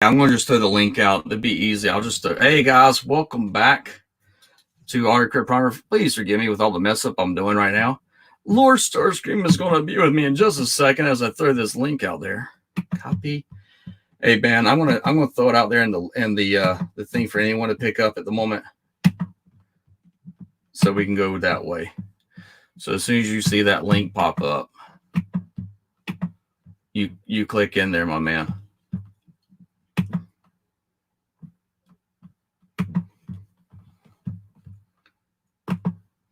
I'm going to just throw the link out. It'll be easy. I'll just hey guys, welcome back to Art Crypt Primer. Please forgive me with all the mess up I'm doing right now. Lord Starscream is going to be with me in just a second as I throw this link out there. Copy. Hey Ben, I'm gonna throw it out there in the thing for anyone to pick up at the moment, so we can go that way. So as soon as you see that link pop up, you click in there, my man.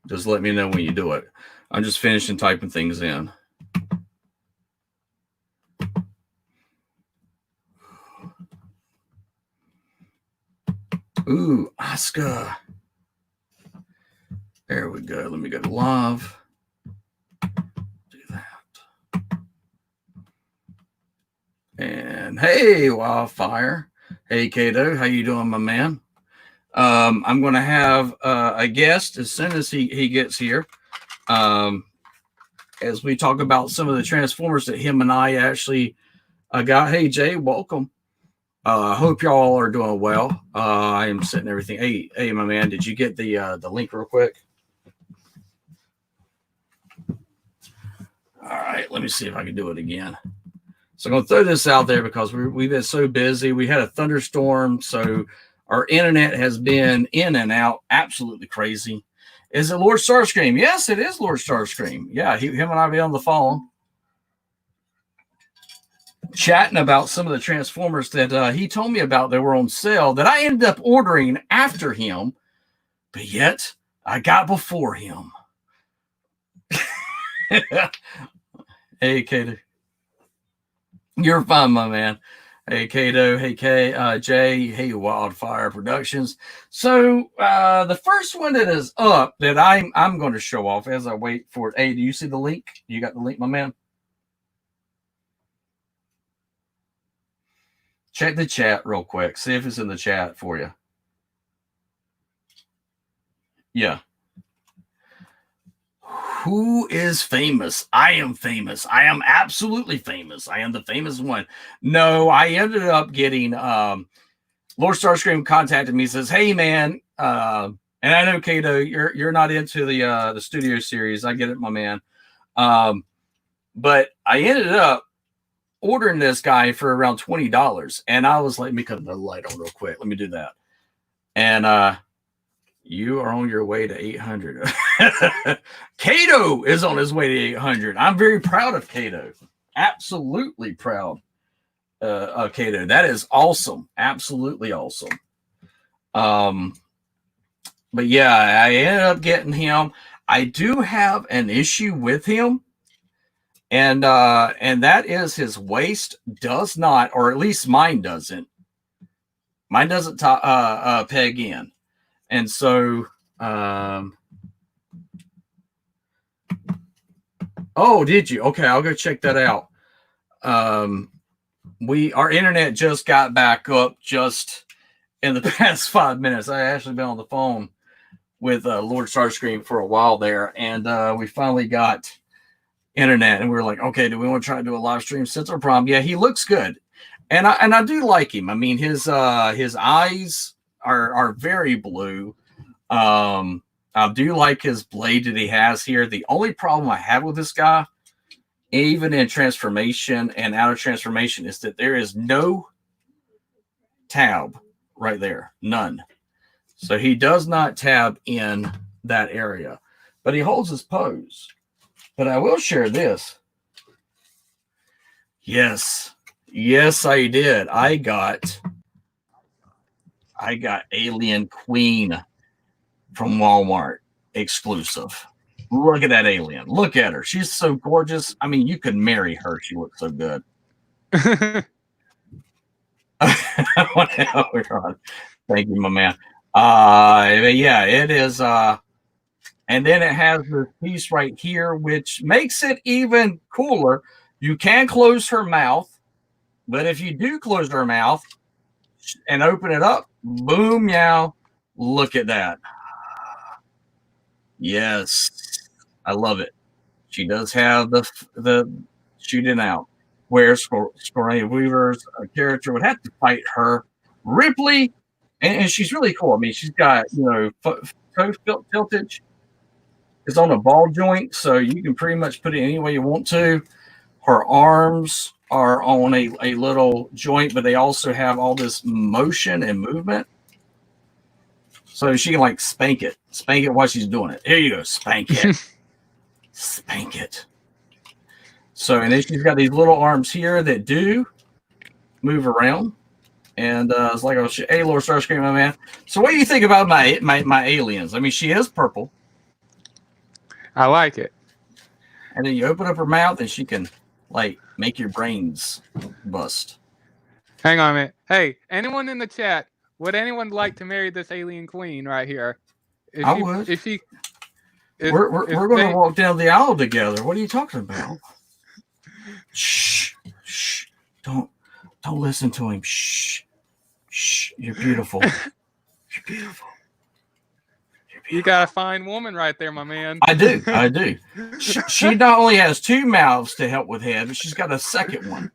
Just let me know when you do it. I'm just finishing typing things in. Ooh, Oscar. There we go. Let me go to live. Do that. And hey, Wildfire. Hey, Kato. How you doing, my man? I'm going to have a guest as soon as he gets here. As we talk about some of the Transformers that him and I actually got. Hey, Jay, welcome. I hope y'all are doing well. I am setting everything. Hey, my man, did you get the link real quick? All right, let me see if I can do it again. So I'm going to throw this out there because we've been so busy. We had a thunderstorm, so our internet has been in and out, absolutely crazy. Is it Lord Starscream? Yes, it is Lord Starscream. Yeah, him and I be on the phone chatting about some of the Transformers that he told me about that were on sale that I ended up ordering after him, but yet I got before him. Hey, Kato. You're fine, my man. Hey, Kato. Hey, Jay. Hey, Wildfire Productions. So the first one that is up that I'm going to show off as I wait for it. Hey, do you see the link? You got the link, my man? Check the chat real quick. See if it's in the chat for you. Yeah. Who is famous? I am famous. I am absolutely famous. I am the famous one. No, I ended up getting Lord Starscream contacted me, says, hey man, and I know Kato, you're not into the studio series. I get it, my man. But I ended up ordering this guy for around $20. And I was like, let me cut the light on real quick. Let me do that. And you are on your way to 800. Kato is on his way to 800. I'm very proud of Kato. Absolutely proud of Kato. That is awesome. Absolutely awesome. But yeah, I ended up getting him. I do have an issue with him. And that is his waist does not, or at least mine doesn't. Mine doesn't peg in. And so, oh, did you? Okay, I'll go check that out. Our internet just got back up just in the past 5 minutes. I actually been on the phone with Lord Starscream for a while there, and we finally got internet, and we were like, okay, do we want to try to do a live stream? Central Prom, yeah, he looks good, and I do like him. I mean, his eyes are very blue. I do like his blade that he has here. The only problem I have with this guy, even in transformation and out of transformation, is that there is no tab right there. None. So he does not tab in that area, but he holds his pose. But I will share this. Yes, I did. I got Alien Queen from Walmart exclusive. Look at that alien. Look at her. She's so gorgeous. I mean, you could marry her. She looks so good. Thank you, my man. Yeah, it is. And then it has this piece right here, which makes it even cooler. You can close her mouth, but if you do close her mouth and open it up, boom, yow. Look at that. Yes, I love it. She does have the shooting out. where Sigourney Weaver's character would have to fight her. Ripley, and she's really cool. I mean, she's got, toe tiltage is on a ball joint, so you can pretty much put it any way you want to. Her arms are on a little joint, but they also have all this motion and movement. So she can like spank it while she's doing it. Here you go, spank it. Spank it. So, and then she's got these little arms here that do move around. And it's like, hey, Lord Starscream, my man. So what do you think about my aliens? I mean, she is purple. I like it. And then you open up her mouth and she can, like, make your brains bust. Hang on a minute. Hey, anyone in the chat, would anyone like to marry this alien queen right here? I would. We're going to walk down the aisle together. What are you talking about? Shh. Don't listen to him. Shh. You're beautiful. You're beautiful. You got a fine woman right there, my man. I do. She not only has two mouths to help with head, but she's got a second one.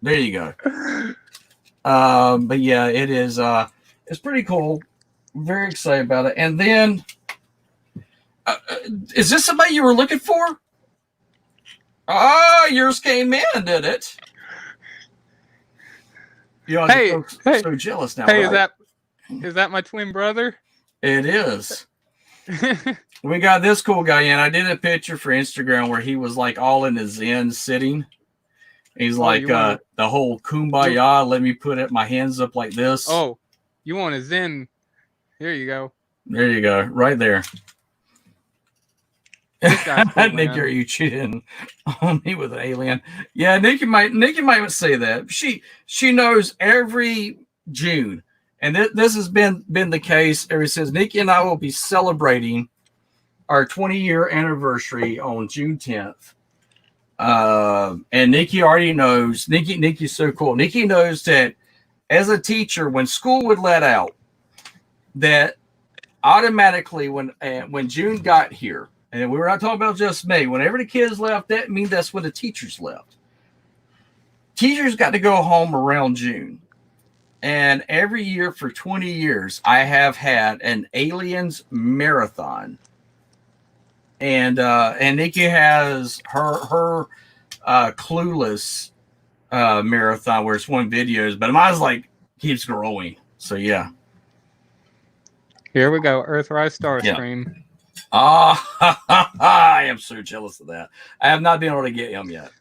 There you go. But yeah, it is. It's pretty cool. Very excited about it. And then, is this somebody you were looking for? Yours came in, did it? So jealous now. Hey, right? Is that my twin brother? It is. We got this cool guy in. I did a picture for Instagram where he was like all in his zen sitting. He's like the whole kumbaya. Let me put my hands up like this. Oh, you want a zen? Here you go. There you go. Right there. Cool, Nick, are you cheating on me with an alien? Yeah, Nikki might say that. She knows every June, and this has been the case ever since. Nikki and I will be celebrating our 20-year anniversary on June 10th. And Nikki already knows. Nikki's so cool. Nikki knows that as a teacher, when school would let out, that automatically when June got here. And we were not talking about just me. Whenever the kids left, that means that's when the teachers left. Teachers got to go home around June. And every year for 20 years, I have had an Aliens marathon. And Nikki has her Clueless marathon where it's 1 videos, but mine's like keeps growing. So yeah. Here we go. Earthrise Starscream. Yeah. I am so jealous of that. I have not been able to get him yet.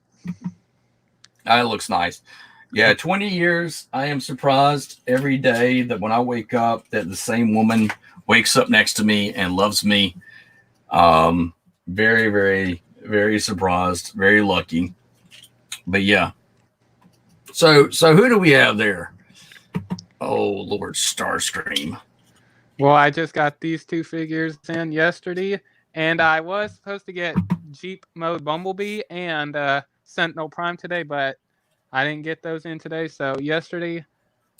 It looks nice. Yeah, 20 years. I am surprised every day that when I wake up that the same woman wakes up next to me and loves me. Very, very, very surprised. Very lucky. But yeah. So who do we have there? Oh, Lord Starscream. Well, I just got these 2 figures in yesterday, and I was supposed to get Jeep Mode Bumblebee and Sentinel Prime today, but I didn't get those in today. So yesterday,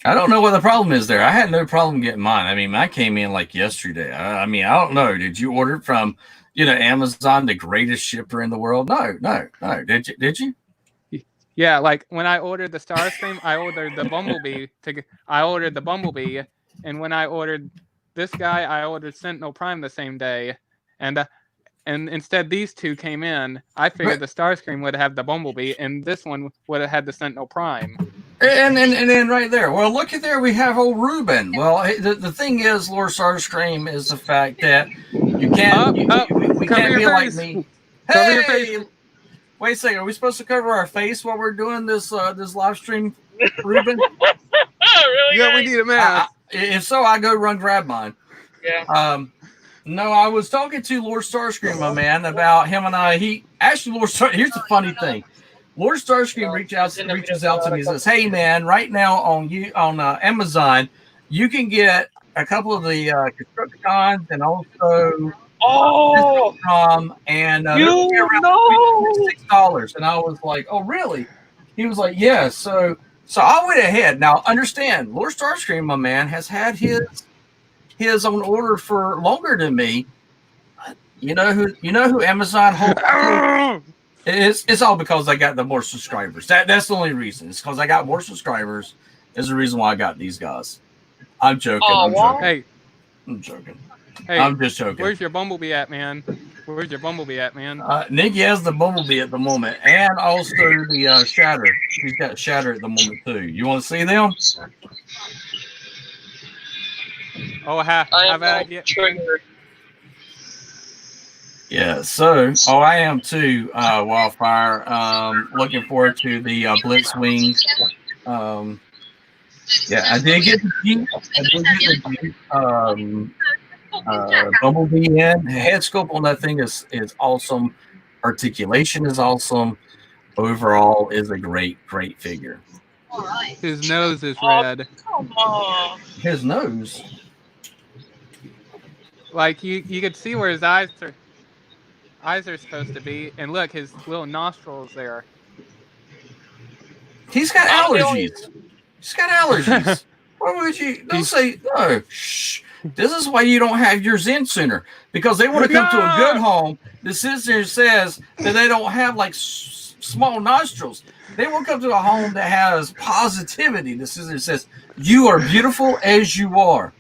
I don't know what the problem is there. I had no problem getting mine. I mean, mine came in like yesterday. I mean, I don't know. Did you order it from, Amazon, the greatest shipper in the world? No. Did you? Yeah, like when I ordered the Starscream, I ordered the Bumblebee. And when I ordered this guy, I ordered Sentinel Prime the same day, and instead these 2 came in. I figured the Starscream would have the Bumblebee, and this one would have had the Sentinel Prime. And then right there, well, look at there, we have old Ruben. Well, the thing is, Lord Starscream, is the fact that you can't, we can't be like me. Cover your face. Wait a second, are we supposed to cover our face while we're doing this live stream, Ruben? Really? Yeah, we need a mask. If so, I go run grab mine. Yeah. No, I was talking to Lord Starscream, my man, about him and I. Here's the funny thing. Lord Starscream reaches out to me and says, "Hey, man, right now on Amazon, you can get a couple of the Constructicons and also and $6." And I was like, "Oh, really?" He was like, "Yeah." So I went ahead. Now, understand, Lord Starscream, my man, has had his on order for longer than me. You know who Amazon holds It's all because I got the more subscribers. That's the only reason. It's because I got more subscribers. Is the reason why I got these guys. I'm joking. Oh, I'm wow. joking. Hey, I'm joking. hey, I'm just joking. where's your Bumblebee at, man? Where's your Bumblebee at, man? Nikki has the Bumblebee at the moment, and also the Shatter. She's got Shatter at the moment too. You want to see them? Oh, how I am about I not get? triggered. Yeah. So, I am too. Wildfire. Looking forward to the Blitzwing. Yeah, I did get the Jeep. I did get the Jeep. Bumblebee in. The head sculpt on that thing is awesome. Articulation is awesome. Overall, is a great figure. His nose is red. Come on. His nose. Like you could see where his eyes are supposed to be, and look, his little nostrils there. He's got I'm the allergies. He's got allergies. Why would you? Don't say no. Shh. This is why you don't have yours in sooner, because they want to come to a good home. The sister says that they don't have like small nostrils. They will come to a home that has positivity. The sister says you are beautiful as you are.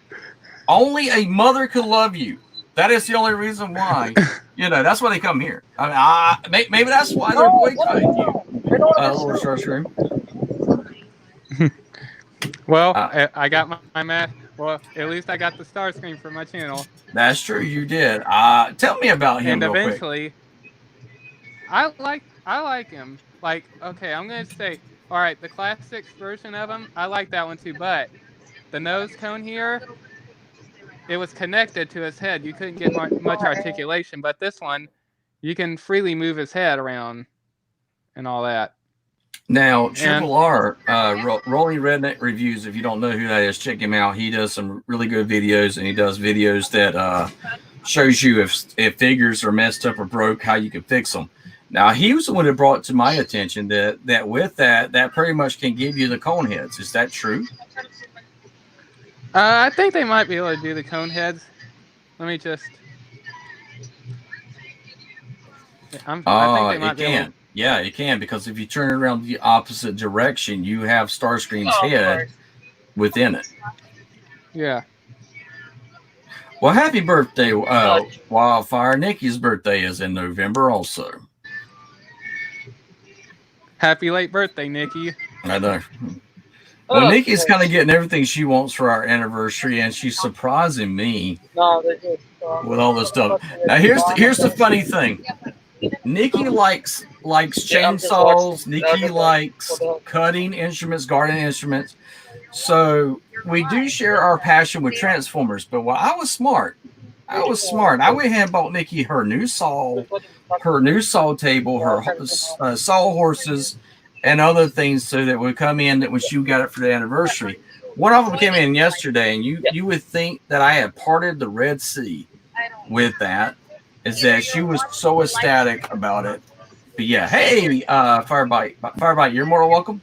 Only a mother could love you. That is the only reason why. That's why they come here. I mean, maybe that's why they're boycotting you. Lord Starscream. Well, I got my math. Well, at least I got the Starscream for my channel. That's true. You did. Tell me about him. And real eventually, quick. I like him. Like, okay, I'm gonna say, all right, the classic version of him, I like that one too. But the nose cone here, it was connected to his head. You couldn't get much articulation. But this one, you can freely move his head around and all that. Now, Triple R, Rolling Redneck Reviews, if you don't know who that is, check him out. He does some really good videos, and he does videos that shows you if figures are messed up or broke, how you can fix them. Now, he was the one that brought to my attention that with that pretty much can give you the cone heads. Is that true? I think they might be able to do the cone heads. Let me just... I think they might be able to... Yeah, it can, because if you turn it around the opposite direction, you have Starscream's head within it. Yeah. Well, happy birthday, Wildfire. Nikki's birthday is in November also. Happy late birthday, Nikki. I know. Well, Nikki's kind of getting everything she wants for our anniversary, and she's surprising me with all this stuff. Now, here's the funny thing. Nikki likes chainsaws. Nikki likes cutting instruments, gardening instruments. So we do share our passion with Transformers. But I was smart. I went ahead and bought Nikki her new saw table, her saw horses, and other things so that would come in that when she got it for the anniversary. One of them came in yesterday, and you would think that I had parted the Red Sea with that. Is that she was so ecstatic about it. But yeah, hey, Firebite, you're more welcome.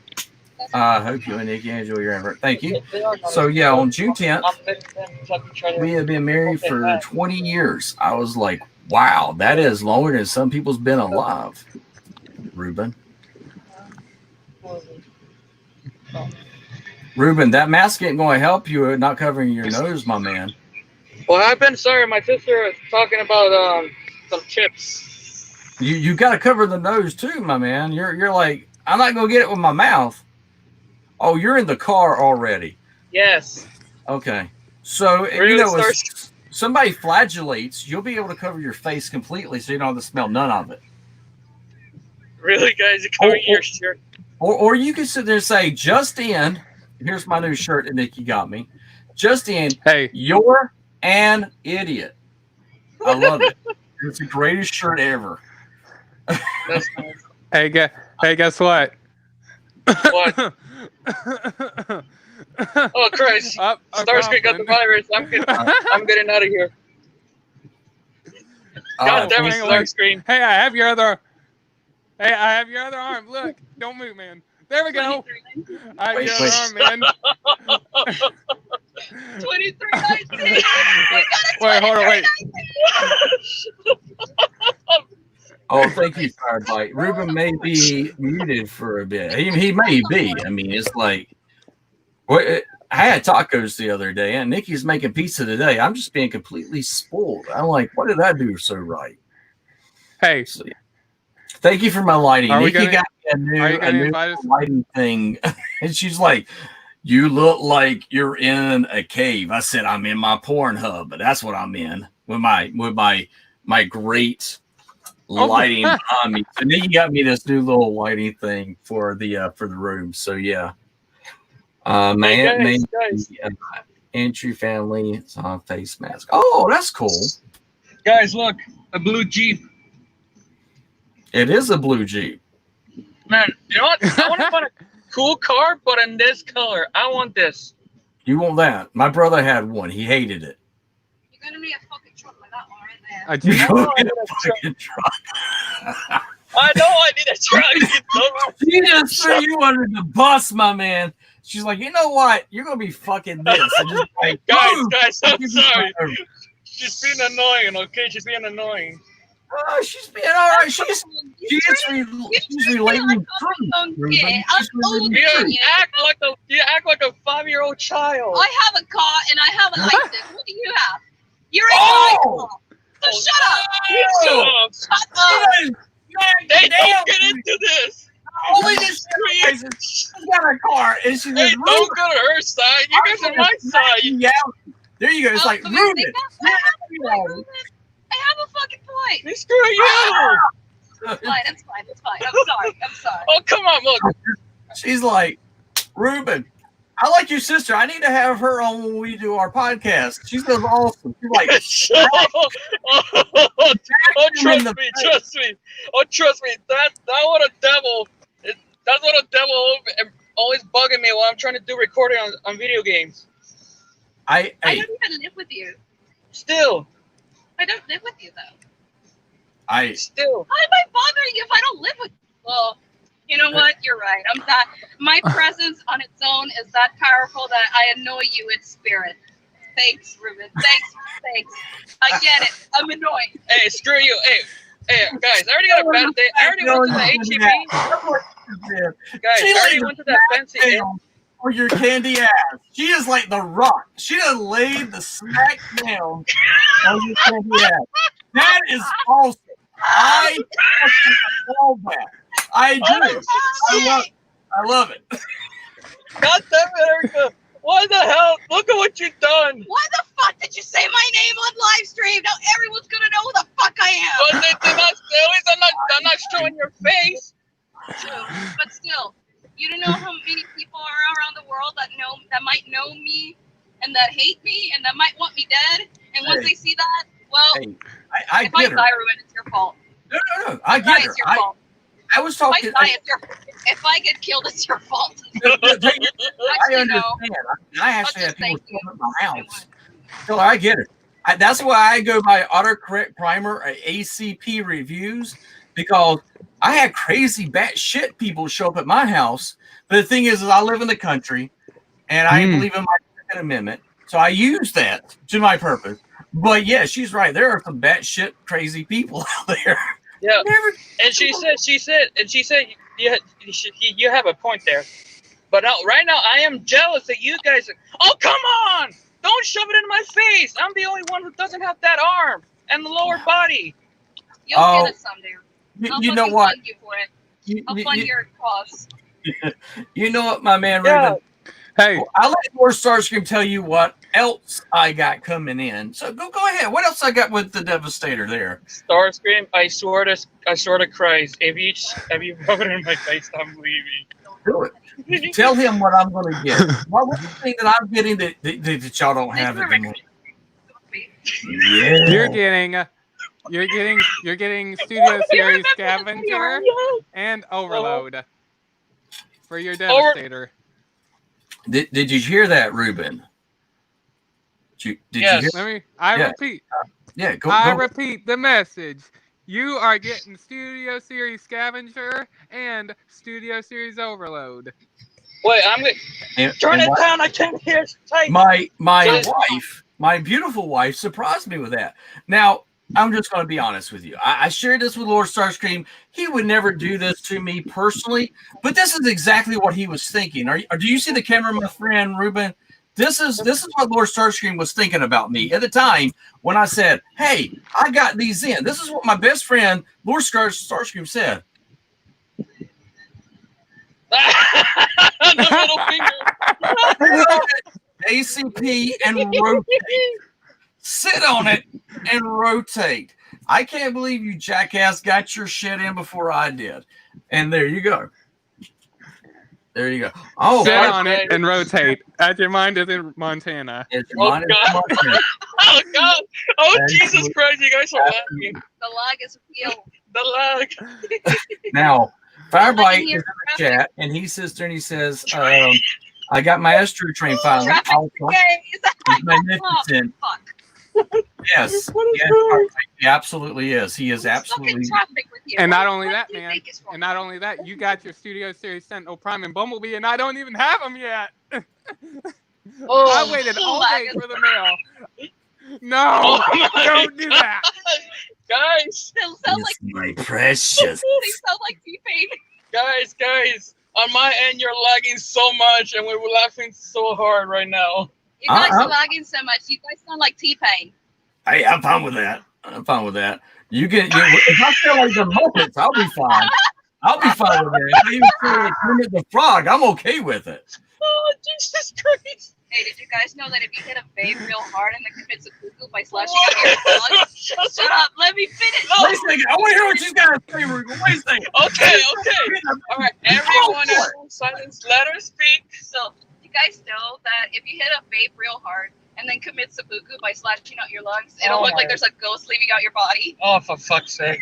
Hope you and Nikki enjoy your anniversary. Thank you. So yeah, on June 10th, we have been married for 20 years. I was like, wow, that is longer than some people's been alive. Ruben, that mask ain't going to help you not covering your nose, my man. What happened? Sorry, my sister was talking about some chips. You got to cover the nose too, my man. You're like, I'm not gonna get it with my mouth. Oh, you're in the car already. Yes. Okay. So Really if somebody flagellates, you'll be able to cover your face completely, so you don't have to smell none of it. Really, guys? You cover your shirt. Or you can sit there and say, just in. Here's my new shirt that Nikki got me. Just in. Hey, you're an idiot. I love it. It's the greatest shirt ever. That's nice. Hey, guess what? What? Oh, Christ. Starscream got the virus. I'm getting out of here. God damn it, Starscream. Hey, I have your other arm. Look, don't move, man. There we go. I have your other arm, man. 2319. Wait, hold on, wait. Oh, thank you, Firebite. Ruben may be muted for a bit. He may be. I mean, it's like I had tacos the other day, and Nikki's making pizza today. I'm just being completely spoiled. I'm like, what did I do so right? Hey, So, thank you for my lighting. Are we Nikki gonna- got me are you a gonna new invite us? lighting thing, and she's like, "You look like you're in a cave." I said, "I'm in my Pornhub, but that's what I'm in with my great lighting behind me." So Nikki got me this new little lighting thing for the room. So yeah, guys. entry family face mask. Oh, that's cool. Guys, look, a blue Jeep. It is a blue Jeep. Man, you know what? I want to find a cool car, but in this color. I want this. You want that? My brother had one. He hated it. You're gonna need a fucking truck like that one right there. a You Jeep. go know I get need a a truck. fucking truck. I know I need a truck. She just threw you under the bus, my man. She's like, you know what? You're gonna be fucking this. And just like, guys, I'm boom. sorry. She's being annoying, okay? She's being annoying. Oh, she's being all right. She's relating truth. Ruben. She's relating truth. You act like a 5-year-old child. I have a car and I have a license. What do you have? You're in my car. So shut up. Shut up. Shut up. Hey, don't get into this. Only this guy she's got a car and she's Hey, like, don't go to her side. You guys are my side. Yeah. There you go. It's like, I Ruben. mean, I have a point, Ruben. I have a fucking point. Screw you. It's fine. It's fine. It's fine. I'm sorry. I'm sorry. Oh, come on, look. She's like, Ruben, I like your sister. I need to have her on when we do our podcast. She's does awesome. She's like, Trust me. Oh, trust me. That's what a devil. That's what a devil always bugging me while I'm trying to do recording on video games. I don't even live with you. Still. I don't live with you though. Still. Why am I bothering you if I don't live with you? Well, you know what? You're right. I'm that. My presence on its own is that powerful that I annoy you in spirit. Thanks, Ruben. Thanks. I get it. I'm annoying. Hey, screw you. Hey, guys, I already got a bad day. I already went to the HEB. Guys, I already went to that fancy inn. For your candy ass. She is like the Rock. She done laid the smack down on your candy ass. That is awesome. I love that. I do. I love it. God damn it, Erica. What the hell? Look at what you've done. Why the fuck did you say my name on live stream? Now everyone's gonna know who the fuck I am. But at least I'm not showing your face. True, but still, you don't know how many people are around the world that might know me and that hate me and that might want me dead. And once they see that, well, Hey, I if I get her. die, Ruben, it's your fault. No. I If I die, get her. it's your fault. I was If I talking. die, if I get killed, it's your fault. I Actually, understand. no. I actually I'll have just people thank you. come at my house. So I get it. That's why I go by autocorrect primer or ACP reviews, because I had crazy batshit people show up at my house. But the thing is I live in the country and I believe in my Second Amendment. So I use that to my purpose. But yeah, she's right. There are some batshit crazy people out there. Yeah. And she said, you have a point there. But right now, I am jealous that you guys. Oh, come on! Don't shove it in my face. I'm the only one who doesn't have that arm and the lower body. You'll get it someday. You know what? Fund you for it. I'll fund your cause. You know what, my man, Yeah. Ruben? Hey, I'll let more Starscream tell you what else I got coming in. So go ahead. What else I got with the Devastator there? Starscream, I swear to Christ, if you rub it in my face, I'm leaving. Do it. Tell him what I'm going to get. What's the thing that I'm getting that y'all don't have at the moment? Yeah. you're getting Studio Series Scavenger and Overload for your Devastator. Did you hear that, Ruben? Did you Yes. hear? Repeat. Yeah, I go. repeat the message. You are getting Studio Series Scavenger and Studio Series Overload. Wait, I'm gonna turn it down. I can't hear. It's tight. My wife, my beautiful wife, surprised me with that. Now, I'm just going to be honest with you. I shared this with Lord Starscream. He would never do this to me personally, but this is exactly what he was thinking. Do you see the camera, my friend Ruben? This is what Lord Starscream was thinking about me at the time when I said, "Hey, I got these in." This is what my best friend Lord Starscream said. The middle finger. ACP and rotate. Sit on it and rotate. I can't believe you jackass got your shit in before I did. And there you go. There you go. Oh, Sit God. on it and rotate. As your mind is in Montana. it's Oh, mine, God. it's mine. Oh God! Oh Absolutely. Jesus Christ! You guys are laughing. The log is real. The lag. Now, Firebite is Here, in the chat, and he sits there and he says, I got my Astro train finally. Traffic Awesome. days. He's magnificent. Fuck. Yes, What is yes, wrong? he absolutely is. He is Stuck in absolutely. traffic with you. And not What- only what that, do you man. think is wrong? And not only that, you got your Studio Series Sentinel Prime and Bumblebee, and I don't even have them yet. Oh, I waited all day for the mail. No, Oh my don't do God. that. Guys, They sound like My precious. they sound like T-Pain. guys. On my end, you're lagging so much, and we were laughing so hard right now. You guys Uh-uh. are lagging so much. You guys sound like T-Pain. Hey, I'm fine with that. I'm fine with that. If I feel like the Muppets, I'll be fine. I'll be fine with that. If I even feel like Kermit the Frog, I'm okay with it. Oh Jesus Christ! Hey, did you guys know that if you hit a vape real hard and then commits a cuckoo by slashing out your dog? Shut up. Let me finish. Wait a second. I want to hear what she's got to say, Ruben. Wait a second. Okay. All right, everyone for else in silence, let her speak. So, you guys know that if you hit a vape real hard and then commit seppuku by slashing out your lungs, it'll Oh look my- like there's a ghost leaving out your body. Oh, for fuck's sake!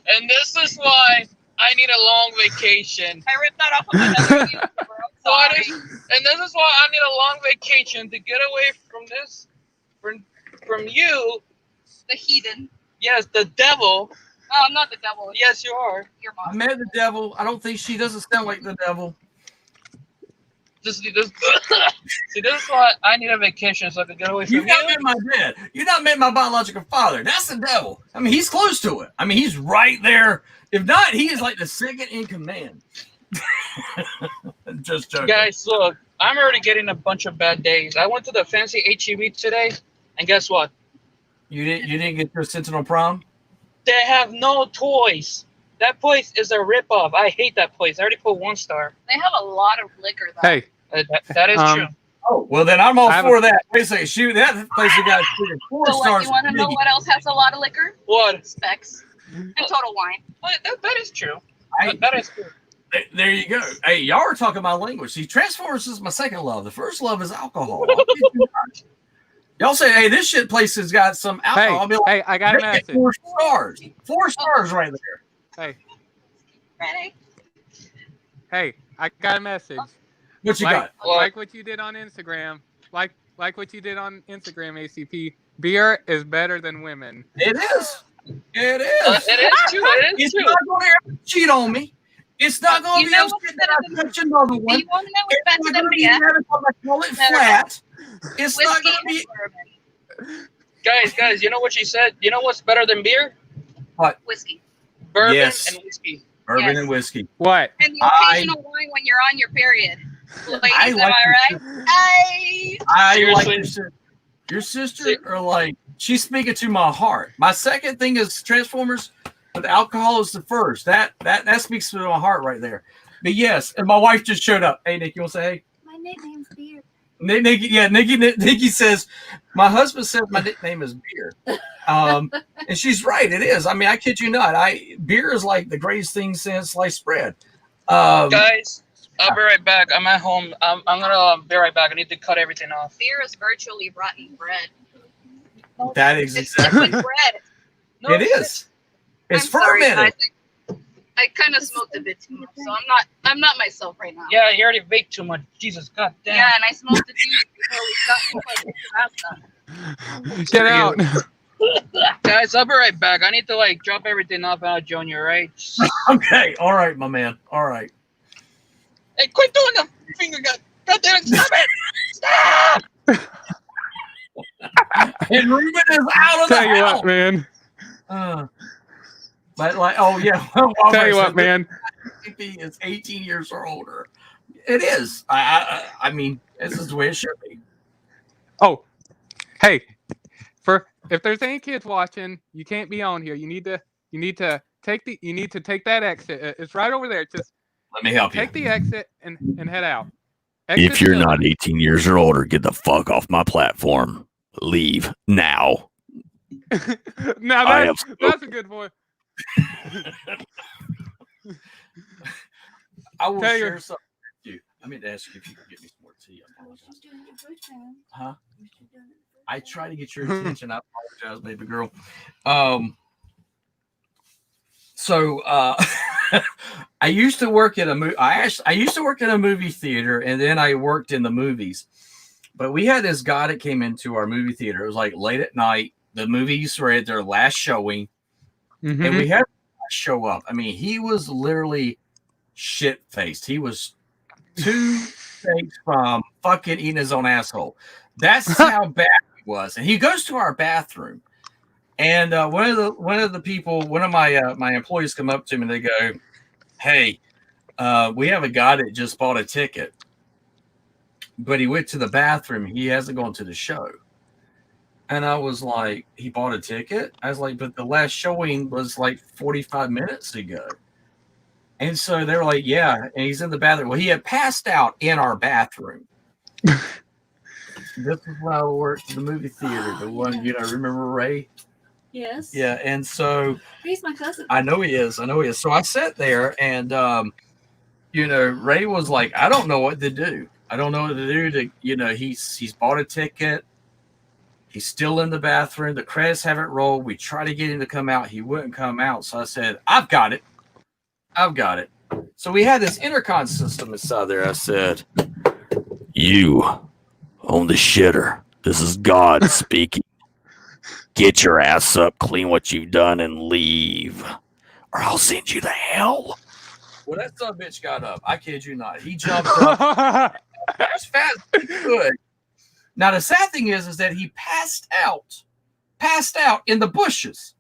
And this is why I need a long vacation. I ripped that off of another YouTuber. I'm What sorry. is- And this is why I need a long vacation to get away from this, from you. The heathen. Yes, the devil. Oh, I'm not the devil. Yes, you are. Your I mom. met the devil. I don't think she doesn't sound like the devil. This, see, this is why I need a vacation so I can get away from You've not you. met my dad. You've not met my biological father. That's the devil. I mean, he's close to it. I mean, he's right there. If not, he is like the second in command. Just joking. Guys, look, I'm already getting a bunch of bad days. I went to the fancy HEB today, and guess what? You didn't get your Sentinel Prom? They have no toys. That place is a ripoff. I hate that place. I already put 1 star. They have a lot of liquor, though. Hey, That is true. Oh, well, then I'm all I have for that. Wait a second. Shoot, that place you got 4 So, stars. you want to know what else has a lot of liquor? What? Specs. And Total Wine. That is true. Hey, That is true. there you go. Hey, y'all are talking my language. See, Transformers is my second love. The first love is alcohol. I'll kid you not. Y'all say, hey, this shit place has got some alcohol. I'll be like, hey, I got a rate it message. 4 stars. 4 stars right there. Hey, Ready? hey, I got a message. What you Like, got? like what you did on Instagram. Like what you did on Instagram, ACP. Beer is better than women. It is. It is. It is true. It is It's true. not going to ever cheat on me. It's not going You to be know able what's to better than- touch another Do one. you want to know It's what's not better going than to be beer? having to call it Never. flat. It's not Whiskey going to and be. bourbon. Guys, you know what she said? You know what's better than beer? Whiskey. Bourbon Yes. and whiskey. Bourbon Yes. and whiskey. What? And the I- occasional wine when you're on your period. Ladies, I am like I your right? I I like Seriously? your sister. Your sister, or like, she's speaking to my heart. My second thing is Transformers, but alcohol is the first. That speaks to my heart right there. But yes, and my wife just showed up. Hey, Nick, you want to say hey? My nickname's Beer. Nikki says, my husband says my nickname is Beer. And she's right, it is. I mean, I kid you not. Beer is like the greatest thing since sliced bread. Guys, I'll be right back. I'm at home. I'm gonna be right back. I need to cut everything off. Beer is virtually rotten bread. That is It's exactly liquid bread. No, it is. It's I'm sorry, fermented. guys. I kind of smoked a bit too much, so I'm not myself right now. Yeah, you already baked too much. Jesus, god damn. Yeah, and I smoked the juice before we got into that stuff. Get out. Guys, I'll be right back. I need to like drop everything off and I'll join you, right? Okay, all right, my man. All right. Hey, quit doing the finger gun. God damn it, stop it! Stop! And Ruben is out of the Tell you house. what, man. But like, oh yeah. Tell you what, man. It's 18 years or older. It is. I mean, this is the way it should be. Oh, hey, if there's any kids watching, you can't be on here. You need to take that exit. It's right over there. Just let me help you. Take the exit and head out. If you're not 18 years or older, get the fuck off my platform. Leave now. Now that's a good point. I will share something with you. I mean to ask you if you can get me some more tea. I apologize. Huh? I try to get your attention. I apologize, baby girl. So I used to work at I used to work in a movie theater, and then I worked in the movies. But we had this guy that came into our movie theater. It was like late at night. The movies were at their last showing, and we had to show up. I mean, he was literally shit-faced. He was 2 steaks from fucking eating his own asshole. That's how bad he was. And he goes to our bathroom, and one of my employees come up to me and they go, "Hey, we have a guy that just bought a ticket, but he went to the bathroom. He hasn't gone to the show." And I was like, "He bought a ticket?" I was like, "But the last showing was like 45 minutes ago." And so they were like, "Yeah." And he's in the bathroom. Well, he had passed out in our bathroom. This is when I worked in the movie theater. The one, remember Ray? Yes. Yeah. And so he's my cousin. I know he is. So I sat there and, Ray was like, "I don't know what to do. I don't know what to do to, he's bought a ticket. He's still in the bathroom. The credits haven't rolled. We tried to get him to come out. He wouldn't come out. So I said, I've got it. So we had this intercom system inside there. I said, "You on the shitter. This is God speaking. Get your ass up, clean what you've done, and leave, or I'll send you to hell." Well, that son of a bitch got up. I kid you not. He jumped up as fast as he could. Now, the sad thing is that he passed out in the bushes.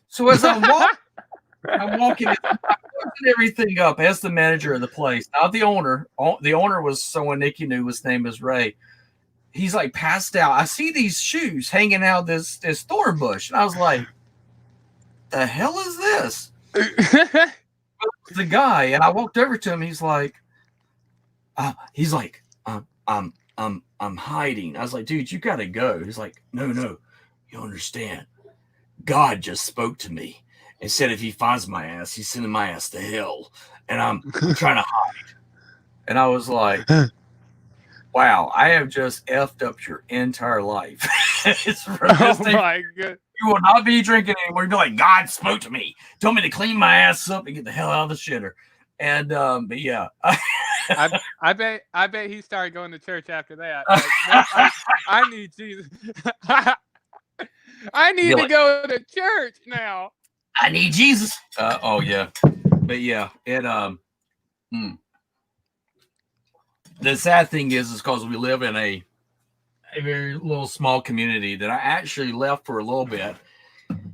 So as I'm walking everything up as the manager of the place, not the owner. The owner was someone Nikki knew. His name is Ray. He's like passed out. I see these shoes hanging out this thorn bush, and I was like, "The hell is this?" The guy, and I walked over to him. He's like, I'm hiding. I was like, "Dude, you gotta go." He's like, No, you understand. God just spoke to me and said if he finds my ass, he's sending my ass to hell, and I'm trying to hide. And I was like, wow, I have just effed up your entire life. My God. You will not be drinking anymore. You'll be like, "God spoke to me, told me to clean my ass up and get the hell out of the shitter." And but yeah. I bet he started going to church after that. Like, I need Jesus. I need to go to church now. I need Jesus. Oh yeah, but yeah, it The sad thing is because we live in a very little small community that I actually left for a little bit,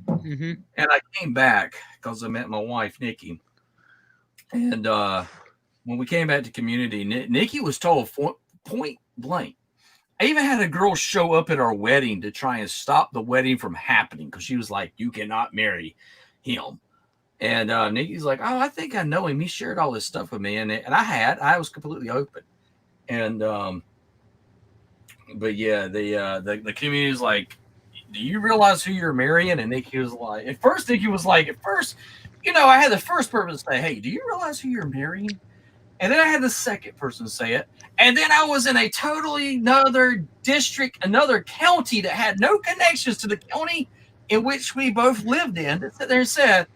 and I came back because I met my wife Nikki, and when we came back to community, Nikki was told point blank. I even had a girl show up at our wedding to try and stop the wedding from happening because she was like, "You cannot marry him." And Nikki's like, "Oh, I think I know him. He shared all this stuff with me." And I was completely open. And but yeah, the community was like, "Do you realize who you're marrying?" And Nikki was like, I had the first person to say, "Hey, do you realize who you're marrying?" And then I had the second person say it. And then I was in a totally another district, another county that had no connections to the county in which we both lived in. That sat there and said,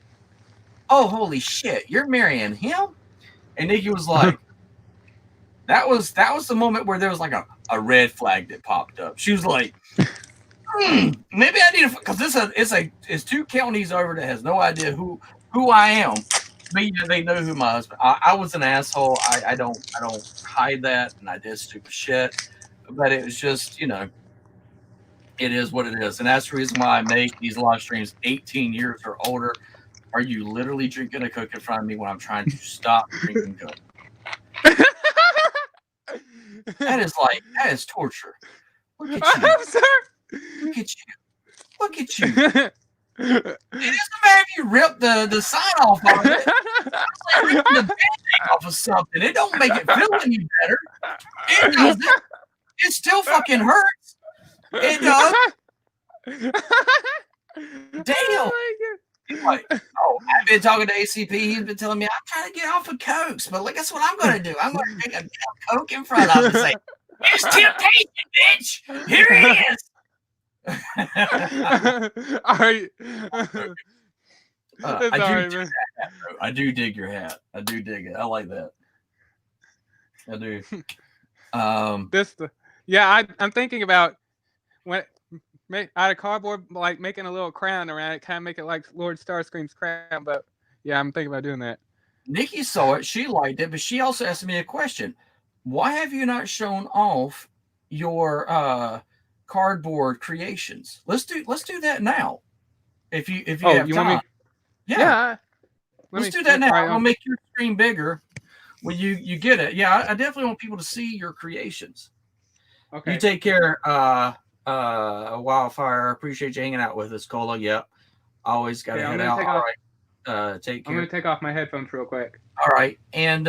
"Oh, holy shit, you're marrying him?" And Nikki was like, that was the moment where there was like a red flag that popped up. She was like, maybe I need to, because it's 2 counties over that has no idea who I am. But yeah, they know who my husband. I was an asshole. I don't hide that, and I did stupid shit. But it was just, it It is what it is. And that's the reason why I make these live streams 18 years or older. Are you literally drinking a Coke in front of me when I'm trying to stop drinking Coke? That is torture. Look at you. I'm sorry. Look at you. Look at you. It doesn't matter if you rip the sign off of it. It's like ripping the band-aid off of something. It don't make it feel any better. It doesn't. It still fucking hurts. It does. Damn. Oh He's like, oh, I've been talking to ACP. He's been telling me I'm trying to get off of Cokes, but look, that's what I'm going to do. I'm going to take a damn Coke in front of him and say, "Here's temptation, bitch. Here it is." All right. I do dig your hat. I do dig it. I like that. I do. I'm thinking about out of cardboard, like making a little crown around it, kind of make it like Lord Starscream's crown. But yeah, I'm thinking about doing that. Nikki saw it. She liked it, but she also asked me a question. Why have you not shown off your cardboard creations? Let's do that now. If you have time. Want me? Yeah. Let's do that now. I'll make your screen bigger when you get it. Yeah, I definitely want people to see your creations. Okay. You take care, Wildfire. I appreciate you hanging out with us, Cola. Yep. Always got to head out. All right. Take care. I'm going to take off my headphones real quick. All right. And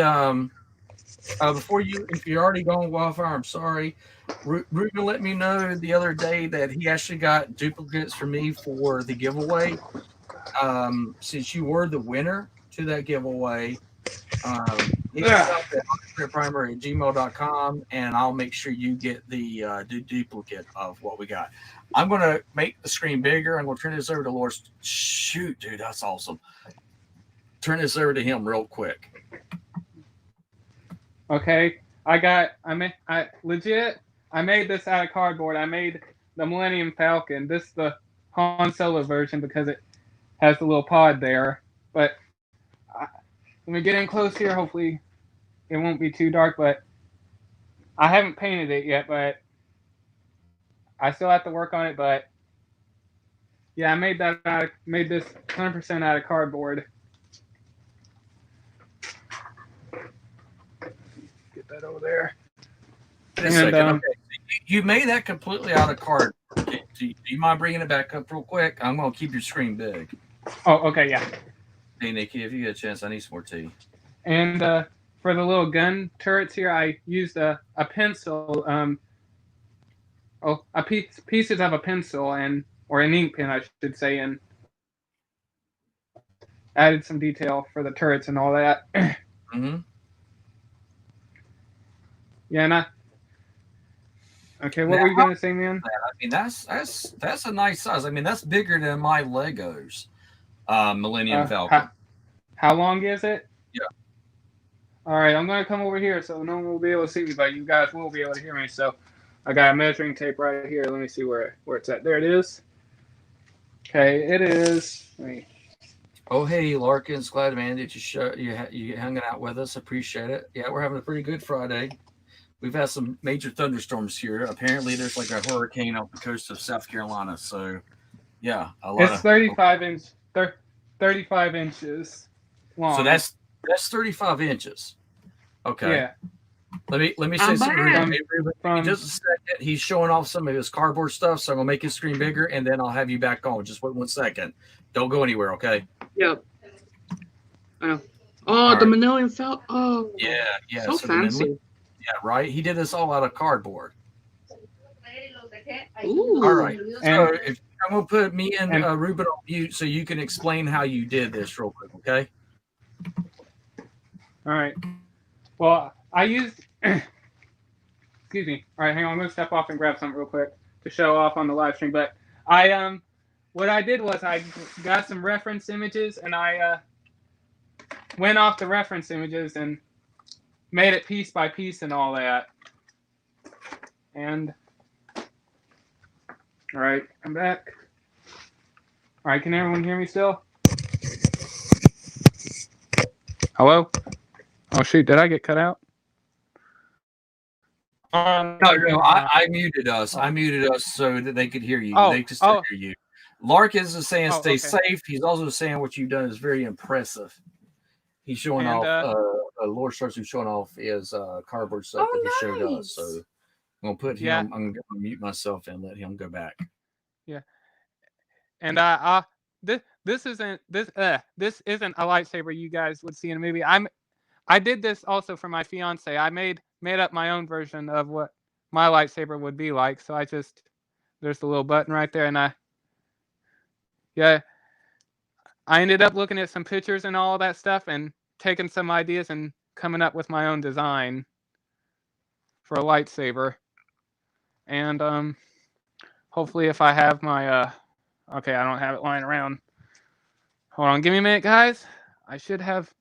if you're already going Wildfire, I'm sorry. Ruben let me know the other day that he actually got duplicates for me for the giveaway. Since you were the winner to that giveaway, primary@gmail.com, and I'll make sure you get the duplicate of what we got. I'm going to make the screen bigger. I'm going to turn this over to Lord. Shoot, dude, that's awesome. Turn this over to him real quick. Okay, I made this out of cardboard. I made the Millennium Falcon. This is the Han Solo version because it has the little pod there. But let me get in close here. Hopefully it won't be too dark, but I haven't painted it yet, but I still have to work on it. But yeah, I made this 100% out of cardboard. Get that over there. Okay. You made that completely out of cardboard. Okay. Do you mind bringing it back up real quick? I'm going to keep your screen big. Oh, okay, yeah. Hey, Nikki, if you get a chance, I need some more tea. And for the little gun turrets here, I used a pencil, pieces of a pencil or an ink pen, I should say, and added some detail for the turrets and all that. Mm-hmm. Yeah, okay, what were you gonna say, man? I mean, that's a nice size. I mean, that's bigger than my Legos Millennium Falcon. How long is it? Yeah. All right, I'm gonna come over here so no one will be able to see me, but you guys will be able to hear me. So I got a measuring tape right here. Let me see where it's at. There it is. Okay, it is. Oh, hey, Larkins. Glad, man, that you hanging out with us. Appreciate it. Yeah, we're having a pretty good Friday. We've had some major thunderstorms here. Apparently, there's like a hurricane off the coast of South Carolina. So, yeah, it's 35 inches long. So that's 35 inches. Okay. Yeah. Let me say something. Just a second. He's showing off some of his cardboard stuff, so I'm gonna make his screen bigger, and then I'll have you back on. Just wait 1 second. Don't go anywhere, okay? Yep. Oh, All the right. Millennium Falcon. Oh, Yeah. so fancy. Yeah, right. He did this all out of cardboard. Ooh. All right. So And- I'm gonna put me and Ruben on mute so you can explain how you did this real quick, okay? All right. Well, I used. Excuse me. All right, hang on. I'm gonna step off and grab something real quick to show off on the live stream. But what I did was I got some reference images and I went off the reference images and made it piece by piece and all that. And all right, I'm back. All right, can everyone hear me still? Hello? Oh shoot, did I get cut out? No, I muted us. I muted us so that they could hear you. Oh, They could still oh. hear you. Larkins is saying Oh, stay okay. safe. He's also saying what you've done is very impressive. He's showing And, off. Lord starts showing off his cardboard stuff that he showed us. So I'm gonna put him. Yeah. I'm gonna mute myself and let him go back. Yeah. And this isn't a lightsaber you guys would see in a movie. I did this also for my fiance. I made up my own version of what my lightsaber would be like. So there's the little button right there, and I ended up looking at some pictures and all that stuff and taking some ideas and coming up with my own design for a lightsaber. And hopefully if I have my okay, I don't have it lying around. Hold on, give me a minute, guys. I should have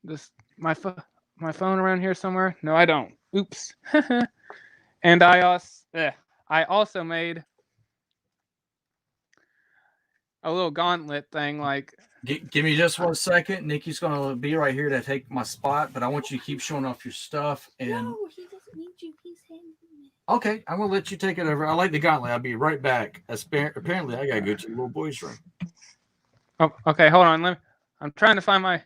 this my phone around here somewhere. No, I don't. Oops. And I also made a little gauntlet thing, like. Give me just 1 second. Nikki's gonna be right here to take my spot, but I want you to keep showing off your stuff. And No, he doesn't need you. He's handing it. okay, I'm gonna let you take it over. I like the gauntlet. I'll be right back. Apparently, I gotta go to the little boy's room. Oh, okay, hold on. I'm trying to find my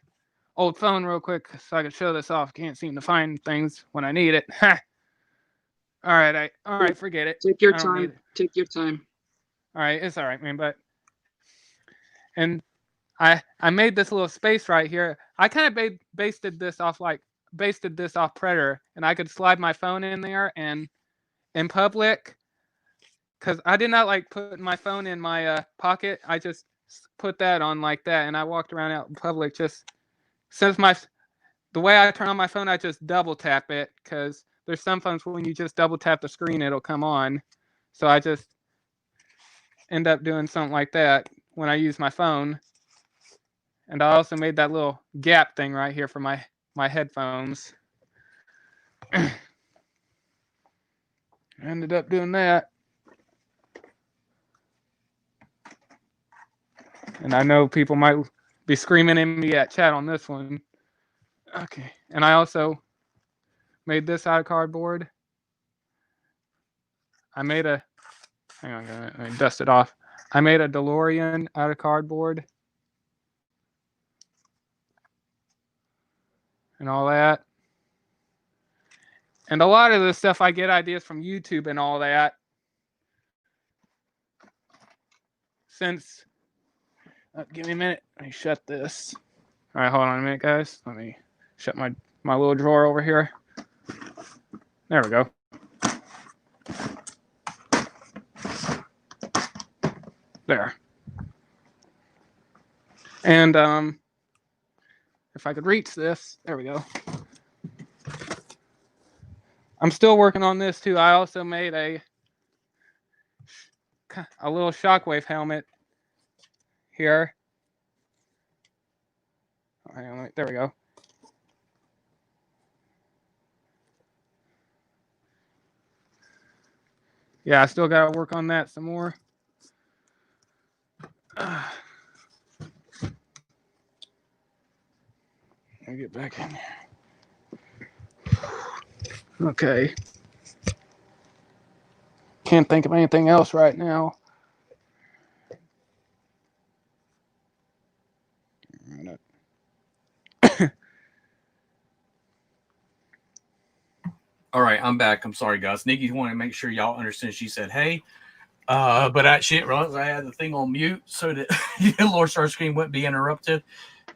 old phone real quick so I can show this off. Can't seem to find things when I need it. All right, forget it. Take your I don't need time. it. Take your time. All right, it's all right, man. And I made this little space right here. I kind of basted this off Predator, and I could slide my phone in there and in public, because I did not like putting my phone in my pocket. I just put that on like that, and I walked around out in public. Just since the way I turn on my phone, I just double tap it, because there's some phones when you just double tap the screen, it'll come on. So I just end up doing something like that when I use my phone. And I also made that little gap thing right here for my headphones. Ended up doing that. And I know people might be screaming in me at chat on this one. Okay. And I also made this out of cardboard. Hang on, let me dust it off. I made a DeLorean out of cardboard. And all that. And a lot of this stuff I get ideas from YouTube and all that. Since, give me a minute. Let me shut this. All right, hold on a minute, guys. Let me shut my little drawer over here. There we go. There. And if I could reach this, there we go. I'm still working on this too. I also made a little shockwave helmet here. Hang on, there we go. Yeah, I still got to work on that some more. Let me get back in here. Okay. Can't think of anything else right now. All right, I'm back. I'm sorry, guys. Nikki wanted to make sure y'all understand. She said, "Hey," but I didn't realize I had the thing on mute so that Lord Starscream wouldn't be interrupted.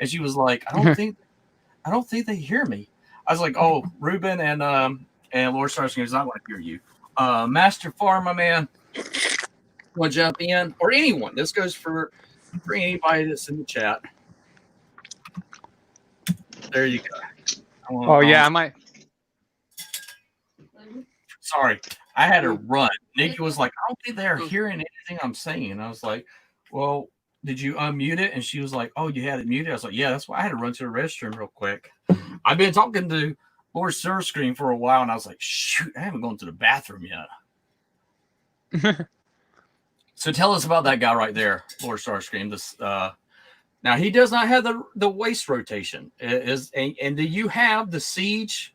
And she was like, "I don't think they hear me." I was like, "Oh, Ruben and Lord Starscream is not going to hear you." Master Pharma Man, want to jump in, or anyone? This goes for anybody that's in the chat. There you go. I might. Sorry, I had to run. Nikki was like, "I don't think they're hearing anything I'm saying." And I was like, "Well, did you unmute it?" And she was like, "Oh, you had it muted." I was like, "Yeah, that's why I had to run to the restroom real quick." I've been talking to Lord Starscream for a while, and I was like, "Shoot, I haven't gone to the bathroom yet." So tell us about that guy right there, Lord Starscream. This now he does not have the waist rotation. And do you have the Siege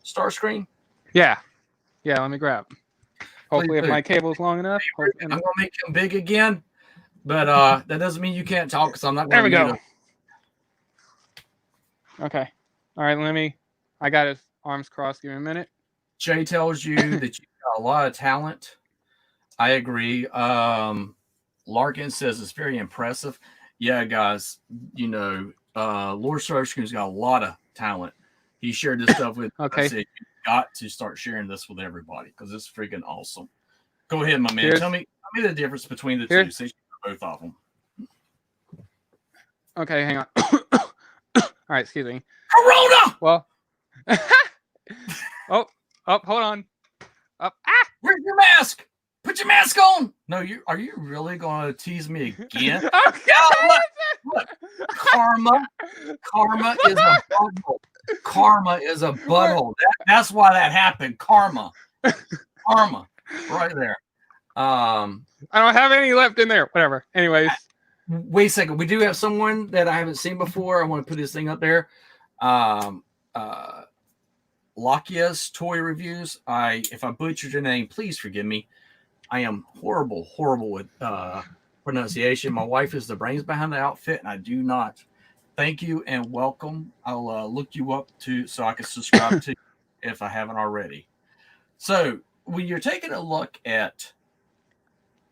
Starscream? Yeah. Yeah, let me grab. Hopefully, if do. my cable's long enough. I'm gonna make him big again, but that doesn't mean you can't talk because I'm not There gonna we mute go. him. Okay. All right, I got his arms crossed. Give me a minute. Jay tells you that you've got a lot of talent. I agree. Larkin says it's very impressive. Yeah, guys, Lord Starscream's got a lot of talent. He shared this stuff with Okay. I said, you got to start sharing this with everybody because it's freaking awesome. Go ahead, my man. Here's- Tell me the difference between the Here- two. Since you know both of them. Okay, hang on. All right, excuse me. Corona! Well, hold on. Where's your mask? Put your mask on. No, are you really gonna tease me again? Look, karma is a butthole. Karma is a butthole. That's why that happened. Karma, right there. I don't have any left in there. Whatever. Anyways, Wait a second. We do have someone that I haven't seen before. I want to put this thing up there. Lakia's Toy Reviews. If I butchered your name, please forgive me. I am horrible with pronunciation. My wife is the brains behind the outfit, and I do not. Thank you and welcome. I'll look you up so I can subscribe to you if I haven't already. So when you're taking a look at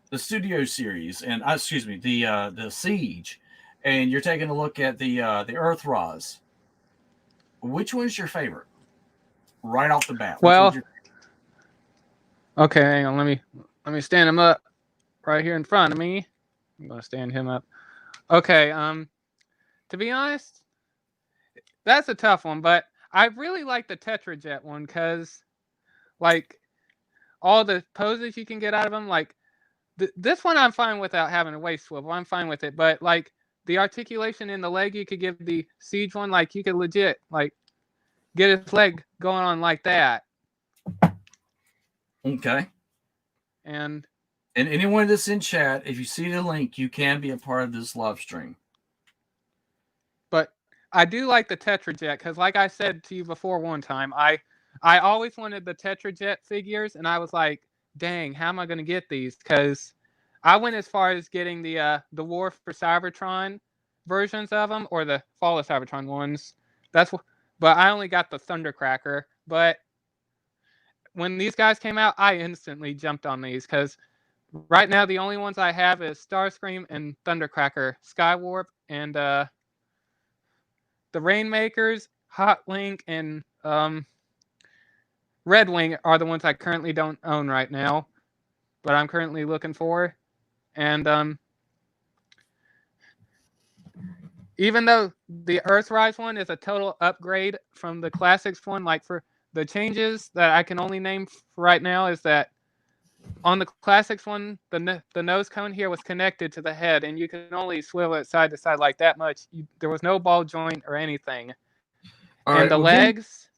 the Studio series and the Siege, and you're taking a look at the Earthrise, which one's your favorite? Right off the bat. well, okay, hang on. Let me stand him up right here in front of me. I'm gonna stand him up. Okay. To be honest, that's a tough one, but I really like the Tetrajet one because, like, all the poses you can get out of them. Like, this one I'm fine without having a waist swivel. I'm fine with it, but like the articulation in the leg, you could give the Siege one. Like, you could legit like get his leg going on like that. Okay. And anyone that's in chat, if you see the link, you can be a part of this live stream. But I do like the Tetrajet because, like I said to you before one time, I always wanted the Tetrajet figures, and I was like, dang, how am I going to get these? Because I went as far as getting the War for Cybertron versions of them, or the Fall of Cybertron ones. But I only got the Thundercracker. But when these guys came out, I instantly jumped on these because right now the only ones I have is Starscream and Thundercracker, Skywarp, and the Rainmakers, Hot Link, and Red Wing are the ones I currently don't own right now, but I'm currently looking for. And even though the Earthrise one is a total upgrade from the Classics one, like for the changes that I can only name right now is that on the Classics one, the nose cone here was connected to the head, and you can only swivel it side to side like that much. There was no ball joint or anything. All and right, the legs.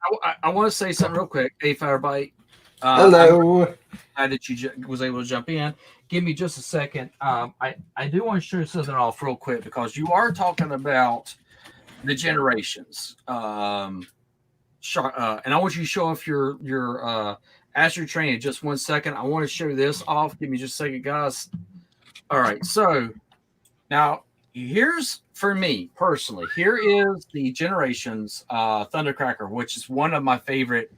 I want to say something real quick. Hey, Firebite. Hello. I'm glad that you was able to jump in. Give me just a second. I do want to show something off real quick because you are talking about the generations. And I want you to show off your Astro Train in just 1 second. I want to show this off. Give me just a second, guys. All right. So now here's, for me personally, here is the Generations Thundercracker, which is one of my favorite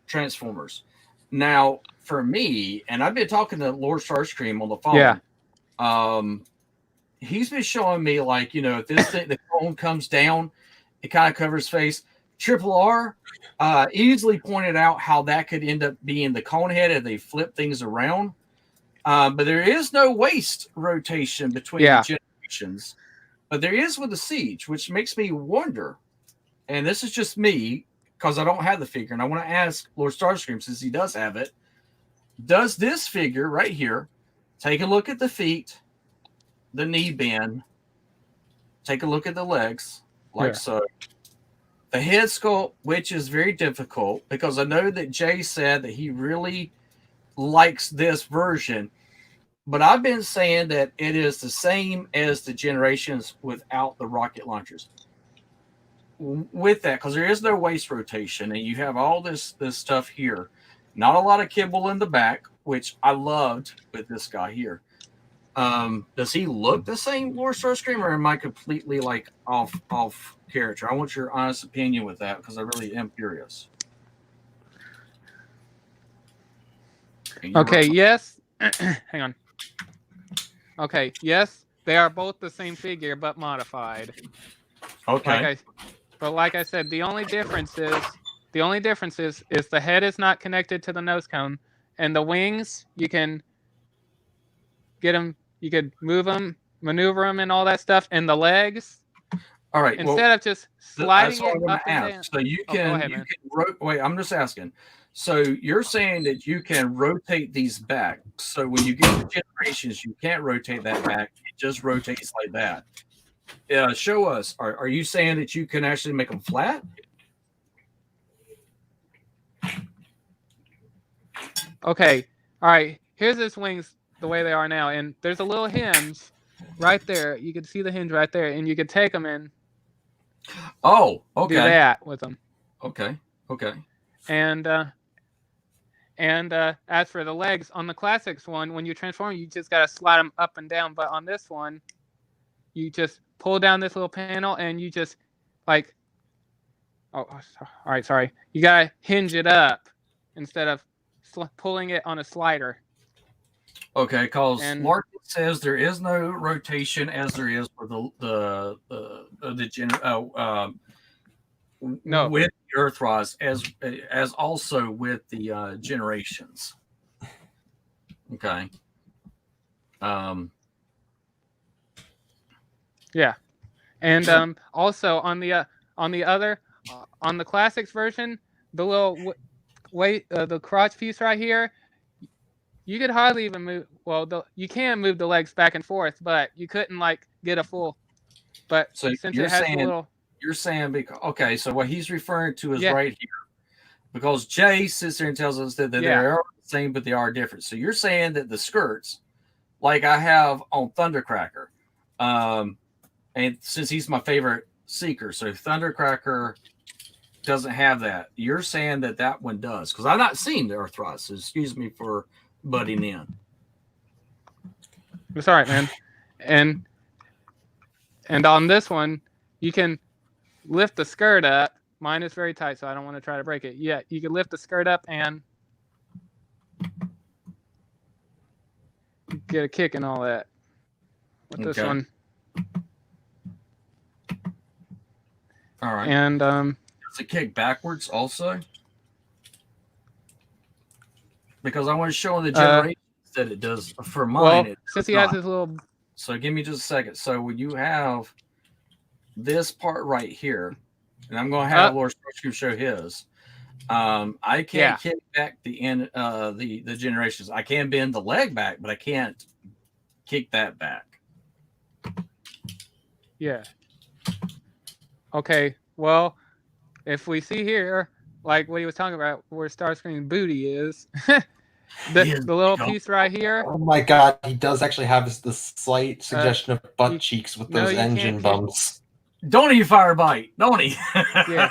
Transformers. Now, for me, and I've been talking to Lord Starscream on the phone. Yeah. He's been showing me, like, if this thing, the cone comes down, it kind of covers his face. Triple R easily pointed out how that could end up being the cone head if they flip things around. But there is no waist rotation between the generations. But there is with the Siege, which makes me wonder, and this is just me, because I don't have the figure, and I want to ask Lord Starscream, since he does have it, does this figure right here, take a look at the feet, the knee bend, take a look at the legs, like so. The head sculpt, which is very difficult, because I know that Jay said that he really likes this version, but I've been saying that it is the same as the Generations without the rocket launchers. with that, because there is no waist rotation, and you have all this stuff here, not a lot of kibble in the back, which I loved with this guy here. Does he look the same, Lord Starscream, or am I completely like off character? I want your honest opinion with that, because I really am curious. Okay, yes. Hang on. Okay, yes, they are both the same figure but modified. Okay. Like I said, the only difference is the head is not connected to the nose cone, and the wings you can get them, you could move them, maneuver them, and all that stuff, and the legs. All right. Instead of just sliding what it I'm gonna up and ask. down. So you Go can, ahead, man. wait. I'm just asking. So you're saying that you can rotate these back. So when you get the generations, you can't rotate that back. It just rotates like that. Show us. Are you saying that you can actually make them flat? Okay. All right. Here's his wings the way they are now, and there's a little hinge right there. You can see the hinge right there, and you could take them and Oh, okay. do that with them. Okay. And as for the legs on the classics one, when you transform, you just gotta slide them up and down. But on this one, you just pull down this little panel, and you just like, oh, all right, sorry. You gotta hinge it up instead of pulling it on a slider. Okay, because And- Larkin says there is no rotation as there is for the No. with the Earthrise as also with the generations. Okay. Yeah, and also on the classics version, the little the crotch piece right here, you could hardly even move. Well, you can move the legs back and forth, but you couldn't like get a full. But So since you're it has saying a little, you're saying because okay, so what he's referring to is Yeah. right here, because Jay sits there and tells us that they Yeah. are the same, but they are different. So you're saying that the skirts, like I have on Thundercracker, and since he's my favorite seeker, so Thundercracker doesn't have that. You're saying that that one does, because I've not seen the Earthrise. So excuse me for butting in. it's all right, man. And on this one, you can lift the skirt up. Mine is very tight, so I don't want to try to break it. Yeah, you can lift the skirt up and get a kick and all that. With this Okay. one. All right. And Does it kick backwards also? Because I want to show in the generations that it does. For mine, well, it since does he has not. his little, So give me just a second. So when you have this part right here, and I'm going to have Lord Starscream show his. I can't kick back the end, the generations. I can bend the leg back, but I can't kick that back. yeah. Okay, well, if we see here, like what he was talking about, where Starscream's booty is, the little piece right here. Oh my god, he does actually have the slight suggestion of butt cheeks with those you engine can't bumps. Don't he, Firebite? Don't he? Yeah.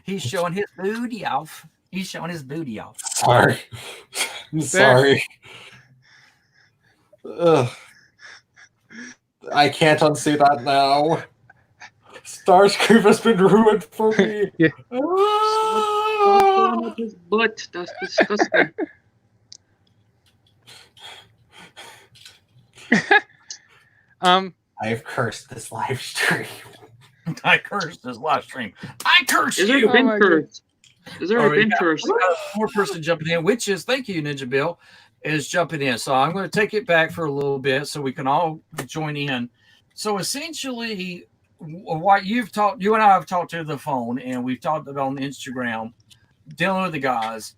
He's showing his booty off. He's showing his booty off. Sorry. I'm sorry. Ugh. I can't unsee that now. Starscream has been ruined for me. Yeah. What's going on with his butt? That's disgusting. I've cursed this live stream. I cursed this live stream. I curse Is there you. a bin my curse? Is there All a right, bin we got curse? one more person jumping in, which is, thank you, Ninja Bill, is jumping in. So I'm going to take it back for a little bit so we can all join in. So essentially, what you and I have talked to the phone, and we've talked about on Instagram, dealing with the guys.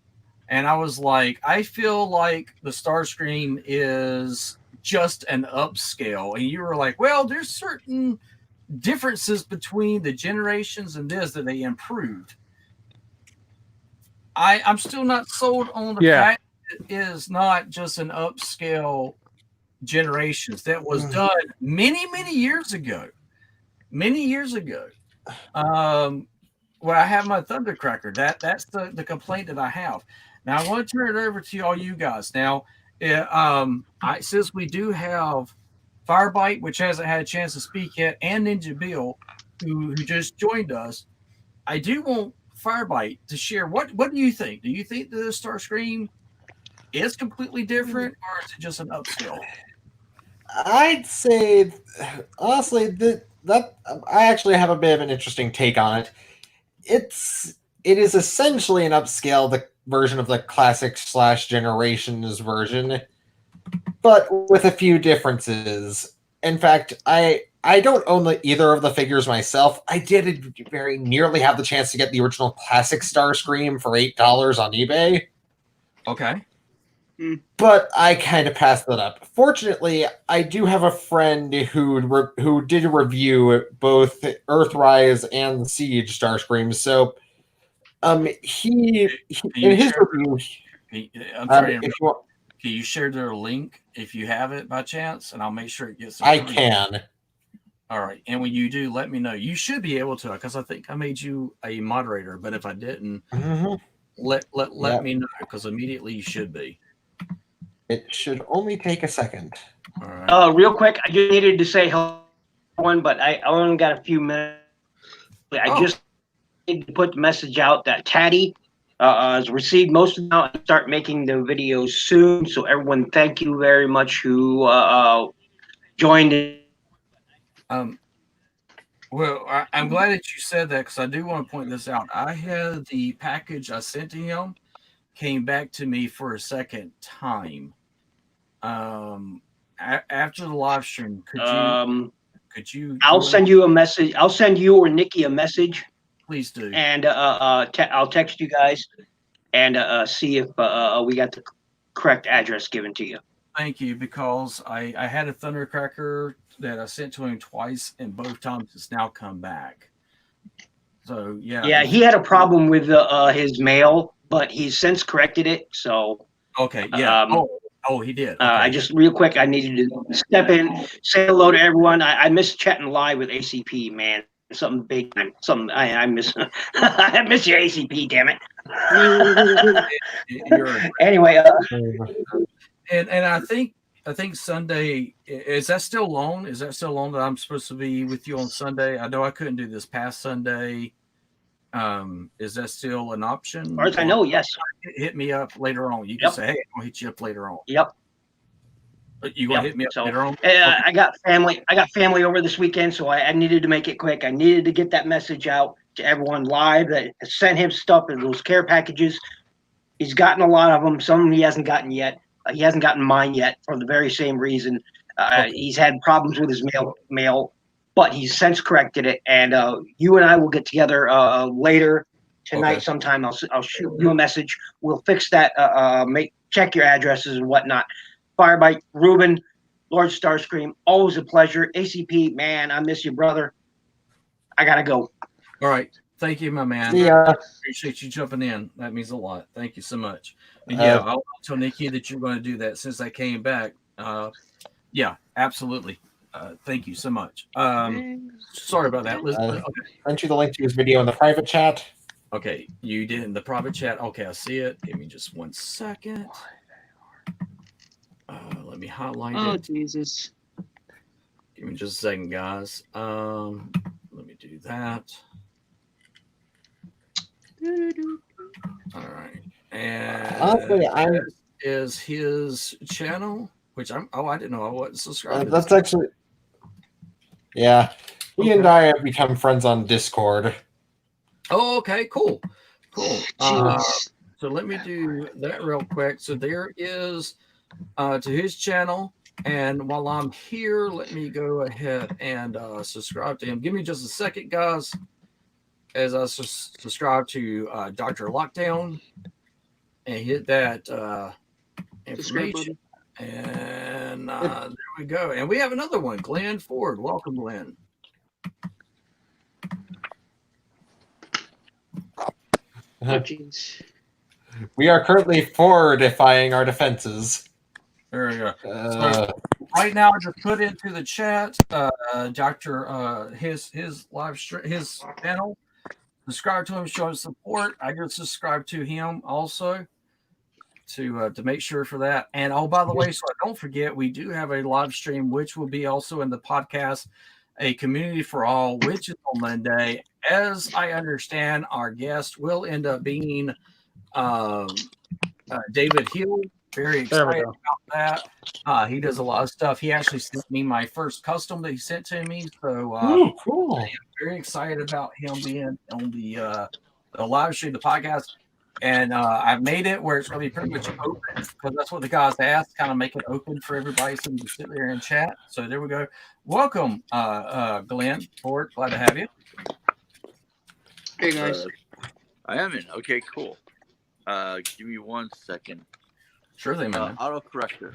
And I was like, I feel like the Starscream is just an upscale. And you were like, well, there's certain differences between the generations and this that they improved. I'm still not sold on the fact that it is not just an upscale generations that was done many years ago. Well, I have my Thundercracker. That's the complaint that I have. Now I want to turn it over to all you guys. Now, since we do have Firebite, which hasn't had a chance to speak yet, and Ninja Bill, who just joined us, I do want Firebite to share. What do you think? Do you think the Starscream is completely different, or is it just an upscale? I'd say, honestly, that I actually have a bit of an interesting take on it. It is essentially an upscale the version of the classic / generations version, but with a few differences. In fact, I don't own either of the figures myself. I did very nearly have the chance to get the original classic Starscream for $8 on eBay. Okay. But I kind of passed that up. Fortunately, I do have a friend who did review both Earthrise and Siege Starscream. So, he in his review. I'm sorry. If you want, can you share their link if you have it by chance, and I'll make sure it gets. I can. All right, and when you do, let me know. You should be able to, because I think I made you a moderator. But if I didn't, let me know, because immediately you should be. It should only take a second. All right. Real quick, I just needed to say hello, but I only got a few minutes. I just need to put the message out that Taddy has received most of them and start making the videos soon. So everyone, thank you very much who joined in. Well, I'm glad that you said that, because I do want to point this out. I had the package I sent to him came back to me for a second time. After the live stream, could you? I'll send you a message. I'll send you or Nikki a message. Please do. And I'll text you guys and see if we got the correct address given to you. Thank you, because I had a Thundercracker that I sent to him twice, and both times it's now come back. So yeah. Yeah, he had a problem with his mail, but he's since corrected it. So okay, yeah. He did. Okay. I just real quick, I needed to step in, say hello to everyone. I miss chatting live with ACP, man. Something big time. Something I miss. I miss your ACP, damn it. Anyway. And I think Sunday, is that still loan? Is that still loan that I'm supposed to be with you on Sunday? I know I couldn't do this past Sunday. Is that still an option? As far as I know, yes. Hit me up later on. You can say, hey, I'll hit you up later on. Yep. But you gonna hit me up later on? I got family over this weekend, so I needed to make it quick. I needed to get that message out to everyone live that sent him stuff in those care packages. He's gotten a lot of them. Some he hasn't gotten yet. He hasn't gotten mine yet for the very same reason. He's had problems with his mail, but he's since corrected it. And you and I will get together later tonight sometime. I'll shoot you a message. We'll fix that. Check your addresses and whatnot. Firebite, Ruben, Lord Starscream, always a pleasure. ACP, man, I miss you, brother. I gotta go. All right. Thank you, my man. Yeah. Appreciate you jumping in. That means a lot. Thank you so much. And yeah, I'll tell Nikki that you're going to do that since I came back. Yeah, absolutely. Thank you so much. Sorry about that. Okay. Sent you the link to his video in the private chat. Okay, you did in the private chat. Okay, I see it. Give me just 1 second. Let me highlight it. Oh, Jesus. Give me just a second, guys. Let me do that. All right. And honestly, is his channel, which I didn't know I wasn't subscribed. That's actually, yeah. He and I have become friends on Discord. Oh, okay, cool. So let me do that real quick. So there is to his channel, and while I'm here, let me go ahead and subscribe to him. Give me just a second, guys, as I subscribe to Dr. Lockdown and hit that information. And there we go. And we have another one, Glenn Ford. Welcome, Glenn. Oh, jeez. We are currently fortifying our defenses. There we go. So right now, I just put into the chat, Doctor, his live stream, his channel. subscribe to him, show him support. I just subscribe to him also to make sure for that. And oh, by the way, so I don't forget, we do have a live stream which will be also in the podcast, a community for all, which is on Monday. As I understand, our guest will end up being David Hill. Very excited about that. He does a lot of stuff. He actually sent me my first custom that he sent to me. So cool. I am very excited about him being on the live stream, the podcast. And I've made it where it's going to be pretty much open because that's what the guys asked, kind of make it open for everybody so we can sit there and chat. So there we go. Welcome, Glenn Ford. Glad to have you. Hey guys. I am in. Okay, cool. Give me 1 second. Sure thing, man. Autocorrector.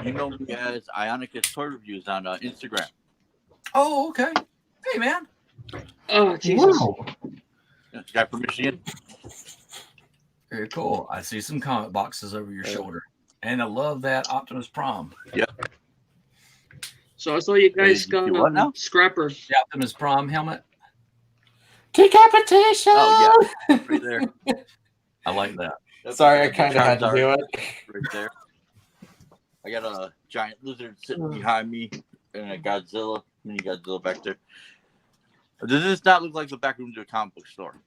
You know me as Ionicus Toy Reviews on Instagram. Oh, okay. Hey, man. Oh, Jesus. Wow. Got permission? Very cool. I see some comic boxes over your shoulder. And I love that Optimus Prime. Yep. So I saw you guys Hey, got you what now? Scrapper. The Optimus Prime helmet. Decapitation. Oh, yeah. Right there. I like that. Sorry, I kind of had to do it. Right there. I got a giant lizard sitting behind me and a Godzilla. Mini Godzilla back there. Does this not look like the back room to a comic book store?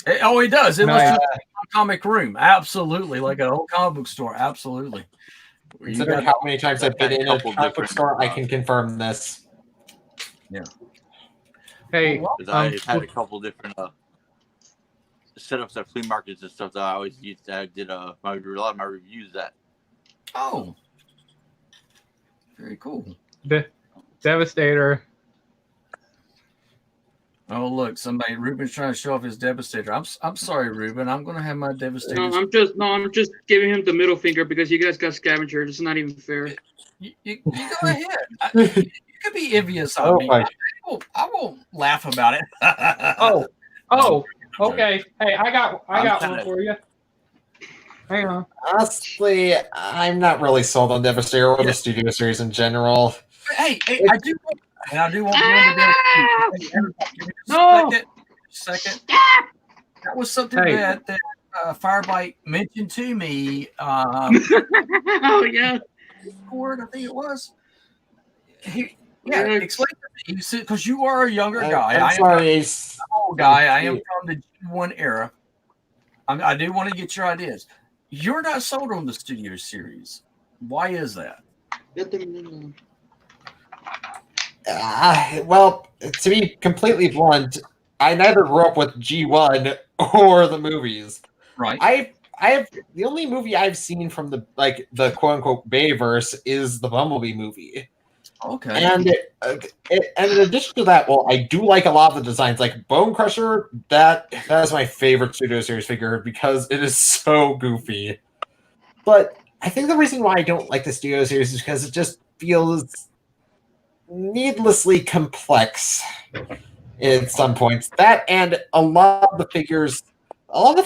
It does. It No, looks yeah. like a comic room. Absolutely. Like an old comic book store. Absolutely. You Considering got- how many times I've been in a comic book store, I can confirm this. Hey, Because I've had a couple different setups at flea markets and stuff that I always used. I did a lot of my reviews at. Oh. Very cool. Devastator. Oh, look, Ruben's trying to show off his Devastator. I'm sorry, Ruben. I'm going to have my Devastator. I'm just giving him the middle finger because you guys got scavenger. It's not even fair. You go ahead. You could be envious of me. my- I won't laugh about it. Oh, okay. Hey, I got I'm one kinda- for you. Hang on. Honestly, I'm not really sold on Devastator or the Studio Series in general. Hey, I do want Glenn to be able to give me just No! a second. That was something Hey. that Firebite mentioned to me. Oh yeah. Discord, I think it was. Yeah, Yeah. explain to me, because you are a younger guy. I'm I am sorry, an Ace. old guy. I am from the G1 era. I do want to get your ideas. You're not sold on the Studio Series. Why is that? Well, to be completely blunt, I neither grew up with G1 or the movies. Right. I have the only movie I've seen from the quote unquote Bayverse is the Bumblebee movie. Okay. And and in addition to that, well, I do like a lot of the designs. Like Bone Crusher, that is my favorite Studio Series figure because it is so goofy. But I think the reason why I don't like the Studio Series is because it just feels needlessly complex at some points. That and a lot of the figures it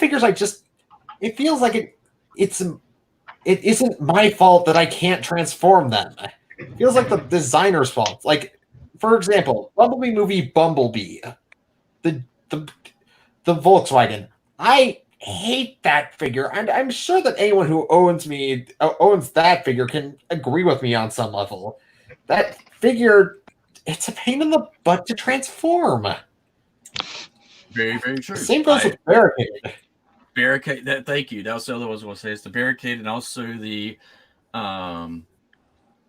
feels like it isn't my fault that I can't transform them. It feels like the designer's fault. Like, for example, Bumblebee movie Bumblebee, the Volkswagen. I hate that figure, and I'm sure that anyone who owns that figure can agree with me on some level. That figure, it's a pain in the butt to transform. Very, very true. Same goes with Barricade. Barricade. Thank you. That was the other one I was going to say. It's the Barricade and also the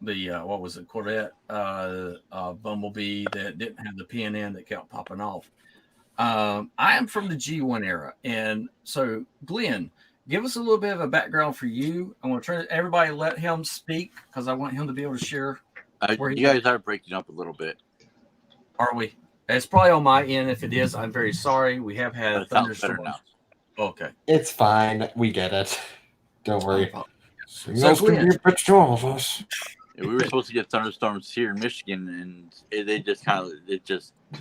what was it, Corvette, Bumblebee that didn't have the PNN that kept popping off. I am from the G1 era, and so Glenn, give us a little bit of a background for you. I want to try to everybody let him speak because I want him to be able to share. Where You guys are breaking up a little bit. Are we? It's probably on my end. If it is, I'm very sorry. We have But had it sounds better thunderstorms. now. Okay. It's fine. We get it. Don't worry. So Else can Glenn, be a bitch to all of us. Yeah, we were supposed to get thunderstorms here in Michigan, and they just the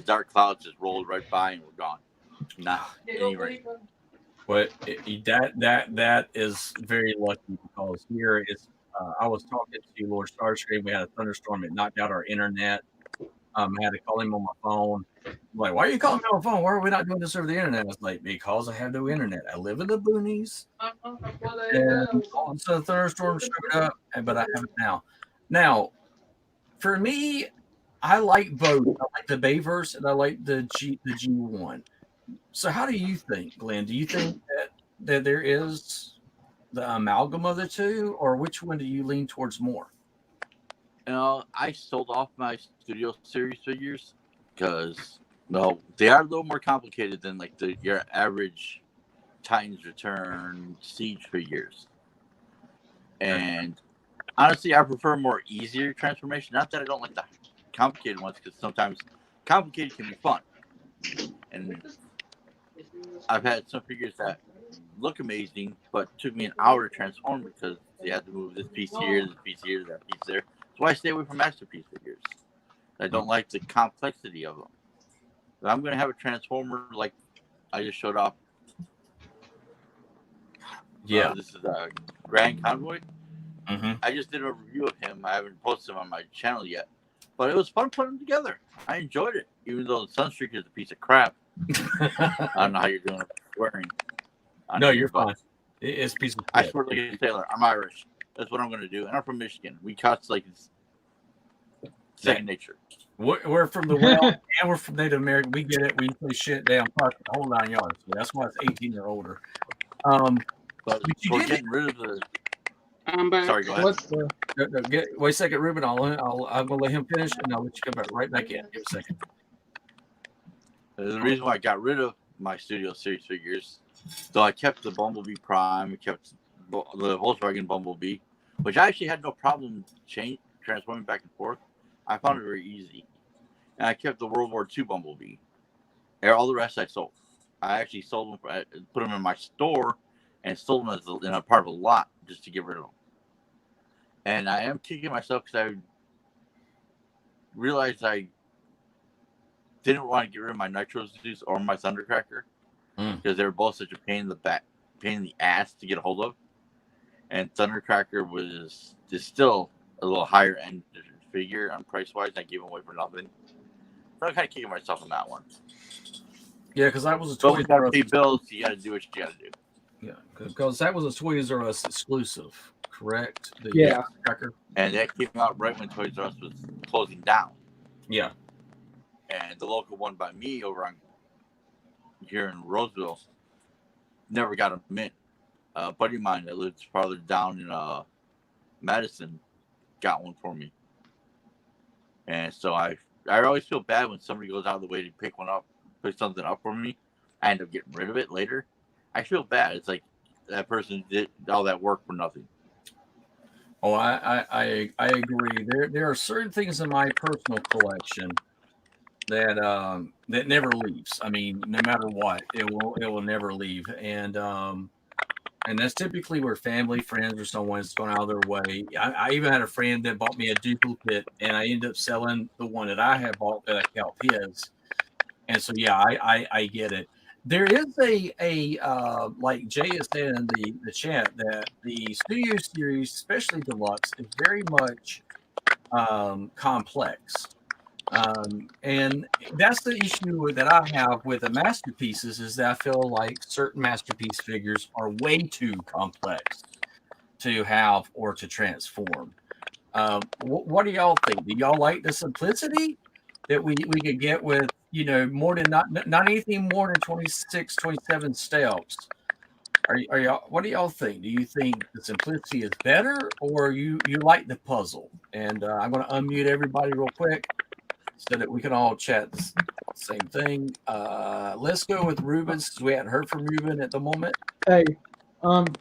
dark clouds just rolled right by and were gone. Not any rain. but that is very lucky because here is I was talking to Lord Starscream. We had a thunderstorm. It knocked out our internet. I had to call him on my phone. Like, why are you calling me on the phone? Why are we not doing this over the internet? It's like, because I have no internet. I live in the boonies, and all of a sudden thunderstorm showed up, but I have it now. Now, for me, I like both. I like the Bayverse and I like the G1. So, how do you think, Glenn? Do you think that there is the amalgam of the two, or which one do you lean towards more? I sold off my Studio Series figures because they are a little more complicated than like your average Titans Return Siege figures. And honestly, I prefer more easier transformation. Not that I don't like the complicated ones, because sometimes complicated can be fun. And I've had some figures that look amazing, but took me an hour to transform because they had to move this piece here, that piece there. That's why I stay away from masterpiece figures. I don't like the complexity of them. If I'm going to have a transformer like I just showed off. Yeah. This is a Grand Convoy. Mm-hmm. I just did a review of him. I haven't posted him on my channel yet. But it was fun putting them together. I enjoyed it, even though the Sunstreaker is a piece of crap. I don't know how you're doing it swearing. No, you're fine. It's a piece of I swear like a sailor. I'm Irish. That's what I'm going to do. And I'm from Michigan. We cuts like it's second nature. We're from the well, and we're from Native American. We get it. We play shit down park the whole 9 yards. So that's why it's 18 or older. But you for getting rid of the... I'm back. Sorry, go ahead. Wait a second, Ruben. I'm gonna let him finish, and I'll let you come right back in. Give a second. The reason why I got rid of my Studio Series figures, so I kept the Bumblebee Prime, I kept the Volkswagen Bumblebee, which I actually had no problem transforming back and forth. I found it very easy, and I kept the World War II Bumblebee. And all the rest I sold. I actually sold them, put them in my store, and sold them in a part of a lot just to get rid of them. And I am kicking myself because I realized I didn't want to get rid of my Nitro Zeus or my Thundercracker because they were both such a pain in the ass to get a hold of. And Thundercracker was just still a little higher end figure on price wise. I gave them away for nothing. So I'm kind of kicking myself on that one. Yeah, because that was a Toys R Us bills. You got to do what you got to do. Yeah, because that was a Toys R Us exclusive, correct? Yeah. Cracker. And that came out right when Toys R Us was closing down. Yeah. And the local one by me over on here in Roseville never got them in. A buddy of mine that lives farther down in Madison got one for me. And so I always feel bad when somebody goes out of the way to pick something up for me. I end up getting rid of it later. I feel bad. It's like that person did all that work for nothing. Oh, I agree. There are certain things in my personal collection that never leaves. I mean, no matter what, it will never leave. And that's typically where family, friends, or someone's gone out of their way. I even had a friend that bought me a duplicate, and I ended up selling the one that I had bought that I kept his. And so, yeah, I get it. There is a like Jay is saying in the chat, that the Studio Series, especially Deluxe, is very much complex. And that's the issue that I have with the masterpieces, is that I feel like certain masterpiece figures are way too complex to have or to transform. What do y'all think? Do y'all like the simplicity that we could get with, more than not anything more than 26, 27 steps? Are y'all? What do y'all think? Do you think the simplicity is better, or you like the puzzle? And I'm going to unmute everybody real quick so that we can all chat the same thing. Let's go with Ruben, since we hadn't heard from Ruben at the moment. Hey,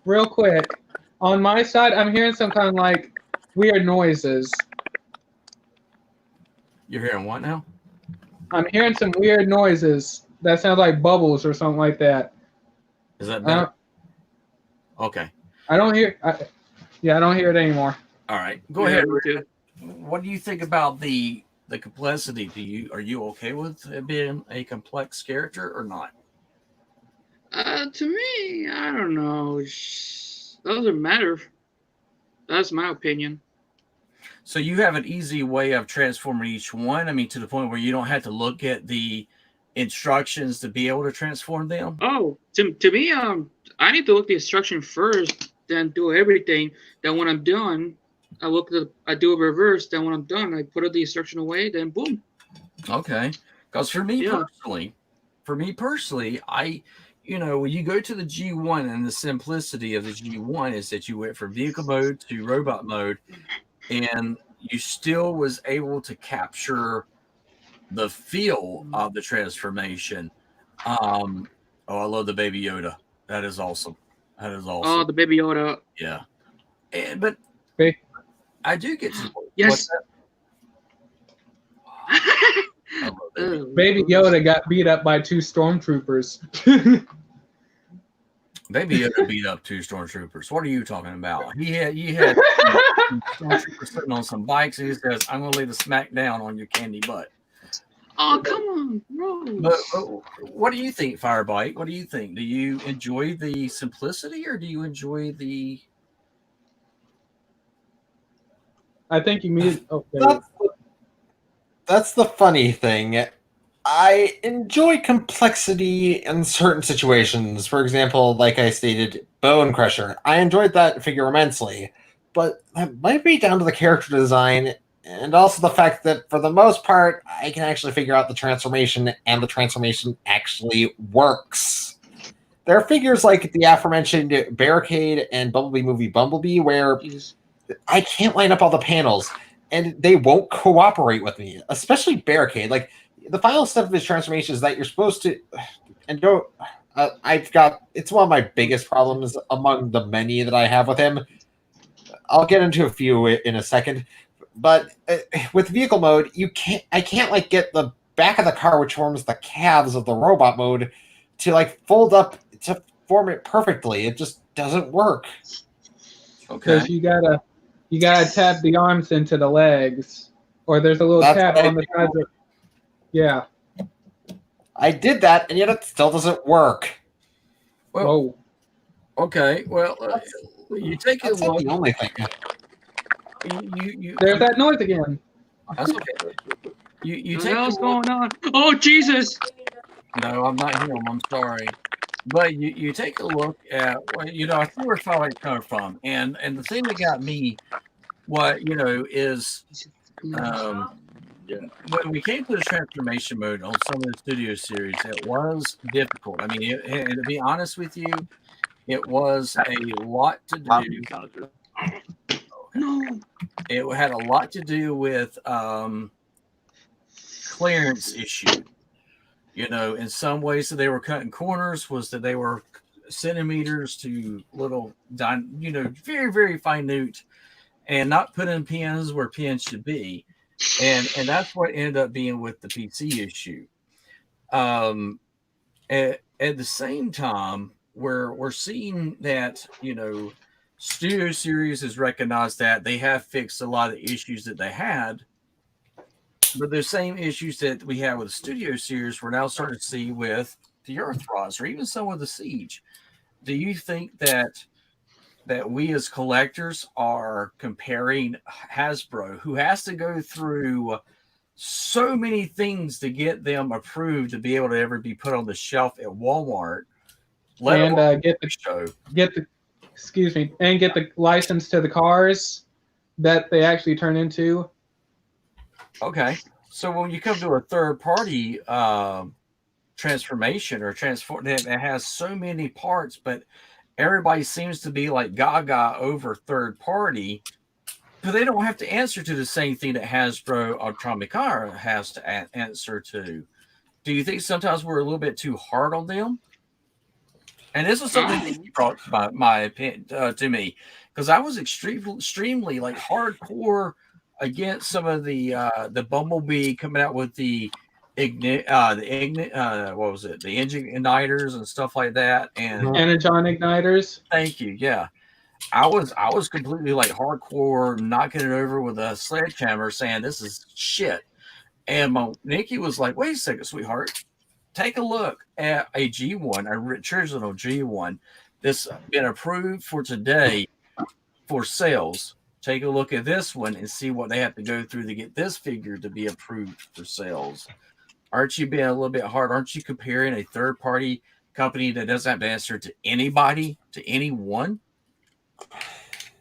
real quick, on my side, I'm hearing some kind of like weird noises. You're hearing what now? I'm hearing some weird noises. That sounds like bubbles or something like that. Is that better? Okay. I don't hear. I don't hear it anymore. All right, go ahead. What do you think about the complexity? Are you okay with it being a complex character or not? To me, I don't know. Doesn't matter. That's my opinion. So you have an easy way of transforming each one. I mean, to the point where you don't have to look at the instructions to be able to transform them. Oh, to me, I need to look the instruction first, then do everything. Then when I'm done, I do a reverse. Then when I'm done, I put the instruction away. Then boom. Okay, because for me Yeah. personally, when you go to the G1, and the simplicity of the G1 is that you went from vehicle mode to robot mode, and you still was able to capture the feel of the transformation. I love the Baby Yoda. That is awesome. Oh, the Baby Yoda. Yeah. But Ba- I do get to Yes. I love Baby Baby Yoda got beat up by 2 stormtroopers. Baby Yoda beat up 2 stormtroopers. What are you talking about? You had stormtroopers sitting on some bikes, and he says, "I'm going to lay the smack down on your candy butt." Oh, come on, bro. But what do you think, Firebite? What do you think? Do you enjoy the simplicity, or do you enjoy the? I think you mean. Okay. That's the funny thing. I enjoy complexity in certain situations. For example, like I stated, Bone Crusher. I enjoyed that figure immensely, but that might be down to the character design and also the fact that for the most part, I can actually figure out the transformation, and the transformation actually works. There are figures like the aforementioned Barricade and Bumblebee movie Bumblebee where Jesus. I can't line up all the panels, and they won't cooperate with me, especially Barricade. Like, the final step of his transformation is that you're supposed to, and don't. It's one of my biggest problems among the many that I have with him. I'll get into a few in a second, but with vehicle mode, I can't like get the back of the car, which forms the calves of the robot mode, to like fold up to form it perfectly. It just doesn't work. Okay. Because you gotta tap the arms into the legs, or there's a little That's tap what I on the sides of. Yeah. I did that, and yet it still doesn't work. Well, Whoa. okay. Well, you take a That's not look. the only thing. There's that noise again. That's okay. You What take a else look. going on? Oh, Jesus. No, I'm not him. I'm sorry. But you take a look at, I see where Twilight coming from, and the thing that got me, is when we came to the transformation mode on some of the studio series, it was difficult. I mean, and to be honest with you, it was a lot to do. No. It had a lot to do with clearance issue. In some ways that they were cutting corners was that they were centimeters to little, very, very minute, and not putting pins where pins should be. And that's what ended up being with the PC issue. At the same time, we're seeing that, Studio Series has recognized that they have fixed a lot of the issues that they had. But the same issues that we have with the Studio Series, we're now starting to see with the Earthrise, or even some with the Siege. Do you think that we as collectors are comparing Hasbro, who has to go through so many things to get them approved to be able to ever be put on the shelf at Walmart, And get show? the license to the cars that they actually turn into. Okay, so when you come to a third party transformation or transform that has so many parts, but everybody seems to be like gaga over third party, but they don't have to answer to the same thing that Hasbro or Atomic has to answer to. Do you think sometimes we're a little bit too hard on them? And this was something that he brought my opinion to me, because I was extremely like hardcore against some of the Bumblebee coming out with the engine igniters and stuff like that, and Energon igniters. Thank you. Yeah, I was completely like hardcore knocking it over with a sledgehammer, saying this is shit. And Nikki was like, "Wait a second, sweetheart. Take a look at a G1, a original G1 that's been approved for today for sales. take a look at this one and see what they have to go through to get this figure to be approved for sales. Aren't you being a little bit hard? Aren't you comparing a third-party company that doesn't have to answer to anybody, to anyone,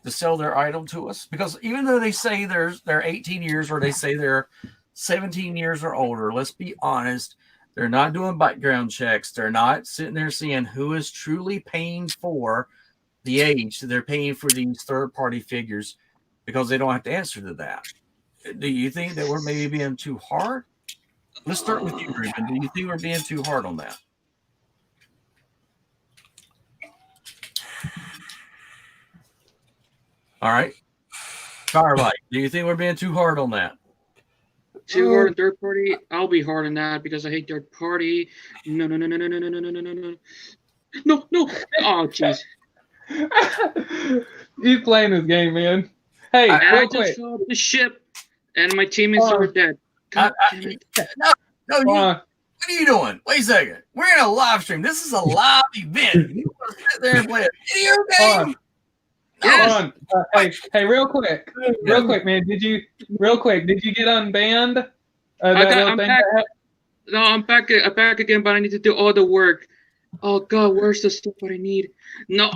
to sell their item to us? Because even though they say they're 18 years or they say they're 17 years or older, let's be honest, they're not doing background checks. They're not sitting there seeing who is truly paying for the age. They're paying for these third-party figures because they don't have to answer to that. Do you think that we're maybe being too hard? Let's start with you, Ruben. Do you think we're being too hard on that? All right. Firelight, do you think we're being too hard on that? Too hard on third party? I'll be hard on that because I hate third party. No. Oh, jeez. He's playing this game, man. Hey, I real just quick. filled up the ship, and my teammates are dead. God damn it. No, what are you doing? Wait a second. We're in a live stream. This is a live event. You want to sit there and play a video game? Hold on. Hey, real quick, man. Did you get unbanned? I'm back. No, I'm back again, but I need to do all the work. Oh God, where's the stuff that I need? No.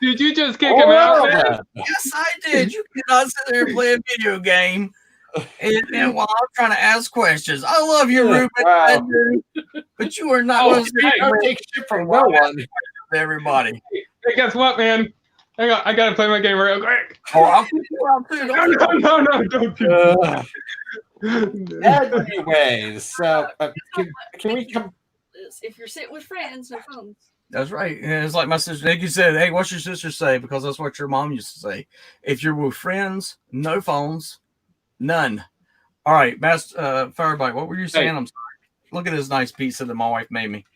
Did you just kick him out, man? Yes, I did. You cannot sit there and play a video game and while I'm trying to ask questions. I love you, Ruben. I do, but you are not going to take shit from no one. Everybody. Hey, guess what, man? Hang on, I gotta play my game real quick. Oh, I'll put you out too. No, don't do that. Anyways, so can we come? If you're sitting with friends, no phones. That's right. And it's like my sister Nikki said, hey, what's your sister say? Because that's what your mom used to say. If you're with friends, no phones, none. All right, Master Firebite, what were you saying? I'm sorry. Look at this nice pizza that my wife made me.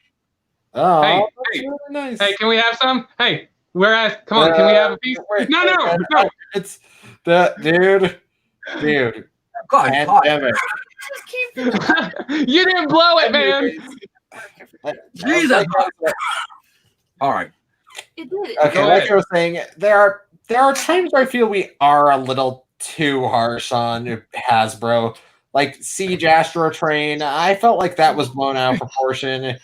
Oh, hey, really nice. Hey, can we have some? Hey, come on, can we have a piece? No. It's the dude. God, pandemic. You didn't blow it, man. Jesus. All right. It did. Okay, like I was saying, there are times where I feel we are a little too harsh on Hasbro. Like Siege Astro Train, I felt like that was blown out of proportion.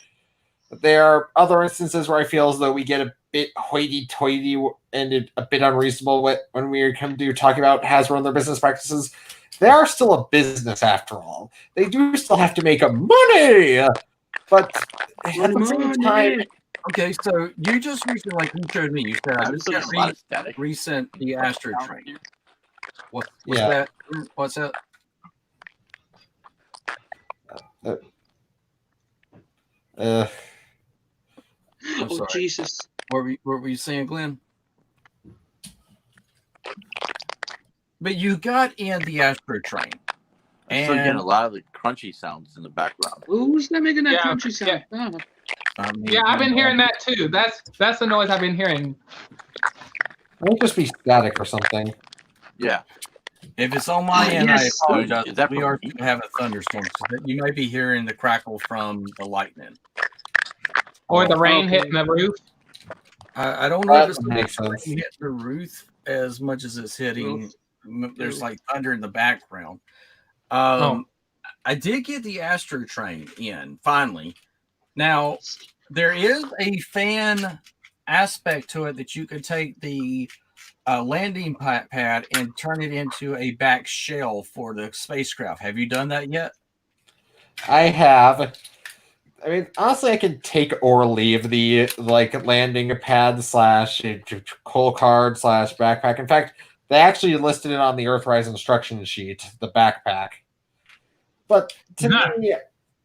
There are other instances where I feel as though we get a bit hoity-toity and a bit unreasonable when we come to talking about Hasbro and their business practices. They are still a business after all. They do still have to make money, but at the same time. Okay, so you just recently, like you showed me, you said I just got recent the Astro Train. What's that? What's that? Oh sorry. Jesus! What were you saying, Glenn? But you got in the Astro Train. I'm still getting a lot of the crunchy sounds in the background. Who's that making that crunchy sound? Yeah, I've been hearing that too. That's the noise I've been hearing. Might just be static or something. Yeah. If it's on my end, I apologize. Is that we are having a thunderstorm. So you might be hearing the crackle from the lightning. Or the rain hitting the roof. I don't know if it's makes sense. hitting the roof as much as it's hitting. There's like thunder in the background. I did get the Astro Train in finally. Now there is a fan aspect to it that you could take the landing pad and turn it into a back shell for the spacecraft. Have you done that yet? I have. I mean, honestly, I can take or leave the landing pad / coal card / backpack. In fact, they actually listed it on the Earthrise instruction sheet, the backpack. But to me,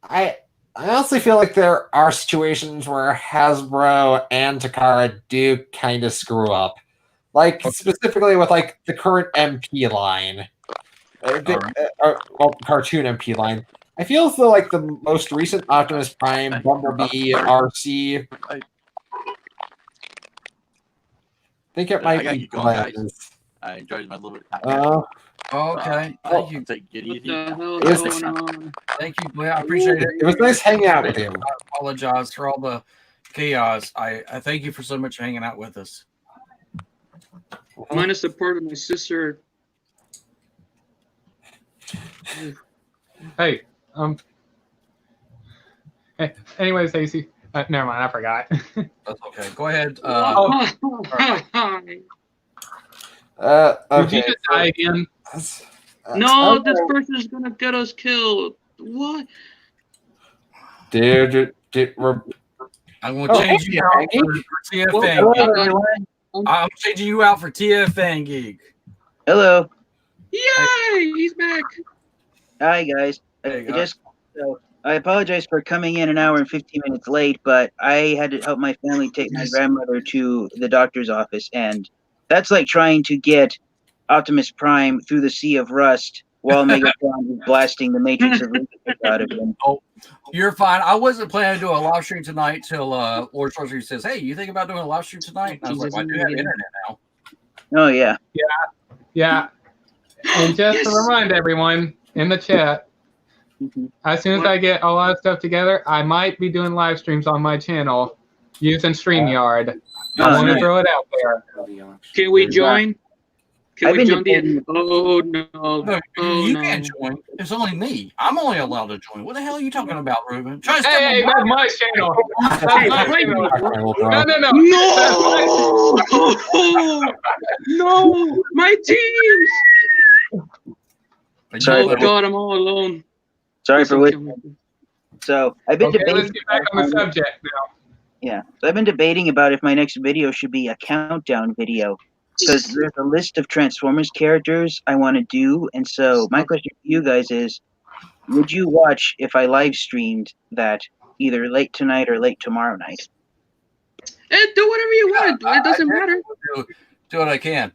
I honestly feel like there are situations where Hasbro and Takara do kind of screw up. Like, specifically with, the current MP line. Cartoon MP line. I feel as though, the most recent Optimus Prime, Bumblebee, RC... I think it might be Glenn's. I enjoyed my little bit of time. Okay. Thank you. Take it easy. Thank you, Glenn. I appreciate it. It was nice hanging out with you. I apologize for all the Chaos, I thank you for so much hanging out with us. Minus the part of my sister. Hey, hey, anyways, Stacy. Never mind, I forgot. That's okay. Go ahead. Oh. Okay. Did you just die again? No, okay. this person is gonna get us killed. What? Dude, I'm going to change you out for TFN. I'm changing you out for TFN Geek. Hello. Yay! He's back. Hi, guys. I apologize for coming in an hour and 15 minutes late, but I had to help my family take my grandmother to the doctor's office, and that's like trying to get Optimus Prime through the sea of rust while Megatron is blasting the Matrix of Rubik out of him. Oh, you're fine. I wasn't planning to do a live stream tonight till Lord Sorcery says, "Hey, you think about doing a live stream tonight?" And I was like, well, "I do have internet now." Oh yeah. Yeah. And just to remind everyone in the chat, as soon as I get a lot of stuff together, I might be doing live streams on my channel using StreamYard. I want to throw it out there. Can we join? Can I've we been join the? debating- Oh no! No, Oh you no! can't join. It's only me. I'm only allowed to join. What the hell are you talking about, Ruben? Try to step Hey, on that's my channel. That's my wait a channel. minute. No. No! No! My teams! Sorry, Oh God, I'm all alone. Sorry for Please don't waiting. kill me. So I've been Okay, debating. let's get back on the subject now. Yeah, so I've been debating about if my next video should be a countdown video, because there's a list of Transformers characters I want to do, and so my question to you guys is, would you watch if I live streamed that either late tonight or late tomorrow night? Hey, do whatever you want. It doesn't matter. Do what I can.